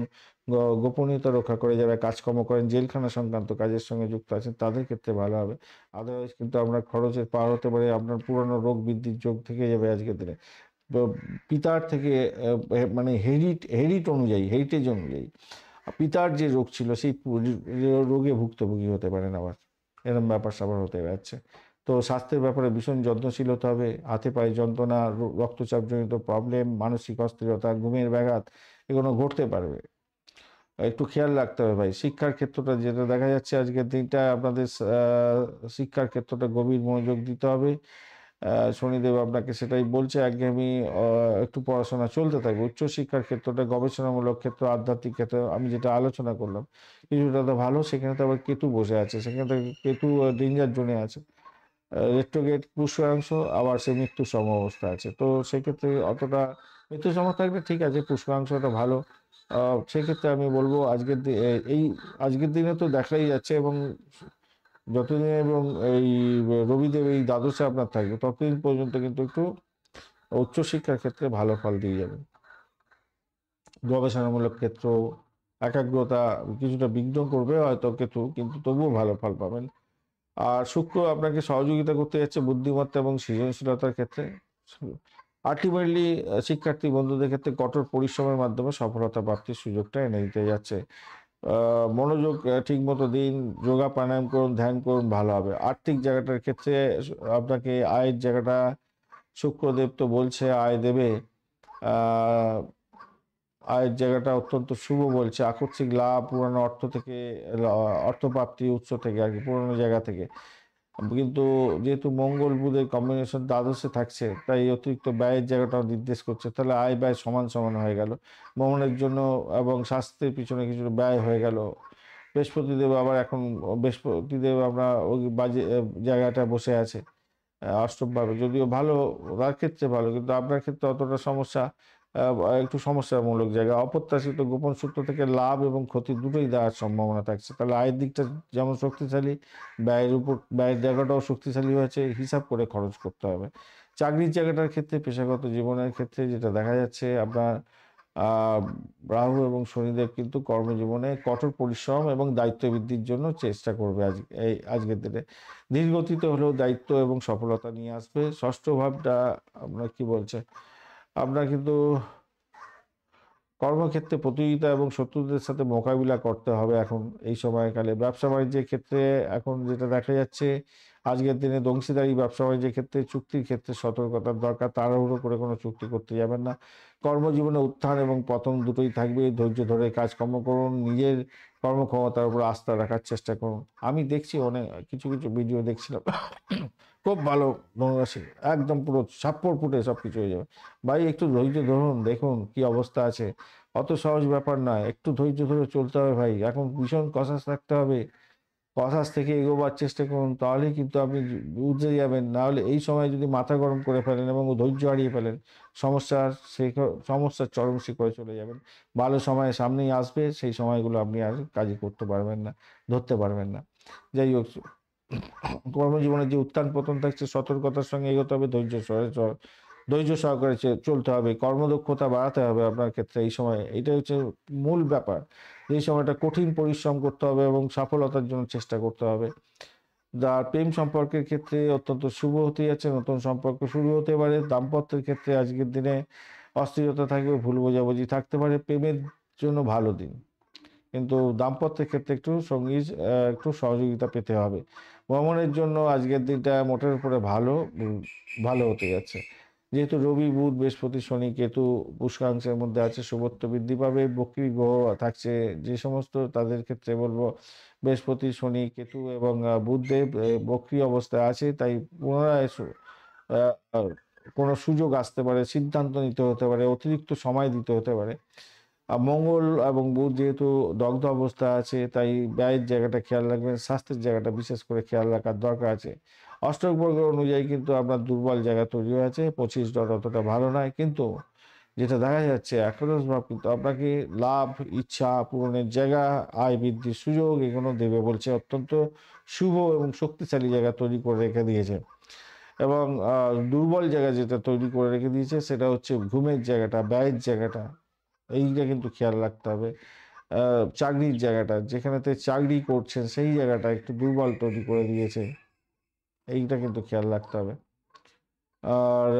গোপনীয়তা রক্ষা করে যারা কাজকর্ম করেন, জেলখানা সংক্রান্ত কাজের সঙ্গে যুক্ত আছেন তাদের ক্ষেত্রে ভালো হবে। আদারওয়াইজ কিন্তু আপনার খরচের পার হতে পারে, আপনার পুরনো রোগ বৃদ্ধির যোগ থেকে যাবে আজকের দিনে। তো পিতার থেকে মানে হেরিট অনুযায়ী, হেরিটেজ অনুযায়ী পিতার যে রোগ ছিল সেই রোগে ভুক্তভোগী হতে পারেন আবার, এরকম ব্যাপার-স্যাপার হতে যাচ্ছে। তো স্বাস্থ্যের ব্যাপারে ভীষণ যত্নশীল হতে হবে। হাতে পায়ে যন্ত্রণা, রক্তচাপজনিত প্রবলেম, মানসিক অস্থিরতা, ঘুমের ব্যাঘাত এগুলো ঘটতে পারবে। একটু খেয়াল রাখতে হবে ভাই। শিক্ষার ক্ষেত্রটা যেটা দেখা যাচ্ছে আজকের দিনটা আপনাদের শিক্ষার ক্ষেত্রটা গভীর মনোযোগ দিতে হবে। শনিদেব আপনাকে সেটাই বলছে, একঘেয়েমি একটু পড়াশোনা চলতে থাকবে। উচ্চশিক্ষার ক্ষেত্রটা গবেষণামূলক ক্ষেত্র, আধ্যাত্মিক ক্ষেত্র আমি যেটা আলোচনা করলাম, কিছুটা তো ভালো, সেখানে তো আবার কেতু বসে আছে। সেখানে তো কেতু ডেঞ্জার জোনে আছে। রেট্রোগেট পুষ্করাংশ, আবার সে মৃত্যু সম অবস্থা আছে। তো সেক্ষেত্রে অতটা মৃত্যু সম থাকলে ঠিক আছে, পুষ্করাংশটা ভালো। সেক্ষেত্রে আমি বলব এই আজকের দিনে তো দেখাই যাচ্ছে, এবং যতদিন এবং এই রবিদেব এই দ্বাদশে আপনার থাকবে ততদিন পর্যন্ত কিন্তু একটু উচ্চশিক্ষার ক্ষেত্রে ভালো ফল দিয়ে যাবেন। গবেষণামূলক ক্ষেত্র, একাগ্রতা কিছুটা বিঘ্ন করবে হয়তো কেতু, কিন্তু তবুও ভালো ফল পাবেন। আর শুক্র আপনাকে সহযোগিতা করতে যাচ্ছে বুদ্ধিমত্তা এবং সৃজনশীলতার ক্ষেত্রে। আলটিমেটলি শিক্ষার্থী বন্ধুদের ক্ষেত্রে কঠোর পরিশ্রমের মাধ্যমে সফলতা প্রাপ্তির সুযোগটা এনে দিতে যাচ্ছে। মনোযোগ ঠিকমতো দিন, যোগা প্রাণায়াম করুন, ধ্যান করুন, ভালো হবে। আর্থিক জায়গাটার ক্ষেত্রে আপনাকে আয়ের জায়গাটা শুক্রদেব তো বলছে আয় দেবে। আহ, আয়ের জায়গাটা অত্যন্ত শুভ বলছে, আকস্মিক লাভ, পুরানো অর্থ থেকে, অর্থপ্রাপ্তি উৎস থেকে আর কি, পুরানো জায়গা থেকে। কিন্তু যেহেতু মঙ্গল বুধের কম্বিনেশন দ্বাদশে থাকছে, তাই অতিরিক্ত ব্যয়ের জায়গাটাও নির্দেশ করছে, তাহলে আয় ব্যয় সমান সমান হয়ে গেল ভ্রমণের জন্য, এবং স্বাস্থ্যের পিছনে কিছু ব্যয় হয়ে গেল। বৃহস্পতিদেব আবার এখন, বৃহস্পতিদেব আমরা ওই বাজে জায়গাটা বসে আছে অষ্টমভাবে, যদিও ভালো, তার ক্ষেত্রে ভালো, কিন্তু আপনার ক্ষেত্রে অতটা সমস্যা, একটু সমস্যামূলক জায়গা। অপ্রত্যাশিত গোপন সূত্র থেকে লাভ এবং ক্ষতি দুটোই দেওয়ার সম্ভাবনা থাকছে, তাহলে আয়ের দিকটা যেমন শক্তিশালী, ব্যয়ের জায়গাটাও শক্তিশালী হয়েছে, হিসাব করে খরচ করতে হবে। চাকরির জায়গাটার ক্ষেত্রে, পেশাগত জীবনের ক্ষেত্রে যেটা দেখা যাচ্ছে আপনার আহ, রাহু এবং শনিদেব কিন্তু কর্মজীবনে কঠোর পরিশ্রম এবং দায়িত্ব বৃদ্ধির জন্য চেষ্টা করবে আজকের দিনে। ধীরগতিতে হলেও দায়িত্ব এবং সফলতা নিয়ে আসবে। ষষ্ঠ ভাবটা আপনার কি বলছে, আপনার কিন্তু কর্মক্ষেত্রে প্রতিযোগিতা এবং শত্রুদের সাথে মোকাবিলা করতে হবে এখন এই সময়কালে। ব্যবসা বাণিজ্যের ক্ষেত্রে এখন যেটা দেখা যাচ্ছে আজকের দিনে, অংশীদারি ব্যবসা বাণিজ্যের ক্ষেত্রে, চুক্তির ক্ষেত্রে সতর্কতার দরকার, তাড়াহুড়ো করে কোনো চুক্তি করতে যাবেন না। কর্মজীবনে উত্থান এবং পতন দুটোই থাকবে, ধৈর্য ধরে কাজকর্ম করুন, নিজের কর্মক্ষমতার উপর আস্থা রাখার চেষ্টা করুন। আমি দেখছি অনেক কিছু কিছু ভিডিও দেখছিলাম, খুব ভালো ধনুরাশি, একদম পুরো ছাপ্পর ফুটে সব কিছু হয়ে যাবে। ভাই একটু ধৈর্য ধরুন, দেখুন কি অবস্থা আছে। অত সহজ ব্যাপার নয়, একটু ধৈর্য ধরে চলতে হবে ভাই। এখন ভীষণ কসাস থাকতে হবে, কসাস থেকে এগোবার চেষ্টা করুন, তাহলেই কিন্তু আপনি বুঝে যাবেন। নাহলে এই সময় যদি মাথা গরম করে ফেলেন এবং ধৈর্য হারিয়ে ফেলেন, সমস্যার চরম শিখরে চলে যাবেন। ভালো সময় সামনেই আসবে, সেই সময়গুলো আপনি আর কাজই করতে পারবেন না, ধরতে পারবেন না। যাই হোক, কর্মজীবনে যে উত্থান পতন থাকছে, সতর্কতার সঙ্গে এগোতে হবে, ধৈর্য সহকারে চলতে হবে, কর্মদক্ষতা বাড়াতে হবে আপনার ক্ষেত্রে এই সময়। এটাই হচ্ছে মূল ব্যাপার। এই সময়টা কঠিন পরিশ্রম করতে হবে এবং সফলতার জন্য চেষ্টা করতে হবে। যার প্রেম সম্পর্কের ক্ষেত্রে অত্যন্ত শুভ হতে যাচ্ছে, নতুন সম্পর্ক শুরু হতে পারে। দাম্পত্যের ক্ষেত্রে আজকের দিনে অস্থিরতা থাকবে, ভুল বোঝাবুঝি থাকতে পারে, প্রেমের জন্য ভালো দিন, কিন্তু দাম্পত্যের ক্ষেত্রে একটু সঙ্গীর একটু সহযোগিতা পেতে হবে। ভ্রমণের জন্য আজকের দিনটা মোটের উপরে ভালো হতে যাচ্ছে। যেহেতু রবি বুধ বৃহস্পতি শনি কেতু পুষ্করাংশের মধ্যে আছে, শুভত্ব বৃদ্ধি পাবে। বক্রী গ্রহ থাকছে যে সমস্ত, তাদের ক্ষেত্রে বলবো বৃহস্পতি শনি কেতু এবং বুধদেব বক্রী অবস্থায় আছে, তাই পুনরায় আহ, আহ, কোনো সুযোগ আসতে পারে, সিদ্ধান্ত নিতে হতে পারে, অতিরিক্ত সময় দিতে হতে পারে। মঙ্গল এবং বুধ যেহেতু দগ্ধ অবস্থা আছে, তাই ব্যয়ের জায়গাটা খেয়াল রাখবেন, স্বাস্থ্যের জায়গাটা বিশেষ করে খেয়াল রাখার দরকার আছে। অষ্টক বর্গ অনুযায়ী কিন্তু আপনার দুর্বল জায়গা তৈরি হয়েছে, 25 ডট অতটা ভালো নয়, কিন্তু যেটা দেখা যাচ্ছে একাদশ ভাব কিন্তু আপনাকে লাভ, ইচ্ছা পূরণের জায়গা, আয় বৃদ্ধির সুযোগ এগুলো দেবে বলছে। অত্যন্ত শুভ এবং শক্তিশালী জায়গা তৈরি করে রেখে দিয়েছে। এবং দুর্বল জায়গা যেটা তৈরি করে রেখে দিয়েছে সেটা হচ্ছে ঘুমের জায়গাটা, ব্যয়ের জায়গাটা, এইটা কিন্তু খেয়াল রাখতে হবে। চাকরির জায়গাটা, যেখানেতে চাকরি করছেন সেই জায়গাটা একটু দুর্বল তৈরি করে দিয়েছে, এইটা কিন্তু খেয়াল রাখতে হবে। আর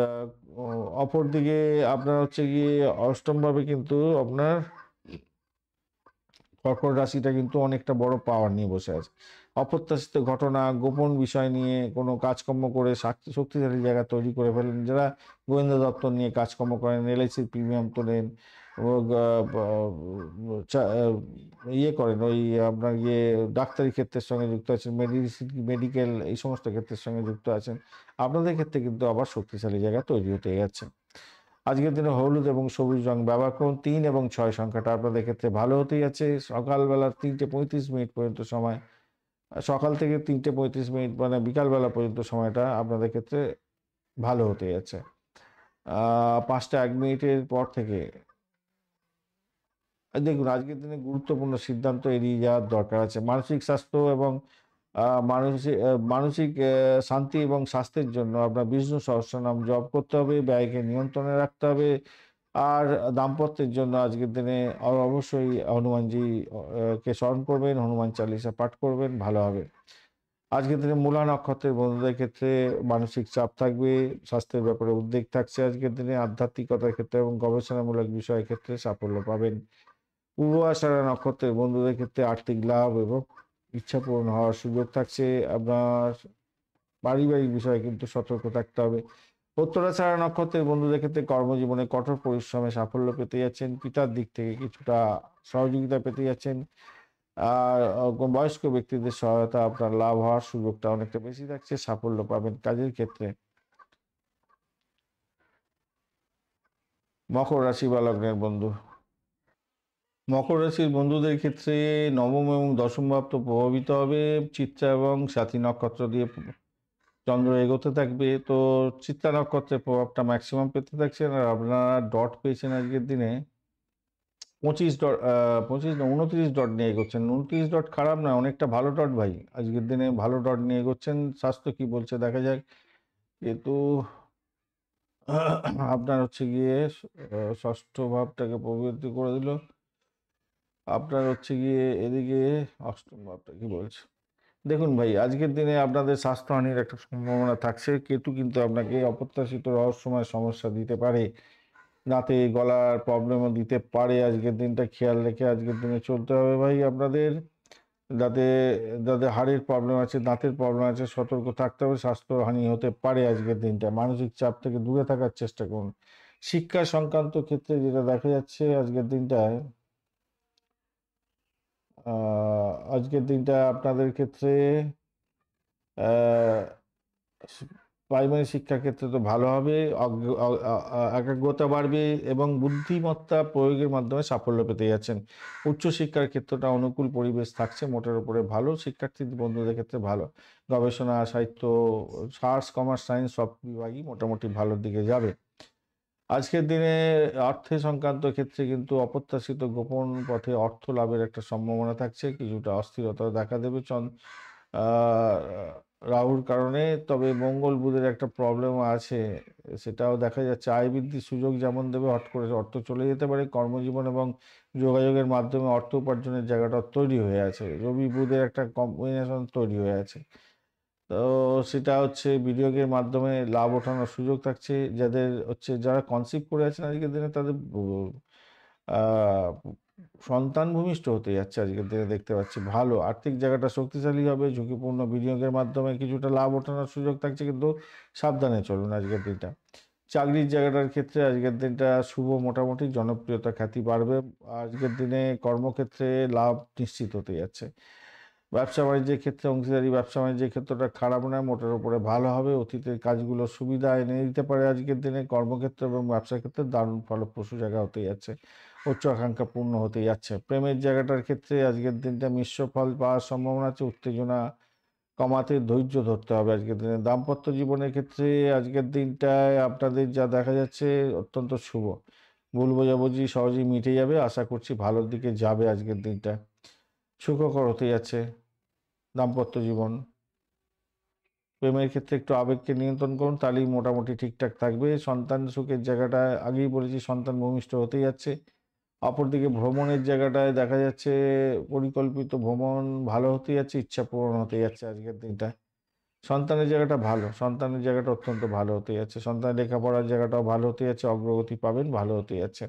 অপরদিকে আপনার হচ্ছে গিয়ে অষ্টমভাবে কিন্তু আপনার কর্কট রাশিটা কিন্তু অনেকটা বড় পাওয়ার নিয়ে বসে আছে। অপ্রত্যাশিত ঘটনা, গোপন বিষয় নিয়ে কোনো কাজকর্ম করে শক্তিশালী জায়গা তৈরি করে ফেলেন। যারা গোয়েন্দা দপ্তর নিয়ে কাজকর্ম করেন, এলআইসির প্রিমিয়াম তোলেন, এবং ইয়ে করেন, ওই আপনার ইয়ে ডাক্তারি ক্ষেত্রের সঙ্গে যুক্ত আছেন, মেডিকেল এই সমস্ত ক্ষেত্রের সঙ্গে যুক্ত আছেন, আপনাদের ক্ষেত্রে কিন্তু আবার শক্তিশালী জায়গা তৈরি হতে যাচ্ছে। আজকের দিনে হলুদ এবং সবুজ রং ব্যবহার করুন। 3 এবং 6 সংখ্যাটা আপনাদের ক্ষেত্রে ভালো হতেই যাচ্ছে। সকালবেলা 3:35 পর্যন্ত সময়, সকাল থেকে 3:35 মানে বিকালবেলা পর্যন্ত সময়টা আপনাদের ক্ষেত্রে ভালো হতে যাচ্ছে। 5টা 1 মিনিটের পর থেকে দেখুন, আজকের দিনে গুরুত্বপূর্ণ সিদ্ধান্ত এড়িয়ে যাওয়ার দরকার আছে। মানসিক স্বাস্থ্য এবং মানসিক শান্তি এবং স্বাস্থ্যের জন্য আপনার বিষ্ণু সহস্রনাম জপ করতে হবে, ব্যয়কে নিয়ন্ত্রণে রাখতে হবে। আর দাম্পত্যের জন্য আজকের দিনে অবশ্যই হনুমানজি কে স্মরণ করবেন, হনুমান চালিসা পাঠ করবেন, ভালো হবে। আজকের দিনে মূলা নক্ষত্রের বন্ধুদের ক্ষেত্রে মানসিক চাপ থাকবে, স্বাস্থ্যের ব্যাপারে উদ্বেগ থাকছে। আজকের দিনে আধ্যাত্মিকতার ক্ষেত্রে এবং গবেষণামূলক বিষয়ের ক্ষেত্রে সাফল্য পাবেন। পূর্বাষাঢ়া নক্ষত্রের বন্ধুদের ক্ষেত্রে আর্থিক লাভ এবং ইচ্ছা পূরণ হওয়ার সুযোগ থাকছে। আপনার পারিবারিক বিষয়ে কিন্তু সতর্ক থাকতে হবে। উত্তরাষাঢ়া নক্ষত্রের বন্ধুদের ক্ষেত্রে কর্মজীবনে কঠোর পরিশ্রমে সাফল্য পেতে যাচ্ছেন, পিতার দিক থেকে কিছুটা সহযোগিতা পেতে যাচ্ছেন। আর বয়স্ক ব্যক্তিদের সহায়তা আপনার লাভ হওয়ার সুযোগটা অনেকটা বেশি থাকছে, সাফল্য পাবেন কাজের ক্ষেত্রে। মকর রাশি বা লগ্নের বন্ধু, মকর রাশির বন্ধুদের ক্ষেত্রে নবম এবং দশম ভাব তো প্রভাবিত হবে। চিত্রা এবং স্বাতী নক্ষত্র দিয়ে চন্দ্র এগোতে থাকবে, তো চিত্রা নক্ষত্রের প্রভাবটা ম্যাক্সিমাম পেতে থাকছেন। আর আপনারা ডট পেয়েছেন আজকের দিনে 25 ডট, 29 ডট নিয়ে এগোচ্ছেন। 29 ডট খারাপ না, অনেকটা ভালো ডট ভাই। আজকের দিনে ভালো ডট নিয়ে এগোচ্ছেন। স্বাস্থ্য কি বলছে দেখা যাক, কিন্তু আপনার হচ্ছে গিয়ে ষষ্ঠ ভাবটাকে প্রবৃত্তি করে দিল। আপনার হচ্ছে গিয়ে এদিকে অষ্টম ভাবটা কি বলছে দেখুন ভাই, আজকের দিনে আপনাদের স্বাস্থ্যহানির একটা সম্ভাবনা থাকছে। কেতু কিন্তু আপনাকে অপ্রত্যাশিত রহস্যময় সমস্যা দিতে পারে, দাঁতে গলার প্রবলেমও দিতে পারে। আজকের দিনটা খেয়াল রেখে আজকের দিনে চলতে হবে ভাই আপনাদের। যাতে যাদের হাড়ের প্রবলেম আছে, দাঁতের প্রবলেম আছে, সতর্ক থাকতে হবে, স্বাস্থ্যহানি হতে পারে আজকের দিনটা। মানসিক চাপ থেকে দূরে থাকার চেষ্টা করুন। শিক্ষা সংক্রান্ত ক্ষেত্রে যেটা দেখা যাচ্ছে আজকের দিনটায়, আজকের দিনটা আপনাদের ক্ষেত্রে প্রাইমারি শিক্ষার ক্ষেত্রে তো ভালো হবে, একাগ্রতা বাড়বে এবং বুদ্ধিমত্তা প্রয়োগের মাধ্যমে সাফল্য পেতে যাচ্ছেন। উচ্চশিক্ষার ক্ষেত্রটা অনুকূল পরিবেশ থাকছে, মোটের উপরে ভালো। শিক্ষার্থী বন্ধুদের ক্ষেত্রে ভালো। গবেষণা, সাহিত্য, আর্টস, কমার্স, সায়েন্স সব বিভাগই মোটামুটি ভালোর দিকে যাবে। আজকের দিনে অর্থে সংক্রান্ত ক্ষেত্রে কিন্তু অপ্রত্যাশিত গোপন পথে অর্থ লাভের একটা সম্ভাবনা থাকছে, কিছুটা অস্থিরতা দেখা দেবে রাহুর কারণে। তবে মঙ্গল বুধের একটা প্রবলেম আছে, সেটাও দেখা যাচ্ছে। আয় বৃদ্ধির সুযোগ যেমন দেবে, হট করে অর্থ চলে যেতে পারে। কর্মজীবন এবং যোগাযোগের মাধ্যমে অর্থ উপার্জনের জায়গাটা তৈরি হয়ে আছে। রবি বুধের একটা কম্বিনেশন তৈরি হয়ে আছে, তো সেটা হচ্ছে বিনিয়োগের মাধ্যমে লাভ ওঠানোর সুযোগ থাকছে। যারা কনসিভ করে আছেন আজকের দিনে, তাদের আহ, সন্তান ভূমিষ্ঠ হতে যাচ্ছে আজকের দিনে দেখতে পাচ্ছি। ভালো আর্থিক জায়গাটা শক্তিশালী হবে, ঝুঁকিপূর্ণ বিনিয়োগের মাধ্যমে কিছুটা লাভ ওঠানোর সুযোগ থাকছে, কিন্তু সাবধানে চলুন আজকের দিনটা। চাকরির জায়গাটার ক্ষেত্রে আজকের দিনটা শুভ, মোটামুটি জনপ্রিয়তা খ্যাতি বাড়বে। আজকের দিনে কর্মক্ষেত্রে লাভ নিশ্চিত হতে যাচ্ছে। ব্যবসা বাণিজ্যের ক্ষেত্রে অংশীদারি ব্যবসা বাণিজ্যের ক্ষেত্রটা খারাপ নয়, মোটের উপরে ভালো হবে। অতীতের কাজগুলো সুবিধা এনে দিতে পারে আজকের দিনে। কর্মক্ষেত্র এবং ব্যবসার ক্ষেত্রে দারুণ ফলপ্রসূ জায়গা হতে যাচ্ছে। উচ্চ আকাঙ্ক্ষা পূর্ণ হতে যাচ্ছে। প্রেমের জায়গাটার ক্ষেত্রে আজকের দিনটা মিশ্র ফল পাওয়ার সম্ভাবনা আছে। উত্তেজনা কমাতে ধৈর্য ধরতে হবে আজকের দিনে। দাম্পত্য জীবনের ক্ষেত্রে আজকের দিনটায় আপনাদের যা দেখা যাচ্ছে অত্যন্ত শুভ। ভুল বোঝাবুঝি সহজেই মিটে যাবে। আশা করছি ভালোর দিকে যাবে আজকের দিনটা। সুখকর হতে যাচ্ছে দাম্পত্য জীবন। প্রেমের ক্ষেত্রে একটু আবেগকে নিয়ন্ত্রণ করুন, তাহলেই মোটামুটি ঠিকঠাক থাকবে। সন্তান সুখের জায়গাটা আগেই বলেছি, সন্তান ভূমিষ্ঠ হতে যাচ্ছে। অপরদিকে ভ্রমণের জায়গাটায় দেখা যাচ্ছে পরিকল্পিত ভ্রমণ ভালো হতে যাচ্ছে, ইচ্ছা পূরণ হতে যাচ্ছে আজকের দিনটা। সন্তানের জায়গাটা ভালো, সন্তানের জায়গাটা অত্যন্ত ভালো হতে যাচ্ছে। সন্তানের লেখাপড়ার জায়গাটাও ভালো হতে যাচ্ছে, অগ্রগতি পাবেন, ভালো হতে যাচ্ছে।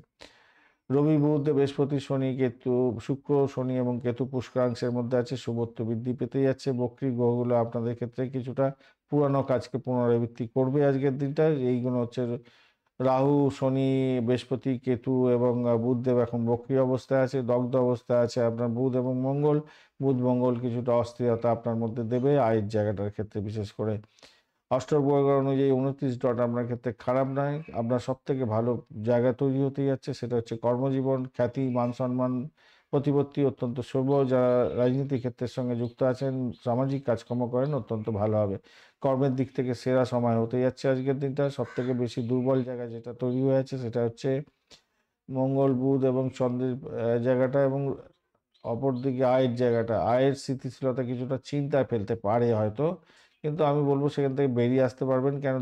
রবি বুধ বৃহস্পতি শনি কেতু, শুক্র শনি এবং কেতু পুষ্করাংশের মধ্যে আছে, শুভত্ব বৃদ্ধি পেতে যাচ্ছে। বক্রী গ্রহগুলো আপনাদের ক্ষেত্রে কিছুটা পুরানো কাজকে পুনরাবৃত্তি করবে আজকের দিনটা। এইগুলো হচ্ছে রাহু শনি বৃহস্পতি কেতু এবং বুধদেব এখন বক্রী অবস্থায় আছে, দগ্ধ অবস্থায় আছে আপনার বুধ এবং মঙ্গল। বুধ মঙ্গল কিছুটা অস্থিরতা আপনার মধ্যে দেবে আয়ের জায়গাটার ক্ষেত্রে বিশেষ করে। অষ্টক বর্গ অনুযায়ী 29 ডট আপনার ক্ষেত্রে খারাপ নয়। আপনার সব থেকে ভালো জায়গা তৈরি হতে যাচ্ছে, সেটা হচ্ছে কর্মজীবন, খ্যাতি, মান সম্মান, প্রতিপত্তি অত্যন্ত শুভ। যারা রাজনীতি ক্ষেত্রের সঙ্গে যুক্ত আছেন, সামাজিক কাজকর্ম করেন, অত্যন্ত ভালো হবে। কর্মের দিক থেকে সেরা সময় হতে যাচ্ছে আজকের দিনটা। সব থেকে বেশি দুর্বল জায়গা যেটা তৈরি হয়ে আছে সেটা হচ্ছে মঙ্গল বুধ এবং চন্দ্রের জায়গাটা, এবং অপরদিকে আয়ের জায়গাটা, আয়ের স্থিতিশীলতা কিছুটা চিন্তায় ফেলতে পারে হয়তো, কিন্তু আমি বলবো সেখান থেকে বেরিয়ে আসতে পারবেন। কেন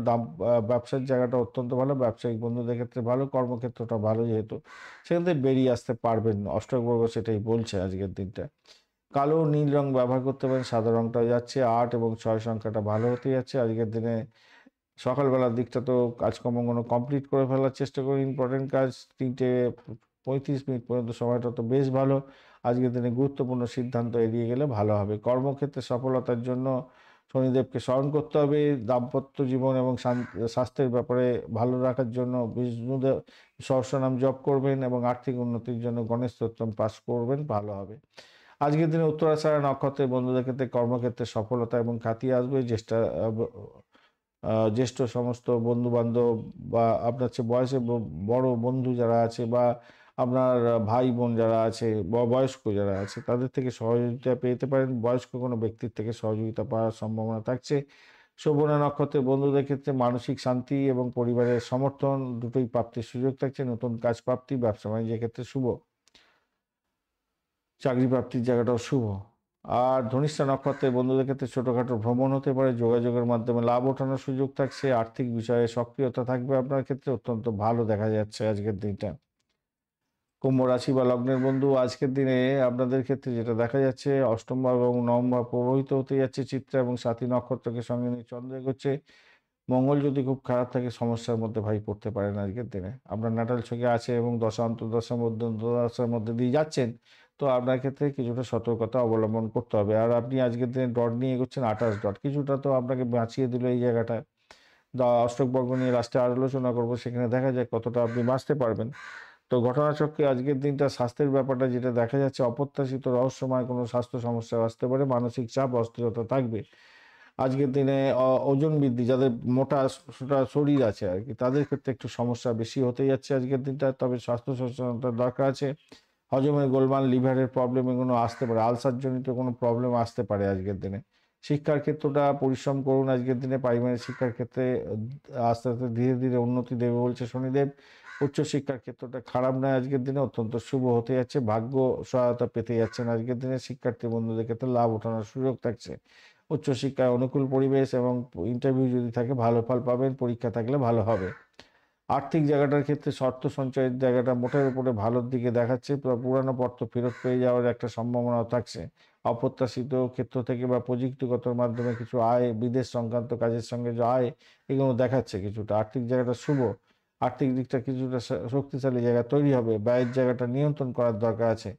ব্যবসার জায়গাটা অত্যন্ত ভালো, ব্যবসায়িক বন্ধুদের ক্ষেত্রে ভালো, কর্মক্ষেত্রটা ভালো যেহেতু, সেখান থেকে বেরিয়ে আসতে পারবেন। অষ্টকবর্গ সেটাই বলছে আজকের দিনটা। কালো নীল রং ব্যবহার করতে পারেন, সাদা রংটা যাচ্ছে। 8 এবং 6 সংখ্যাটা ভালো হতে যাচ্ছে আজকের দিনে। সকালবেলার দিকটা তো কাজকর্মগুলো কমপ্লিট করে ফেলার চেষ্টা করুন। ইম্পর্টেন্ট কাজ 3:35 পর্যন্ত সময়টা তো বেশ ভালো। আজকের দিনে গুরুত্বপূর্ণ সিদ্ধান্ত এড়িয়ে গেলে ভালো হবে। কর্মক্ষেত্রে সফলতার জন্য শনিদেবকে স্মরণ করতে হবে। দাম্পত্য জীবন এবং স্বাস্থ্যের ব্যাপারে ভালো রাখার জন্য বিষ্ণুদেব সহস্রনাম জপ করবেন, এবং আর্থিক উন্নতির জন্য গণেশ স্তোত্রম পাঠ করবেন, ভালো হবে। আজকের দিনে উত্তরাষাঢ়া নক্ষত্রের বন্ধুদের ক্ষেত্রে কর্মক্ষেত্রে সফলতা এবং খ্যাতি আসবে। জ্যেষ্ঠ সমস্ত বন্ধু বান্ধব বা আপনার চেয়ে বয়সে বড় বন্ধু যারা আছে, বা আপনার ভাই বোন যারা আছে, বয়স্ক যারা আছে, তাদের থেকে সহযোগিতা পেতে পারেন। বয়স্ক কোনো ব্যক্তির থেকে সহযোগিতা পাওয়ার সম্ভাবনা থাকছে। শোভনা নক্ষত্রের বন্ধুদের ক্ষেত্রে মানসিক শান্তি এবং পরিবারের সমর্থন দুটোই প্রাপ্তির সুযোগ থাকছে। নতুন কাজ প্রাপ্তি, ব্যবসা বাণিজ্যের ক্ষেত্রে শুভ। চাকরি প্রাপ্তির জায়গাটাও শুভ। আর ধনিষ্ঠা নক্ষত্রের বন্ধুদের ক্ষেত্রে ছোটোখাটো ভ্রমণ হতে পারে, যোগাযোগের মাধ্যমে লাভ ওঠানোর সুযোগ থাকছে। আর্থিক বিষয়ে সক্রিয়তা থাকবে আপনার ক্ষেত্রে, অত্যন্ত ভালো দেখা যাচ্ছে আজকের দিনটা। কুম্ভ রাশি বা লগ্নের বন্ধু, আজকের দিনে আপনাদের ক্ষেত্রে যেটা দেখা যাচ্ছে, অষ্টম ভাব এবং নবম ভাব প্রভাবিত হতে যাচ্ছে। চিত্রা এবং স্বাতী নক্ষত্রকে সঙ্গে নিয়ে চন্দ্র এগোচ্ছে। মঙ্গল যদি খুব খারাপ থাকে, সমস্যার মধ্যে ভাই পড়তে পারেন আজকের দিনে। আপনার নাটাল ছকে আছে এবং দশা অন্তর্দশার মধ্যে অন্তর্দশার মধ্যে দিয়ে যাচ্ছেন, তো আপনার ক্ষেত্রে কিছুটা সতর্কতা অবলম্বন করতে হবে। আর আপনি আজকের দিনে ডট নিয়ে এগোচ্ছেন 28 ডট, কিছুটা তো আপনাকে বাঁচিয়ে দিল এই জায়গাটায়। অষ্টক বর্গ নিয়ে লাস্টে আর আলোচনা করবো, সেখানে দেখা যায় কতটা আপনি বাঁচতে পারবেন। তো ঘটনাচক্রে আজকের দিনটা স্বাস্থ্যের ব্যাপারটা যেটা দেখা যাচ্ছে, অপ্রত্যাশিত রহস্যময় কোনো স্বাস্থ্য সমস্যা আসতে পারে, মানসিক চাপ অস্থিরতা থাকবে আজকের দিনে। ওজন বৃদ্ধি, যাদের মোটা সোটা শরীর আছে আর কি, তাদের ক্ষেত্রে একটু সমস্যা বেশি হতে যাচ্ছে আজকের দিনটা। তবে স্বাস্থ্য সচেতনতার দরকার আছে। হজমের গোলমাল, লিভারের প্রবলেম এগুলো আসতে পারে, আলসারজনিত কোনো প্রবলেম আসতে পারে আজকের দিনে। শিক্ষার ক্ষেত্রটা পরিশ্রম করুন আজকের দিনে। প্রাইমারি শিক্ষার ক্ষেত্রে আস্তে আস্তে ধীরে ধীরে উন্নতি দেবে বলছে শনিদেব। উচ্চশিক্ষার ক্ষেত্রটা খারাপ নয় আজকের দিনে, অত্যন্ত শুভ হতে যাচ্ছে। ভাগ্য সহায়তা পেতে যাচ্ছেন আজকের দিনে। শিক্ষার্থী বন্ধুদের ক্ষেত্রে লাভ ওঠানোর সুযোগ থাকছে। উচ্চশিক্ষায় অনুকূল পরিবেশ এবং ইন্টারভিউ যদি থাকে ভালো ফল পাবেন, পরীক্ষা থাকলে ভালো হবে। আর্থিক জায়গাটার ক্ষেত্রে অর্থ সঞ্চয়ের জায়গাটা মোটের উপরে ভালোর দিকে দেখাচ্ছে। পুরানো অর্থ ফেরত পেয়ে যাওয়ার একটা সম্ভাবনাও থাকছে। অপ্রত্যাশিত ক্ষেত্র থেকে বা প্রযুক্তিগত মাধ্যমে কিছু আয়, বিদেশ সংক্রান্ত কাজের সঙ্গে যে আয়, এগুলো দেখাচ্ছে কিছুটা। আর্থিক জায়গাটা শুভ। আর্থিক দিকটা কিছুটা শক্তিশালী জায়গা তৈরি হবে। ব্যয়ের জায়গাটা নিয়ন্ত্রণ করার দরকার আছে।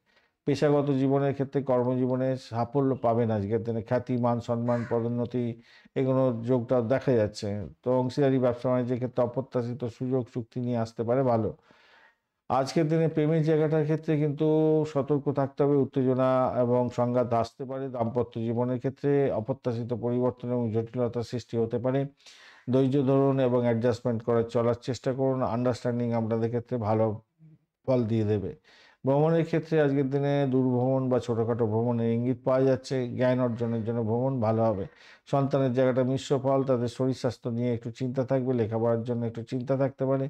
পেশাগত জীবনের ক্ষেত্রে কর্মজীবনে সাফল্য পাবেন আজকের দিনে। খ্যাতি, মান সম্মান, পদোন্নতি এগুলো যোগটা দেখা যাচ্ছে। তো অংশীদারি ব্যবসা বাণিজ্যের ক্ষেত্রে অপ্রত্যাশিত সুযোগ চুক্তি নিয়ে আসতে পারে, ভালো। আজকের দিনে প্রেমের জায়গাটার ক্ষেত্রে কিন্তু সতর্ক থাকতে হবে। উত্তেজনা এবং সংঘাত আসতে পারে। দাম্পত্য জীবনের ক্ষেত্রে অপ্রত্যাশিত পরিবর্তন এবং জটিলতার সৃষ্টি হতে পারে। ধৈর্য ধরুন এবং অ্যাডজাস্টমেন্ট করার চলার চেষ্টা করুন। আন্ডারস্ট্যান্ডিং আপনাদের ক্ষেত্রে ভালো ফল দিয়ে দেবে। ভ্রমণের ক্ষেত্রে আজকের দিনে দূরভ্রমণ বা ছোটোখাটো ভ্রমণের ইঙ্গিত পাওয়া যাচ্ছে। জ্ঞান অর্জনের জন্য ভ্রমণ ভালো হবে। সন্তানের জায়গাটা মিশ্র ফল, তাদের শরীর স্বাস্থ্য নিয়ে একটু চিন্তা থাকবে, লেখাপড়ার জন্য একটু চিন্তা থাকতে পারে।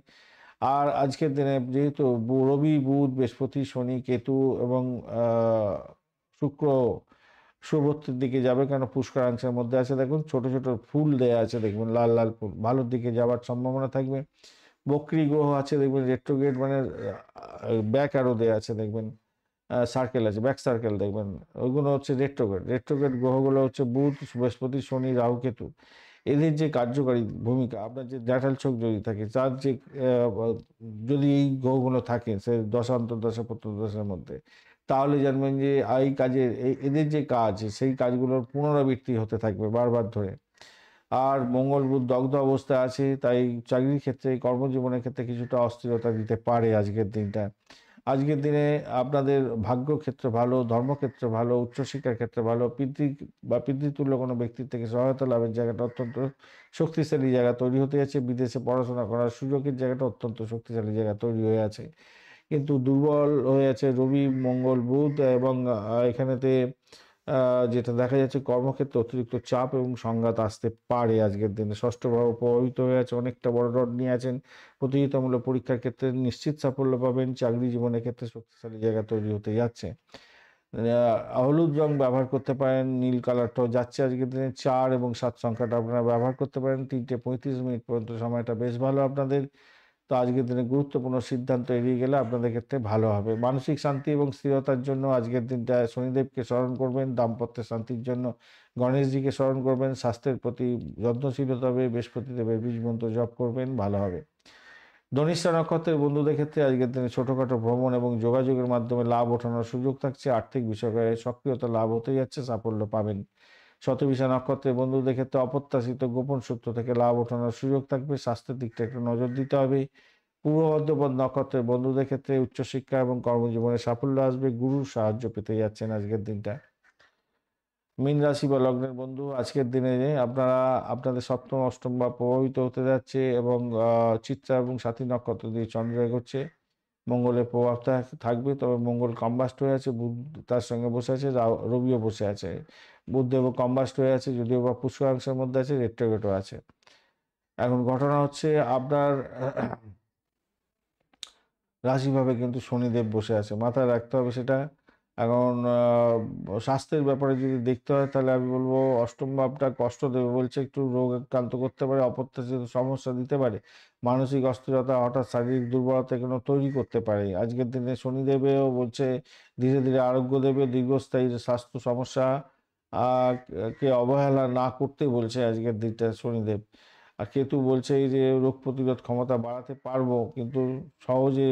আর আজকের দিনে যেহেতু রবি, বুধ, বৃহস্পতি, শনি, কেতু এবং শুক্র শুভত্বের দিকে যাবে, কেন পুষ্করাংশের মধ্যে আছে, দেখুন ছোট ছোট ফুল দেয়া আছে, দেখবেন লাল লাল ফুল, ভালোর দিকে যাওয়ার সম্ভাবনা থাকবে। বক্রী গ্রহ আছে, দেখবেন রেট্রোগেট মানে ব্যাক অ্যারো দেয়া আছে, দেখবেন সার্কেল আছে, ব্যাক সার্কেল দেখবেন, ওইগুলো হচ্ছে রেট্রোগেট। রেট্রোগেট গ্রহগুলো হচ্ছে বুধ, বৃহস্পতি, শনি, রাহু, কেতু। এদের যে কার্যকারী ভূমিকা, আপনার যে জ্যাঠাল চোখ যদি থাকে, তার যে যদি এই গ্রহগুলো থাকে সে দশা অন্তর্দশা প্রত্যদশার মধ্যে, তাহলে জানবেন যে এই কাজের এদের যে কাজ, সেই কাজগুলোর পুনরাবৃত্তি হতে থাকবে বারবার ধরে। আর মঙ্গল বুধ দগ্ধ অবস্থায় আছে, তাই চাকরির ক্ষেত্রে, কর্মজীবনের ক্ষেত্রে কিছুটা অস্থিরতা দিতে পারে আজকের দিনটা। আজকের দিনে আপনাদের ভাগ্যক্ষেত্র ভালো, ধর্মক্ষেত্র ভালো, উচ্চশিক্ষার ক্ষেত্রে ভালো, পিতৃতুল্য কোনো ব্যক্তির থেকে সহায়তা লাভের জায়গাটা অত্যন্ত শক্তিশালী জায়গা তৈরি হতে যাচ্ছে। বিদেশে পড়াশোনা করার সুযোগের জায়গাটা অত্যন্ত শক্তিশালী জায়গা তৈরি হয়ে আছে। কিন্তু দুর্বল হয়ে আছে রবি, মঙ্গল, বুধ এবং এখানেতে যেটা দেখা যাচ্ছে কর্মক্ষেত্রে অতিরিক্ত চাপ এবং সংঘাত আসতে পারে আজকের দিনে। ষষ্ঠ ভাব প্রভাবিত হয়ে আছে, অনেকটা বড় রড নিয়ে আছেন। প্রতিযোগিতামূলক পরীক্ষার ক্ষেত্রে নিশ্চিত সাফল্য পাবেন। চাকরি জীবনের ক্ষেত্রে শক্তিশালী জায়গা তৈরি হতে যাচ্ছে। হলুদ রং ব্যবহার করতে পারেন, নীল কালারটাও যাচ্ছে আজকের দিনে। 4 এবং 7 সংখ্যাটা আপনারা ব্যবহার করতে পারেন। 3:35 পর্যন্ত সময়টা বেশ ভালো আপনাদের। তো আজকের দিনে গুরুত্বপূর্ণ সিদ্ধান্ত এড়িয়ে গেলে আপনাদের ক্ষেত্রে ভালো হবে। মানসিক শান্তি এবং স্থিরতার জন্য আজকের দিনটা শনিদেবকে স্মরণ করবেন। দাম্পত্যের শান্তির জন্য গণেশজিকে স্মরণ করবেন। স্বাস্থ্যের প্রতি যত্নশীল হতে হবে। বৃহস্পতিদেবের বীজ মন্ত্র জপ করবেন, ভালো হবে। ধনিষ্ঠা নক্ষত্রের বন্ধুদের ক্ষেত্রে আজকের দিনে ছোটোখাটো ভ্রমণ এবং যোগাযোগের মাধ্যমে লাভ ওঠানোর সুযোগ থাকছে। আর্থিক বিষয়ে সক্রিয়তা লাভ হতে যাচ্ছে, সাফল্য পাবেন। শতবিশা নক্ষত্রের বন্ধুদের ক্ষেত্রে অপ্রত্যাশিত গোপন সূত্র থেকে লাভ ওঠানোর সুযোগ থাকবে। স্বাস্থ্যের দিকটা একটু নজর দিতে হবে। পূর্ব ভাদ্রপদ নক্ষত্রের বন্ধুদের ক্ষেত্রে উচ্চশিক্ষা এবং কর্মজীবনে সাফল্য আসবে। গুরুর সাহায্য পেতে যাচ্ছেন আজকের দিনটা। মীন রাশি বা লগ্নের বন্ধু, আজকের দিনে আপনারা আপনাদের সপ্তম অষ্টম ভাব প্রভাবিত হতে যাচ্ছে এবং চিত্রা এবং সাথী নক্ষত্র দিয়ে চন্দ্র এগোচ্ছে। মঙ্গলের প্রভাব থাকবে, তবে মঙ্গল কম্বাস্ট হয়ে আছে, বুধ তার সঙ্গে বসে আছে, রবিও বসে আছে। বুধদেব কম্বাস্ট হয়ে আছে, যদিও বা পুষ্করাংশের মধ্যে আছে, রেট্রোগেটও আছে। এখন ঘটনা হচ্ছে আপনার রাশিভাবে কিন্তু শনিদেব বসে আছে, মাথায় রাখতে হবে সেটা। এখন স্বাস্থ্যের ব্যাপারে যদি দেখতে হয়, তাহলে আমি বলবো অষ্টম ভাবটা কষ্ট দেবে বলছে, একটু রোগ আক্রান্ত করতে পারে, অপ্রত্যাশিত সমস্যা দিতে পারে, মানসিক অস্থিরতা, হঠাৎ শারীরিক দুর্বলতা এগুলো তৈরি করতে পারে। আজকের দিনে শনিদেবেও বলছে ধীরে ধীরে আরোগ্য দেবে, দীর্ঘস্থায়ী স্বাস্থ্য সমস্যা কে অবহেলা না করতে বলছে আজকের দিনটা শনিদেব। আর কেতু বলছে এই যে রোগ প্রতিরোধ ক্ষমতা বাড়াতে পারবো, কিন্তু সহজে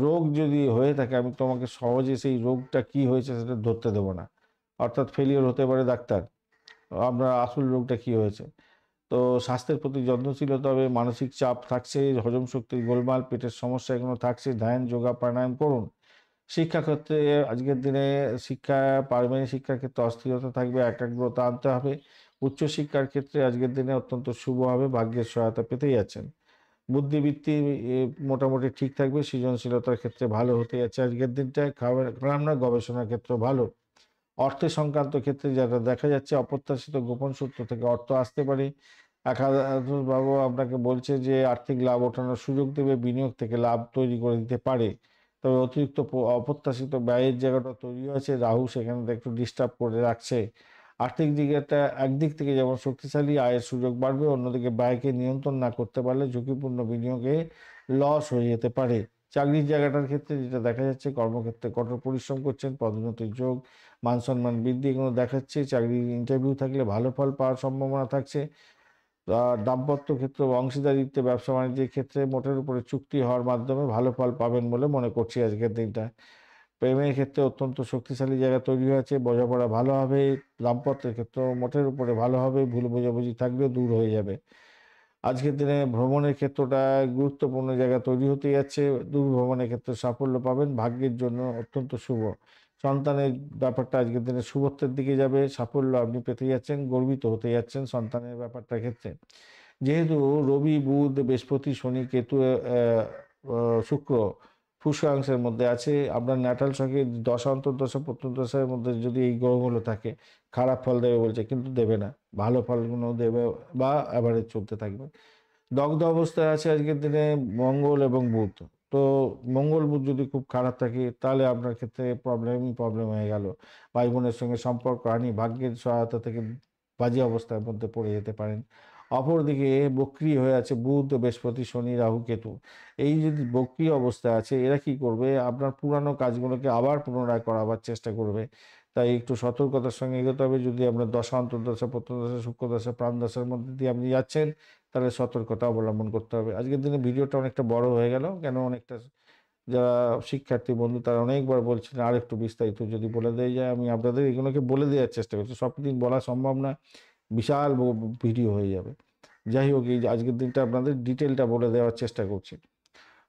রোগ যদি হয়ে থাকে, আমি তোমাকে সহজে সেই রোগটা কি হয়েছে সেটা ধরতে দেবো না। অর্থাৎ ফেলিওর হতে পারে ডাক্তার, আপনার আসল রোগটা কি হয়েছে। তো স্বাস্থ্যের প্রতি যত্নশীল হতে হবে। মানসিক চাপ থাকছে, হজম শক্তির গোলমাল, পেটের সমস্যা এগুলো থাকছে। ধ্যান, যোগা, প্রাণায়াম করুন। শিক্ষাক্ষেত্রে আজকের দিনে পারিবারিক শিক্ষার ক্ষেত্রে অস্থিরতা থাকবে, একাগ্রতা আনতে হবে। উচ্চশিক্ষার ক্ষেত্রে আজকের দিনে অত্যন্ত শুভ হবে, ভাগ্যের সহায়তা পেতেই যাচ্ছেন। বুদ্ধিবৃত্তি মোটামুটি ঠিক থাকবে। সৃজনশীলতার ক্ষেত্রে ভালো হতে যাচ্ছে আজকের দিনটায়। খারাপ না, গবেষণার ক্ষেত্র ভালো। অর্থ সংক্রান্ত ক্ষেত্রে যেটা দেখা যাচ্ছে, অপ্রত্যাশিত গোপন সূত্র থেকে অর্থ আসতে পারে। একাদশবাবু আপনাকে বলছে যে আর্থিক লাভ ওঠানোর সুযোগ দেবে, বিনিয়োগ থেকে লাভ তৈরি করে দিতে পারে। তবে অতিরিক্ত অপ্রত্যাশিত ব্যয়ের জায়গাটা তৈরি হয়েছে, রাহু সেখানে একটু ডিস্টার্ব করে রাখছে। আর্থিক দিকটা একদিক থেকে যেমন শক্তিশালী, আয়ের সুযোগ বাড়বে, অন্যদিকে ব্যয়কে নিয়ন্ত্রণ না করতে পারলে ঝুঁকিপূর্ণ বিনিয়োগে লস হয়ে যেতে পারে। চাকরির জায়গাটার ক্ষেত্রে যেটা দেখা যাচ্ছে, কর্মক্ষেত্রে কঠোর পরিশ্রম করছেন, পদোন্নতির যোগ, মান সম্মান বৃদ্ধি এগুলো দেখাচ্ছে। চাকরির ইন্টারভিউ থাকলে ভালো ফল পাওয়ার সম্ভাবনা থাকছে। দাম্পত্য ক্ষেত্র, অংশীদারিত্বে, ব্যবসা বাণিজ্যের ক্ষেত্রে মোটের উপরে চুক্তি হওয়ার মাধ্যমে ভালো ফল পাবেন বলে মনে করছি আজকের দিনটা। প্রেমের ক্ষেত্রে অত্যন্ত শক্তিশালী জায়গা তৈরি হয়েছে, বোঝাপড়া ভালো হবে। দাম্পত্যের ক্ষেত্রে মোটের উপরে ভালো হবে, ভুল বোঝাবুঝি থাকলেও দূর হয়ে যাবে। আজকের দিনে ভ্রমণের ক্ষেত্রটা গুরুত্বপূর্ণ জায়গা তৈরি হতে যাচ্ছে। দূর ভ্রমণের ক্ষেত্রে সাফল্য পাবেন, ভাগ্যের জন্য অত্যন্ত শুভ। সন্তানের ব্যাপারটা আজকের দিনে শুভত্বের দিকে যাবে, সাফল্য আপনি পেতে যাচ্ছেন, গর্বিত হতে যাচ্ছেন সন্তানের ব্যাপারটার ক্ষেত্রে। যেহেতু রবি, বুধ, বৃহস্পতি, শনি, কেতু, শুক্র পুষ্করাংশের মধ্যে আছে। আপনার ন্যাটাল ছকে দশা অন্তর্দশা প্রত্যন্তদশার মধ্যে যদি এই গ্রহগুলো থাকে খারাপ ফল দেবে বলছে, কিন্তু দেবে না, ভালো ফলগুলো দেবে বা অ্যাভারেজ চলতে থাকবে। দগ্ধ অবস্থায় আছে আজকের দিনে মঙ্গল এবং বুধ। তো মঙ্গল বুধ যদি খুব খারাপ থাকে তাহলে আপনার ক্ষেত্রে প্রবলেম হয়ে গেল। ভাই বোনের সঙ্গে সম্পর্ক হানি, ভাগ্যের সহায়তা থেকে বাজে অবস্থার মধ্যে পড়ে যেতে পারেন। অপরদিকে বক্রি হয়ে আছে বুধ, বৃহস্পতি, শনি, রাহু, কেতু। এই যদি বক্রি অবস্থায় আছে এরা কি করবে, আপনার পুরানো কাজগুলোকে আবার পুনরায় করাবার চেষ্টা করবে। তাই একটু সতর্কতার সঙ্গে এগোতে হবে। যদি আপনার দশা অন্তর্দশা প্রত্যন্তদশা শুক্রদশা প্রাণদশার মধ্যে দিয়ে আপনি যাচ্ছেন তাহলে সতর্কতা অবলম্বন করতে হবে। আজকের দিনে ভিডিওটা অনেকটা বড় হয়ে গেল, কেন অনেকটা যারা শিক্ষার্থী বন্ধু তারা অনেকবার বলছিলেন আর একটু বিস্তারিত যদি বলে দেওয়া যায়। আমি আপনাদের এগুলোকে বলে দেওয়ার চেষ্টা করছি, সবদিন বলা সম্ভব না, বিশাল ভিডিও হয়ে যাবে। যাই হোক, এই যে আজকের দিনটা আপনাদের ডিটেলটা বলে দেওয়ার চেষ্টা করছি।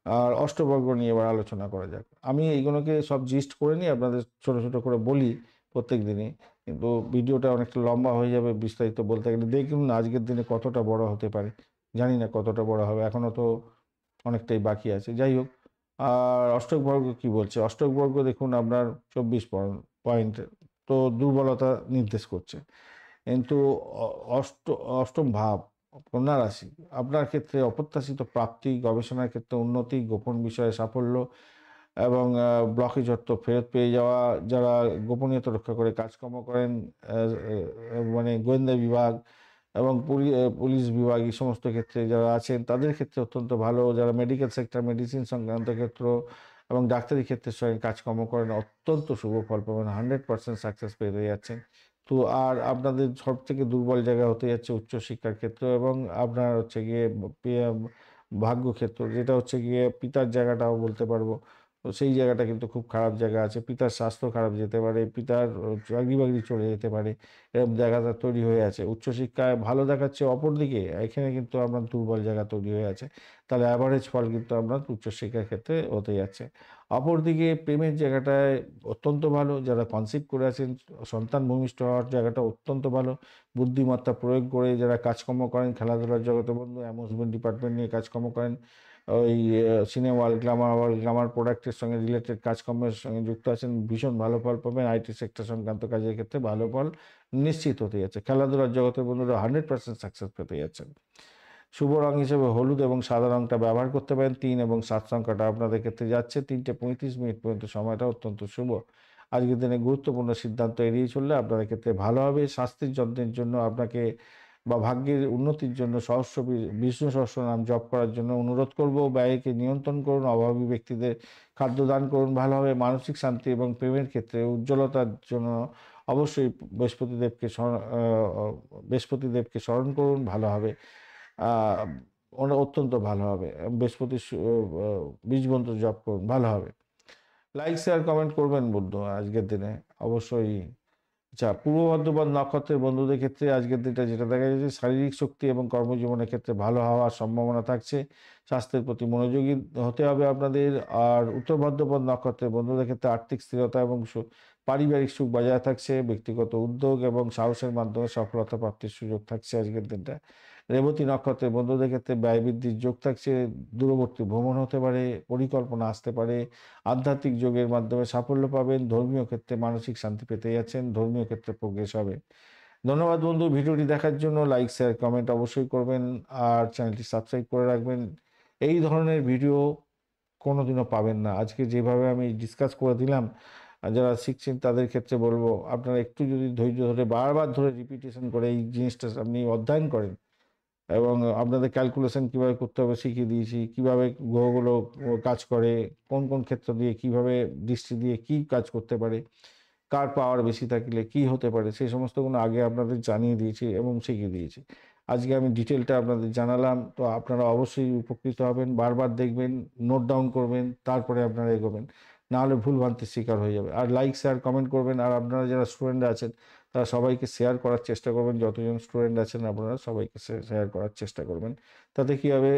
আর অষ্টবর্গ নিয়ে এবার আলোচনা করা যাক। আমি এইগুলোকে সব জিস্ট করে নিয়ে আপনাদের ছোট ছোট করে বলি প্রত্যেক দিনই, কিন্তু ভিডিওটা অনেকটা লম্বা হয়ে যাবে বিস্তারিত বলতে গেলে। দেখুন না আজকের দিনে কতটা বড় হতে পারে, জানি না কতটা বড় হবে, এখনও তো অনেকটাই বাকি আছে। যাই হোক, আর অষ্টক বর্গ কী বলছে, অষ্টক বর্গ দেখুন আপনার 24 পয়েন্ট, তো দুর্বলতা নির্দেশ করছে। কিন্তু অষ্টম ভাব কন্যা রাশি, আপনার ক্ষেত্রে অপ্রত্যাশিত প্রাপ্তি, গবেষণার ক্ষেত্রে উন্নতি, গোপন বিষয়ে সাফল্য এবং ব্লকেজত্ব ফেরত পেয়ে যাওয়া। যারা গোপনীয়তা রক্ষা করে কাজকর্ম করেন, মানে গোয়েন্দা বিভাগ এবং পুলিশ বিভাগ এই সমস্ত ক্ষেত্রে যারা আছেন তাদের ক্ষেত্রে অত্যন্ত ভালো। যারা মেডিকেল সেক্টর, মেডিসিন সংক্রান্ত ক্ষেত্র এবং ডাক্তারি ক্ষেত্রের সঙ্গে কাজকর্ম করেন অত্যন্ত শুভ ফল পাবেন, 100% সাকসেস পেয়ে যাচ্ছেন। তো আর আপনাদের সব থেকে দুর্বল জায়গা হতে যাচ্ছে উচ্চশিক্ষার ক্ষেত্র এবং আপনার হচ্ছে গিয়ে ভাগ্য ক্ষেত্র, যেটা হচ্ছে গিয়ে পিতার জায়গাটাও বলতে পারবো। তো সেই জায়গাটা কিন্তু খুব খারাপ জায়গা আছে, পিতার স্বাস্থ্য খারাপ যেতে পারে, পিতার চাকরি বাকরি চলে যেতে পারে, এরকম জায়গাটা তৈরি হয়ে আছে। উচ্চশিক্ষায় ভালো দেখাচ্ছে, অপরদিকে এখানে কিন্তু আপনার দুর্বল জায়গা তৈরি হয়ে আছে। তাহলে অ্যাভারেজ ফল কিন্তু আপনার উচ্চশিক্ষার ক্ষেত্রে হতে যাচ্ছে। অপরদিকে প্রেমের জায়গাটায় অত্যন্ত ভালো, যারা কনসিভ করে আছেন সন্তান ভূমিষ্ঠ হওয়ার জায়গাটা অত্যন্ত ভালো। বুদ্ধিমত্তা প্রয়োগ করে যারা কাজকর্ম করেন, খেলাধুলার জগতে বন্ধু, অ্যামিউজমেন্ট ডিপার্টমেন্ট নিয়ে কাজকর্ম করেন, ওই সিনেমা ওয়ার্ল্ড, গ্ল্যামার প্রোডাক্টের সঙ্গে রিলেটেড কাজকর্মের সঙ্গে যুক্ত আছেন, ভীষণ ভালো ফল পাবেন। আইটি সেক্টর সংক্রান্ত কাজের ক্ষেত্রে ভালো ফল নিশ্চিত হতে যাচ্ছে। খেলাধুলার জগতের বন্ধুরা 100% সাকসেস পেতে যাচ্ছেন। শুভ রং হিসেবে হলুদ এবং সাদা রংটা ব্যবহার করতে পারেন। 3 এবং 7 সংখ্যাটা আপনাদের ক্ষেত্রে যাচ্ছে। 3:35 পর্যন্ত সময়টা অত্যন্ত শুভ। আজকের দিনে গুরুত্বপূর্ণ সিদ্ধান্ত এড়িয়ে চললে আপনাদের ক্ষেত্রে ভালো হবে। স্বাস্থ্যের যত্নের জন্য আপনাকে বা ভাগ্যের উন্নতির জন্য বিষ্ণু সহস্রনাম জপ করার জন্য অনুরোধ করব। ব্যয়কে নিয়ন্ত্রণ করুন, অভাবী ব্যক্তিদের খাদ্য দান করুন, ভালো হবে। মানসিক শান্তি এবং প্রেমের ক্ষেত্রে উজ্জ্বলতার জন্য অবশ্যই বৃহস্পতিদেবকে স্মরণ করুন, ভালো হবে। ওটা অত্যন্ত ভালো হবে। বৃহস্পতির বীজ মন্ত্র জপ করুন, ভালো হবে। লাইক শেয়ার কমেন্ট করবেন বন্ধু আজকের দিনে অবশ্যই। আচ্ছা, পূর্ব বর্ধমান নক্ষত্রের বন্ধুদের ক্ষেত্রে আজকের দিনটা যেটা দেখা যাচ্ছে, শারীরিক শক্তি এবং কর্মজীবনের ক্ষেত্রে ভালো হওয়ার সম্ভাবনা থাকছে। স্বাস্থ্যের প্রতি মনোযোগী হতে হবে আপনাদের। আর উত্তর বর্ধমান নক্ষত্রের বন্ধুদের ক্ষেত্রে আর্থিক স্থিরতা এবং পারিবারিক সুখ বজায় থাকছে। ব্যক্তিগত উদ্যোগ এবং সাহসের মাধ্যমে সফলতা প্রাপ্তির সুযোগ থাকছে আজকের দিনটা। রেবতী নক্ষত্রের বন্ধুদের ক্ষেত্রে ব্যয় বৃদ্ধির যোগ থাকছে। দূরবর্তী ভ্রমণ হতে পারে, পরিকল্পনা আসতে পারে। আধ্যাত্মিক যোগের মাধ্যমে সাফল্য পাবেন। ধর্মীয় ক্ষেত্রে মানসিক শান্তি পেতে যাচ্ছেন, ধর্মীয় ক্ষেত্রে প্রোগ্রেস হবে। ধন্যবাদ বন্ধু, ভিডিওটি দেখার জন্য। লাইক শেয়ার কমেন্ট অবশ্যই করবেন আর চ্যানেলটি সাবস্ক্রাইব করে রাখবেন। এই ধরনের ভিডিও কোনোদিনও পাবেন না। আজকে যেভাবে আমি ডিসকাস করে দিলাম, যারা শিখছেন তাদের ক্ষেত্রে বলবো আপনারা একটু যদি ধৈর্য ধরে বারবার ধরে রিপিটেশন করে এই জিনিসটা আপনি অধ্যয়ন করেন এবং আপনাদের ক্যালকুলেশন কীভাবে করতে হবে শিখিয়ে দিয়েছি, কীভাবে গ্রহগুলো কাজ করে, কোন কোন ক্ষেত্র দিয়ে কীভাবে দৃষ্টি দিয়ে কী কাজ করতে পারে, কার পাওয়ার বেশি থাকলে কী হতে পারে, সেই সমস্তগুলো আগে আপনাদের জানিয়ে দিয়েছি এবং শিখিয়ে দিয়েছি। আজকে আমি ডিটেলটা আপনাদের জানালাম, তো আপনারা অবশ্যই উপকৃত হবেন। বারবার দেখবেন, নোট ডাউন করবেন, তারপরে আপনারা এগোবেন, নাহলে ভুলভ্রান্তির শিকার হয়ে যাবে। আর লাইক শেয়ার কমেন্ট করবেন। আর আপনারা যারা স্টুডেন্ট আছেন তারা সবাইকে শেয়ার করার চেষ্টা করবেন। যতজন স্টুডেন্ট আছেন আপনারা সবাইকে শেয়ার করার চেষ্টা করবেন। তাতে কী হবে,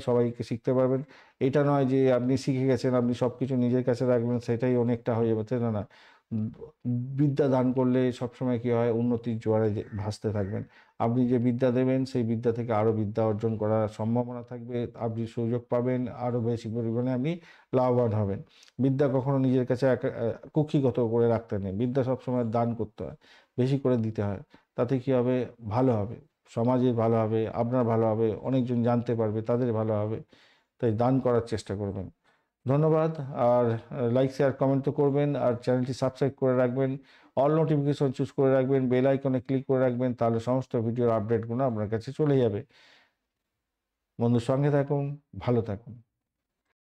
সবাইকে শিখতে পারবেন। এটা নয় যে আপনি শিখে গেছেন, আপনি সব কিছু নিজের কাছে রাখবেন, সেটাই অনেকটা হয়ে যাবে, না না। বিদ্যা দান করলে সবসময় কি হয়, উন্নতির জোয়ারে ভাসতে থাকবেন। আপনি যে বিদ্যা দেবেন সেই বিদ্যা থেকে আরও বিদ্যা অর্জন করার সম্ভাবনা থাকবে, আপনি সুযোগ পাবেন, আরও বেশি পরিমাণে আপনি লাভবান হবেন। বিদ্যা কখনো নিজের কাছে কুক্ষিগত করে রাখতে নেই, বিদ্যা সবসময় দান করতে হয়, বেশি করে দিতে হয়। তাতে কি হবে, ভালো হবে, সমাজের ভালো হবে, আপনার ভালো হবে, অনেকজন জানতে পারবে, তাদের ভালো হবে। তাই দান করার চেষ্টা করবেন। ধন্যবাদ। আর লাইক শেয়ার কমেন্ট তো করবেন, আর চ্যানেলটি সাবস্ক্রাইব করে রাখবেন, অল নোটিফিকেশন চুজ করে রাখবেন, বেল আইকনে ক্লিক করে রাখবেন, তাহলে সমস্ত ভিডিওর আপডেটগুলো আপনার কাছে চলে যাবে। বন্ধুর সঙ্গে থাকুন, ভালো থাকুন।